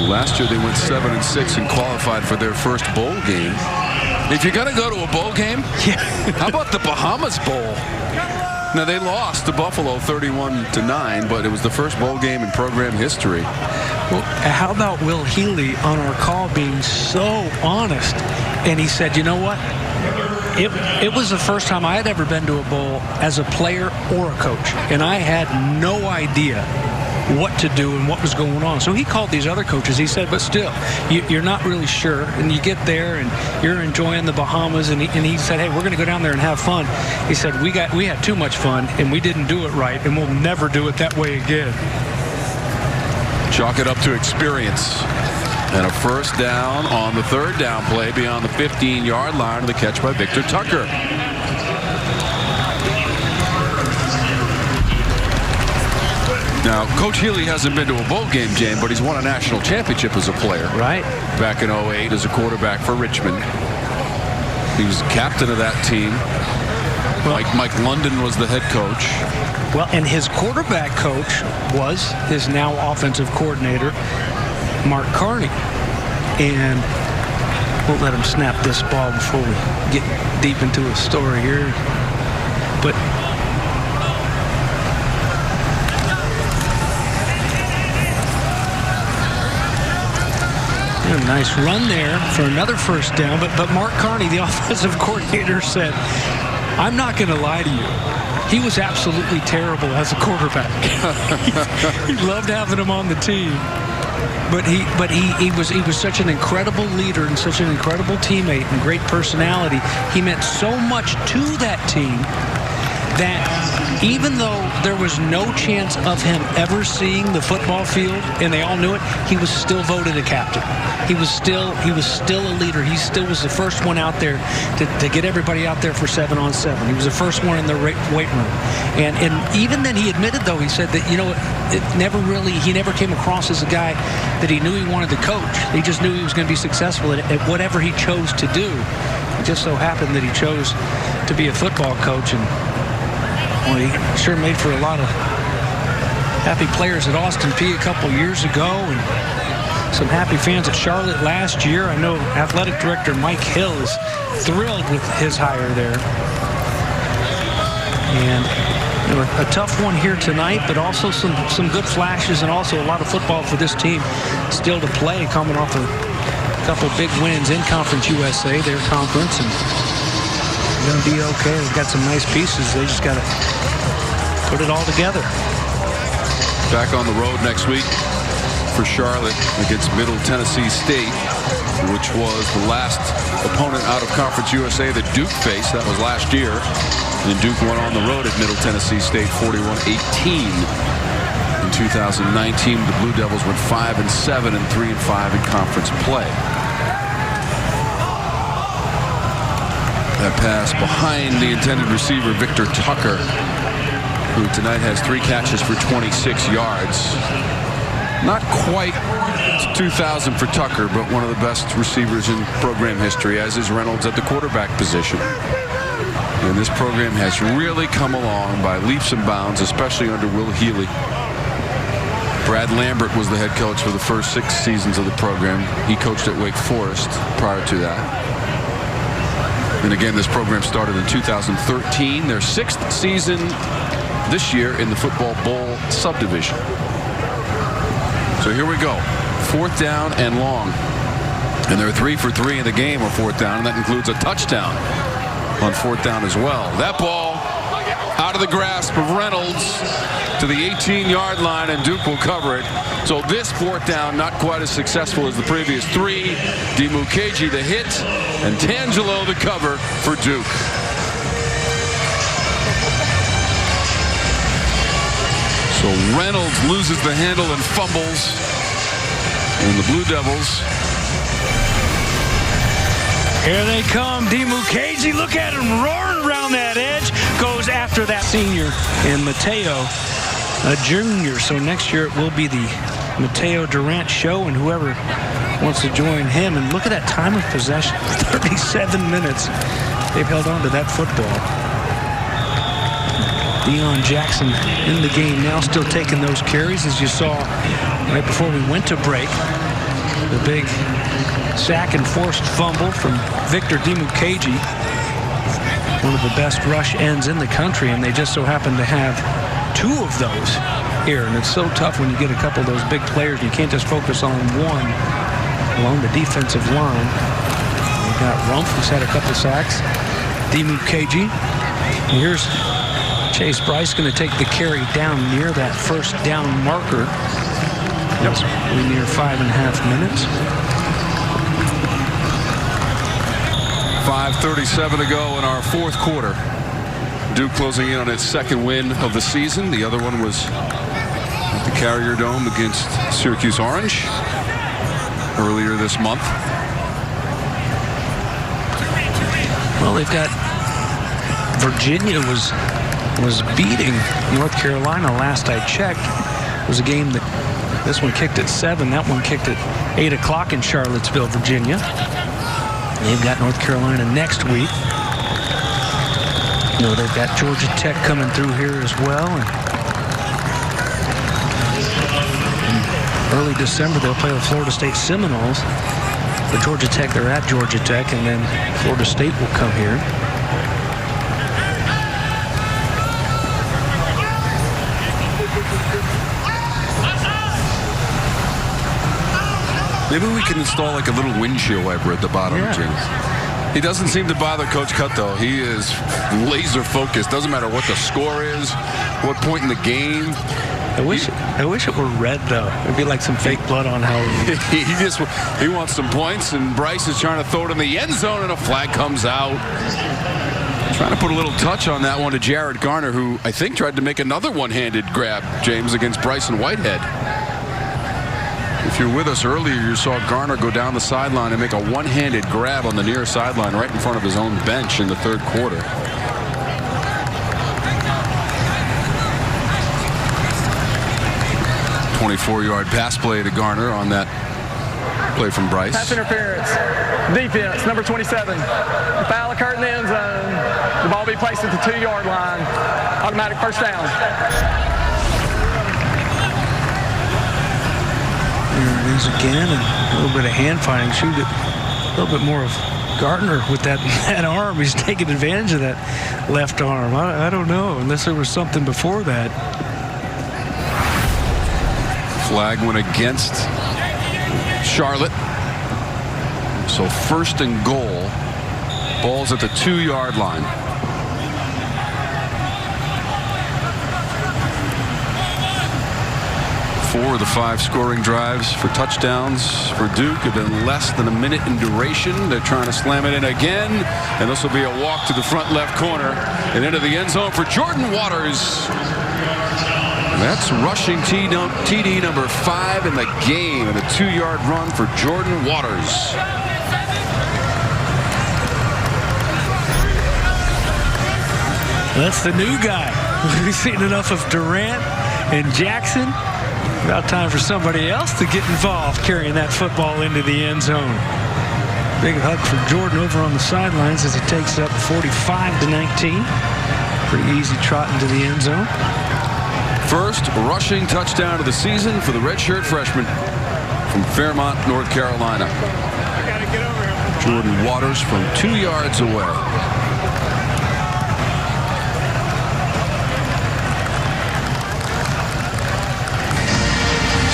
Last year they went 7-6 and qualified for their first bowl game. If you're going to go to a bowl game, how about the Bahamas Bowl? Now, they lost to Buffalo 31-9, but it was the first bowl game in program history. Well, how about Will Healy on our call being so honest? And he said, you know what? It was the first time I had ever been to a bowl as a player or a coach, and I had no idea what to do and what was going on. So he called these other coaches. He said, but still, you're not really sure. And you get there and you're enjoying the Bahamas. And he said, hey, we're going to go down there and have fun. He said, we had too much fun and we didn't do it right, and we'll never do it that way again. Chalk it up to experience. And a first down on the third down play beyond the 15-yard line. The catch by Victor Tucker. Now, Coach Healy hasn't been to a bowl game, Jane, but he's won a national championship as a player. Right. Back in 08 as a quarterback for Richmond. He was captain of that team. Mike London was the head coach. Well, and his quarterback coach was his now offensive coordinator, Mark Carney. And we'll let him snap this ball before we get deep into a story here. But a nice run there for another first down. But Mark Carney, the offensive coordinator, said, I'm not going to lie to you. He was absolutely terrible as a quarterback. He loved having him on the team. But he was such an incredible leader and such an incredible teammate and great personality. He meant so much to that team that even though there was no chance of him ever seeing the football field, and they all knew it, he was still voted a captain. He was still a leader. He still was the first one out there to get everybody out there for 7-on-7. He was the first one in the weight room. And even then he admitted, though, he said that, he never came across as a guy that he knew he wanted to coach. He just knew he was going to be successful at whatever he chose to do. It just so happened that he chose to be a football coach, and well, he sure made for a lot of happy players at Austin Peay a couple years ago, and some happy fans at Charlotte last year. I know athletic director Mike Hill is thrilled with his hire there. And a tough one here tonight, but also some good flashes and also a lot of football for this team still to play, coming off a couple big wins in Conference USA, their conference, and going to be okay. They've got some nice pieces. They just got to put it all together. Back on the road next week for Charlotte against Middle Tennessee State, which was the last opponent out of Conference USA that Duke faced. That was last year. And Duke went on the road at Middle Tennessee State 41-18. In 2019, the Blue Devils went 5-7 and 3-5 in conference play. That pass behind the intended receiver, Victor Tucker, who tonight has 3 catches for 26 yards. Not quite 2,000 for Tucker, but one of the best receivers in program history, as is Reynolds at the quarterback position. And this program has really come along by leaps and bounds, especially under Will Healy. Brad Lambert was the head coach for the first 6 seasons of the program. He coached at Wake Forest prior to that. And again, this program started in 2013, their 6th season this year in the Football Bowl subdivision. So here we go. 4th down and long. And they're 3 for 3 in the game on 4th down, and that includes a touchdown on 4th down as well. That ball out of the grasp of Reynolds to the 18-yard line, and Duke will cover it. So this 4th down not quite as successful as the previous 3. Dimukeji the hit, and Tangelo the cover for Duke. So Reynolds loses the handle and fumbles, and the Blue Devils. Here they come. Dimukeji, look at him roaring around that edge. Goes after that senior. And Mataeo, a junior. So next year it will be the Mataeo Durant show, and whoever wants to join him. And look at that time of possession. 37 minutes. They've held on to that football. Deon Jackson in the game now, still taking those carries, as you saw right before we went to break. The big sack and forced fumble from Victor Dimukeji, one of the best rush ends in the country, and they just so happen to have 2 of those here. And it's so tough when you get a couple of those big players. You can't just focus on one along the defensive line. We've got Rumph, who's had a couple sacks. Dimukeji. Here's Chase Bryce going to take the carry down near that 1st down marker. That's really near 5.5 minutes. 5:37 to go in our 4th quarter. Duke closing in on its 2nd win of the season. The other one was at the Carrier Dome against Syracuse Orange earlier this month. Well, they've got Virginia was beating North Carolina last I checked. It was a game that this one kicked at 7. That one kicked at 8 o'clock in Charlottesville, Virginia. They've got North Carolina next week. You know, they've got Georgia Tech coming through here as well. And in early December, they'll play the Florida State Seminoles. For Georgia Tech, they're at Georgia Tech, and then Florida State will come here. Maybe we can install like a little windshield wiper at the bottom, James. He doesn't seem to bother Coach Cut, though. He is laser focused. Doesn't matter what the score is, what point in the game. I wish it were red, though. It'd be like some fake blood on Halloween. he wants some points, and Bryce is trying to throw it in the end zone, and a flag comes out. Trying to put a little touch on that one to Jared Garner, who I think tried to make another one-handed grab, James, against Bryson Whitehead. If you're with us earlier, you saw Garner go down the sideline and make a one-handed grab on the near sideline right in front of his own bench in the 3rd quarter. .24-yard pass play to Garner on that play from Bryce. Pass interference. Defense, number 27. The foul occurred in the end zone. The ball will be placed at the 2-yard line. Automatic 1st down. There it is again, and a little bit of hand fighting. Shoot it a little bit more of Gardner with that arm. He's taking advantage of that left arm. I don't know, unless there was something before that. Flag went against Charlotte. So 1st and goal. Ball's at the 2-yard line. 4 of the 5 scoring drives for touchdowns for Duke have been less than a minute in duration. They're trying to slam it in again, and this will be a walk to the front left corner and into the end zone for Jordan Waters. That's rushing TD number 5 in the game, and a 2-yard run for Jordan Waters. That's the new guy. We've seen enough of Durant and Jackson. About time for somebody else to get involved carrying that football into the end zone. Big hug for Jordan over on the sidelines as he takes it up 45-19. Pretty easy trot into the end zone. First rushing touchdown of the season for the redshirt freshman from Fairmont, North Carolina. Jordan Waters from 2 yards away.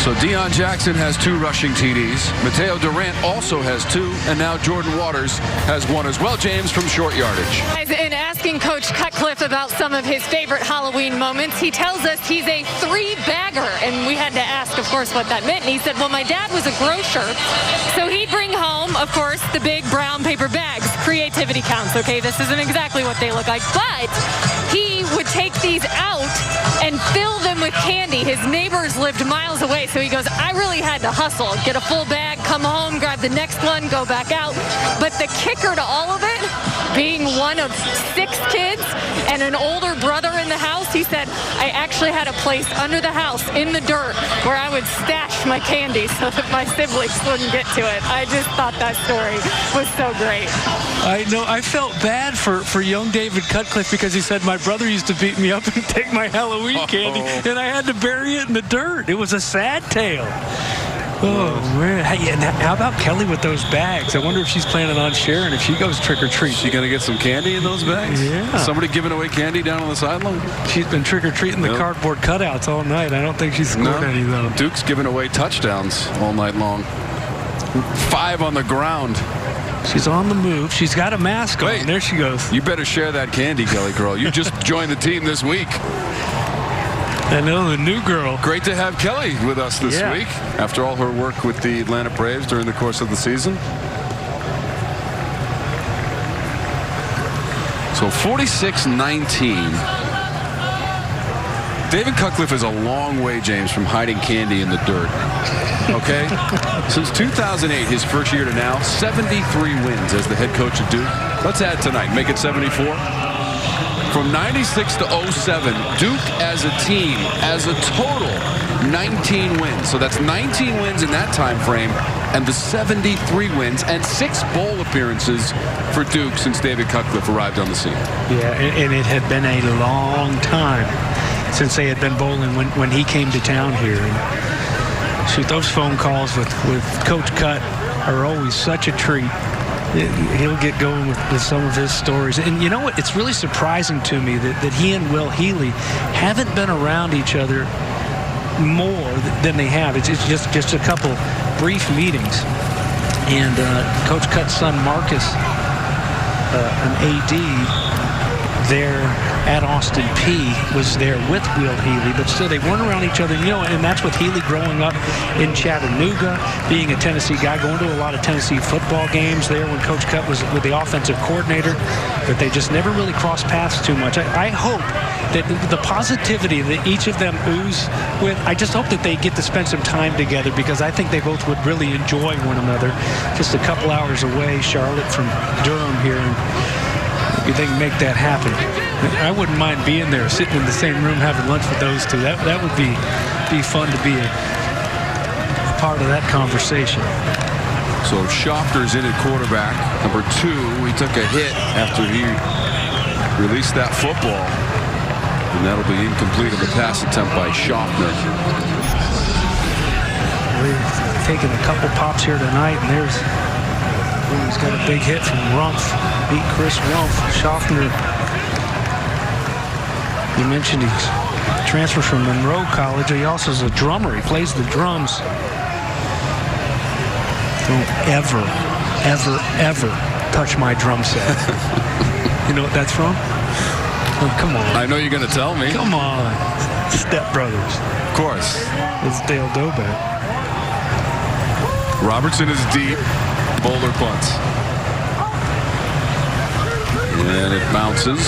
So Deon Jackson has 2 rushing TDs. Mataeo Durant also has 2. And now Jordan Waters has 1 as well, James, from short yardage. In asking Coach Cutcliffe about some of his favorite Halloween moments, he tells us he's a 3-bagger. And we had to ask, of course, what that meant. And he said, well, my dad was a grocer. So he'd bring home, of course, the big brown paper bags. Creativity counts, okay? This isn't exactly what they look like. But he would take these out and fill them with candy. His neighbors lived miles away, so he goes, I really had to hustle. Get a full bag, come home, grab the next one, go back out. But the kicker to all of it, being one of 6 kids and an older brother in the house, he said, I actually had a place under the house in the dirt where I would stash my candy so that my siblings wouldn't get to it. I just thought that story was so great. I know. I felt bad for young David Cutcliffe because he said my brother used to beat me up and take my Halloween candy, and I had to bury it in the dirt. It was a sad tale. Oh, man. Hey, and how about Kelly with those bags? I wonder if she's planning on sharing if she goes trick-or-treat. She going to get some candy in those bags? Yeah. Somebody giving away candy down on the sideline? She's been trick-or-treating the cardboard cutouts all night. I don't think she's scored any, though. Duke's giving away touchdowns all night long. 5 on the ground. She's on the move. She's got a mask on. Wait. There she goes. You better share that candy, Kelly Curl. You just joined the team this week. I know, the new girl. Great to have Kelly with us this week after all her work with the Atlanta Braves during the course of the season. So 46-19. David Cutcliffe is a long way, James, from hiding candy in the dirt. Okay? Since 2008, his first year to now, 73 wins as the head coach of Duke. Let's add tonight. Make it 74. From 96 to 07, Duke as a team, as a total, 19 wins. So that's 19 wins in that time frame, and the 73 wins and 6 bowl appearances for Duke since David Cutcliffe arrived on the scene. Yeah, and it had been a long time since they had been bowling when he came to town here. And shoot, those phone calls with Coach Cut are always such a treat. He'll get going with some of his stories. And you know what? It's really surprising to me that he and Will Healy haven't been around each other more than they have. It's just a couple brief meetings. And Coach Cut's son, Marcus, an AD there at Austin P, was there with Will Healy, but still they weren't around each other. You know, and that's with Healy growing up in Chattanooga, being a Tennessee guy, going to a lot of Tennessee football games there when Coach Cut was with the offensive coordinator, but they just never really crossed paths too much. I hope that the positivity that each of them ooze with, I just hope that they get to spend some time together, because I think they both would really enjoy one another. Just a couple hours away, Charlotte from Durham here. Maybe they can make that happen. I wouldn't mind being there, sitting in the same room, having lunch with those two. That would be fun to be a part of that conversation. So Schofter's in at quarterback. Number 2, he took a hit after he released that football. And that'll be incomplete on the pass attempt by Schofter. We're taking a couple pops here tonight, and he's got a big hit from Rumph. Beat Chris Rumph. Schofter, you mentioned he's transferred from Monroe College. He also is a drummer. He plays the drums. Don't ever, ever, ever touch my drum set. You know what that's from? Oh, come on. I know you're going to tell me. Come on. Step Brothers. Of course. It's Dale Doback. Robertson is deep. Boulder punts. And it bounces.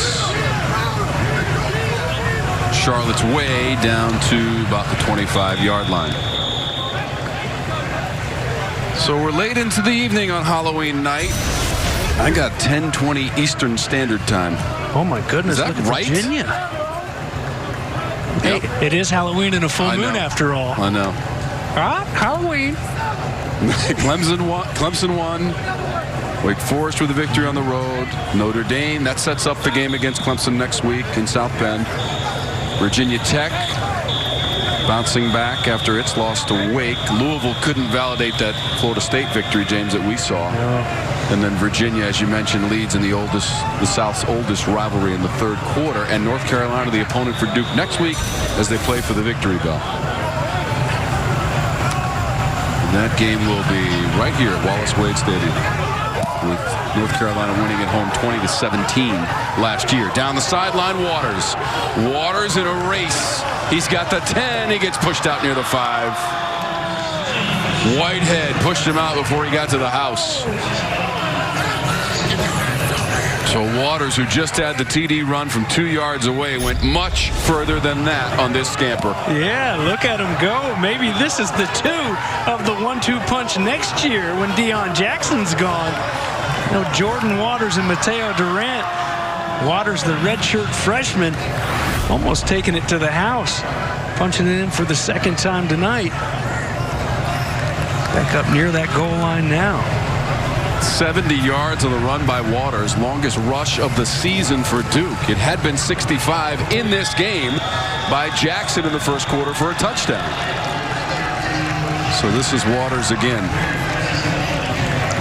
Charlotte's way down to about the 25-yard line. So we're late into the evening on Halloween night. I got 10:20 Eastern Standard Time. Oh my goodness! Is that look at right? Virginia. Yep. Hey, it is Halloween and a full moon after all. I know. Halloween. Clemson won. Wake Forest with a victory on the road. Notre Dame, that sets up the game against Clemson next week in South Bend. Virginia Tech bouncing back after its loss to Wake. Louisville couldn't validate that Florida State victory, James, that we saw. Yeah. And then Virginia, as you mentioned, leads in the South's oldest rivalry in the 3rd quarter. And North Carolina, the opponent for Duke next week as they play for the victory bell. That game will be right here at Wallace-Wade Stadium, with North Carolina winning at home 20-17 last year. Down the sideline, Waters. Waters in a race. He's got the 10. He gets pushed out near the 5. Whitehead pushed him out before he got to the house. So Waters, who just had the TD run from 2 yards away, went much further than that on this scamper. Yeah, look at him go. Maybe this is the 2 of the 1-2 punch next year when Deon Jackson's gone. You know, Jordan Waters and Mataeo Durant. Waters, the redshirt freshman, almost taking it to the house, punching it in for the 2nd time tonight. Back up near that goal line now. 70 yards on the run by Waters, longest rush of the season for Duke. It had been 65 in this game by Jackson in the first quarter for a touchdown. So this is Waters again.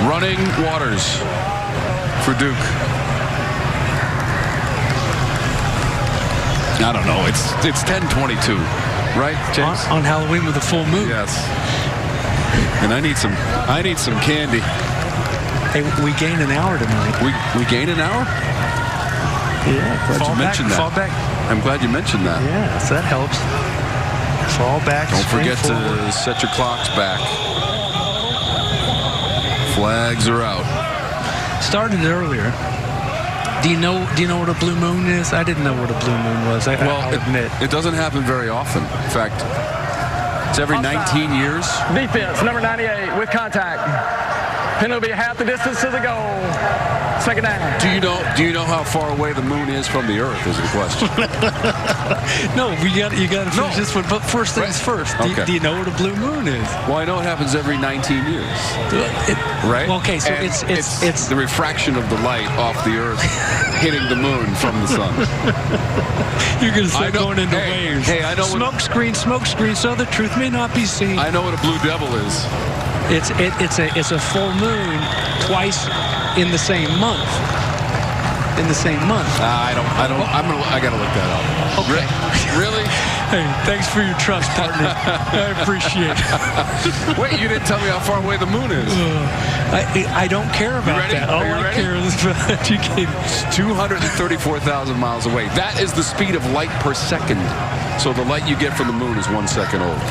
Running Waters for Duke. I don't know. It's 10:22, right, James? On Halloween with a full moon. Yes. And I need some candy. Hey, we gained an hour tonight. We gained an hour? Yeah. Glad you mentioned that. Fall back. I'm glad you mentioned that. Yeah, so that helps. Fall back. Don't forget forward. to set your clocks back. Flags are out. Started earlier. Do you know what a blue moon is? I didn't know what a blue moon was. I'll admit. It doesn't happen very often. In fact, it's every 19 years. Defense, number 98, with contact. Penalty will be half the distance to the goal. 2nd down. Do you know how far away the moon is from the Earth? Is the question. No, you got to finish this one. But first things first. Okay. Do you know what a blue moon is? Well, I know it happens every 19 years. Right? Okay, so and it's the refraction of the light off the Earth hitting the moon from the sun. You're going to start going into waves. Hey, I know smoke screen, so the truth may not be seen. I know what a blue devil is. It's a full moon twice in the same month. I gotta look that up. Okay. Really? Hey, thanks for your trust, partner. I appreciate it. Wait, you didn't tell me how far away the moon is. I don't care about that. All I care is that you can. 234,000 miles away. That is the speed of light per second. So the light you get from the moon is 1 second old.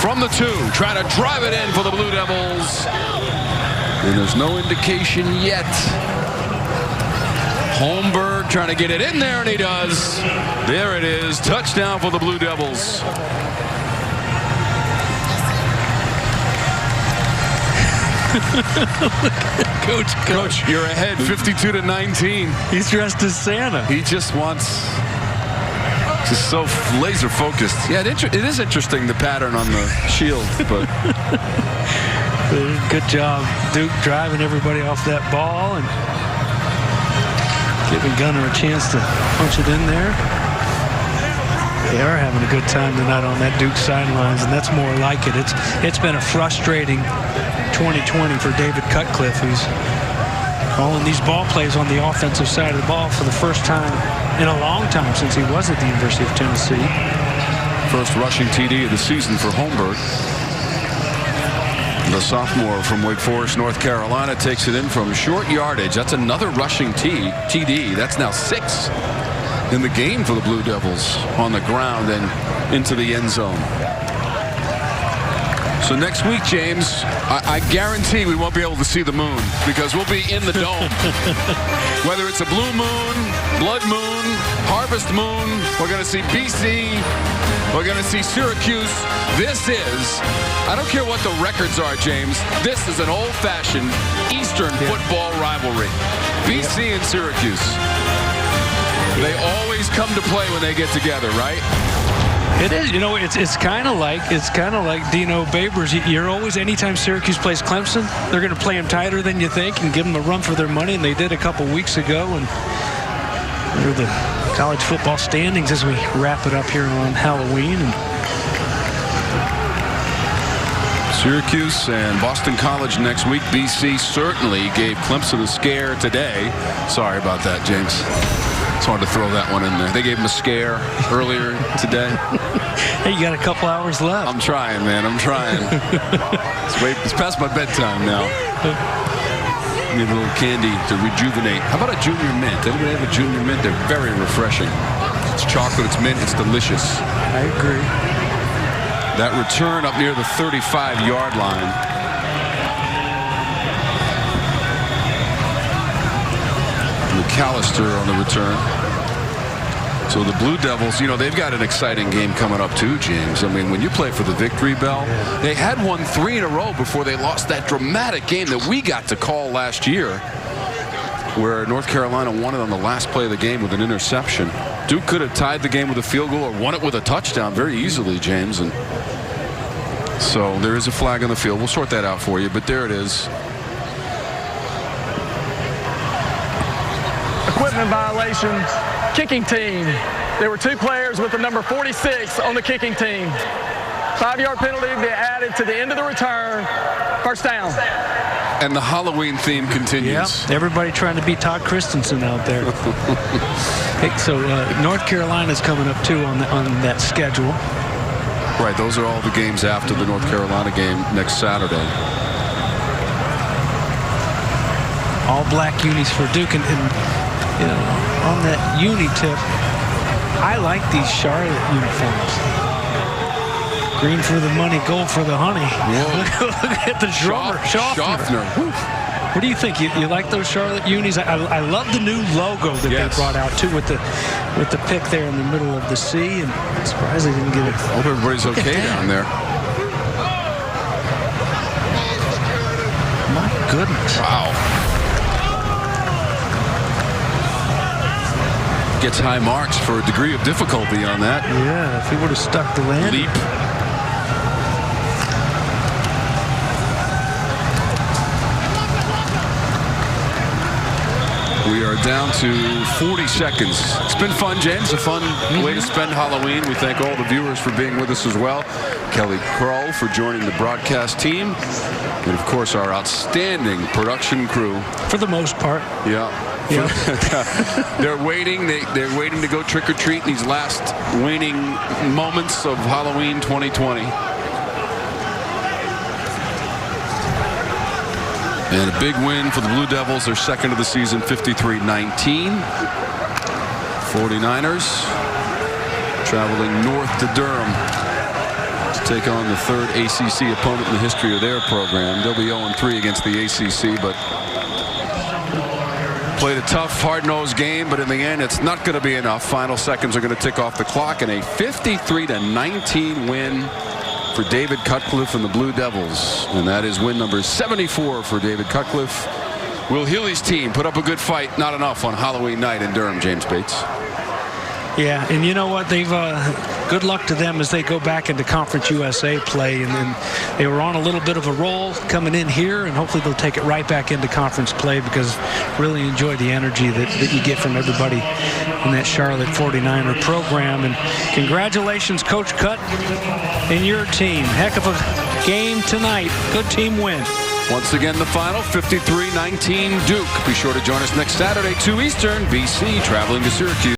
From the 2, trying to drive it in for the Blue Devils. And there's no indication yet. Holmberg trying to get it in there, and he does. There it is. Touchdown for the Blue Devils. Coach, you're ahead 52-19. He's dressed as Santa. He just so laser focused. Yeah, it is interesting, the pattern on the shield, but good job, Duke, driving everybody off that ball and giving Gunner a chance to punch it in there. They are having a good time tonight on that Duke sidelines, and that's more like it. It's been a frustrating 2020 for David Cutcliffe, who's calling these ball plays on the offensive side of the ball for the first time in a long time since he was at the University of Tennessee. First rushing TD of the season for Holmberg. The sophomore from Wake Forest, North Carolina, takes it in from short yardage. That's another rushing TD. That's now 6 in the game for the Blue Devils on the ground and into the end zone. So next week, James, I guarantee we won't be able to see the moon because we'll be in the dome. Whether it's a blue moon, blood moon, harvest moon, we're going to see BC, we're going to see Syracuse. This is, I don't care what the records are, James, this is an old-fashioned Eastern football rivalry. BC and Syracuse. They always come to play when they get together, right? It is, you know, it's kind of like Dino Babers. You're always, anytime Syracuse plays Clemson, they're going to play them tighter than you think and give them a run for their money, and they did a couple weeks ago. And under the college football standings as we wrap it up here on Halloween. Syracuse and Boston College next week. BC certainly gave Clemson a scare today. Sorry about that, James. It's hard to throw that one in there. They gave him a scare earlier today. Hey, you got a couple hours left. I'm trying, man. I'm trying. It's past my bedtime now. Need a little candy to rejuvenate. How about a junior mint? Anybody have a junior mint? They're very refreshing. It's chocolate, it's mint, it's delicious. I agree. That return up near the 35-yard line. McAllister on the return. So the Blue Devils, they've got an exciting game coming up too, James. I mean, when you play for the victory bell, they had won 3 in a row before they lost that dramatic game that we got to call last year, where North Carolina won it on the last play of the game with an interception. Duke could have tied the game with a field goal or won it with a touchdown very easily, James. And so there is a flag on the field. We'll sort that out for you, but there it is. Equipment violations. Kicking team. There were 2 players with the number 46 on the kicking team. 5-yard penalty to be added to the end of the return. First down. And the Halloween theme continues. Yeah, everybody trying to be Todd Christensen out there. Hey, so North Carolina's coming up too on that schedule. Right, those are all the games after the North Carolina game next Saturday. All black unis for Duke, and on that uni tip, I like these Charlotte uniforms. Green for the money, gold for the honey. Look at the drummer, Schaffner. What do you think? You like those Charlotte unis? I love the new logo that they brought out too, with the pick there in the middle of the sea. And I'm surprised they didn't get it. Hope everybody's okay down there. My goodness! Wow. Gets high marks for a degree of difficulty on that. Yeah, if he would have stuck the landing. Leap. We are down to 40 seconds. It's been fun, James. A fun way to spend Halloween. We thank all the viewers for being with us as well. Kelly Kroll for joining the broadcast team. And, of course, our outstanding production crew. For the most part. Yeah. Yep. They're waiting. They're waiting to go trick-or-treat in these last waning moments of Halloween 2020. And a big win for the Blue Devils. Their second of the season, 53-19. 49ers traveling north to Durham to take on the third ACC opponent in the history of their program. They'll be 0-3 against the ACC, but played a tough, hard-nosed game, but in the end, it's not going to be enough. Final seconds are going to tick off the clock, and a 53-19 win for David Cutcliffe and the Blue Devils. And that is win number 74 for David Cutcliffe. Will Healy's team put up a good fight? Not enough on Halloween night in Durham, James Bates. Yeah, and you know what? They've good luck to them as they go back into Conference USA play. And then they were on a little bit of a roll coming in here, and hopefully they'll take it right back into conference play, because really enjoy the energy that you get from everybody in that Charlotte 49er program. And congratulations, Coach Cut and your team. Heck of a game tonight. Good team win. Once again, the final, 53-19 Duke. Be sure to join us next Saturday, 2 Eastern, BC traveling to Syracuse.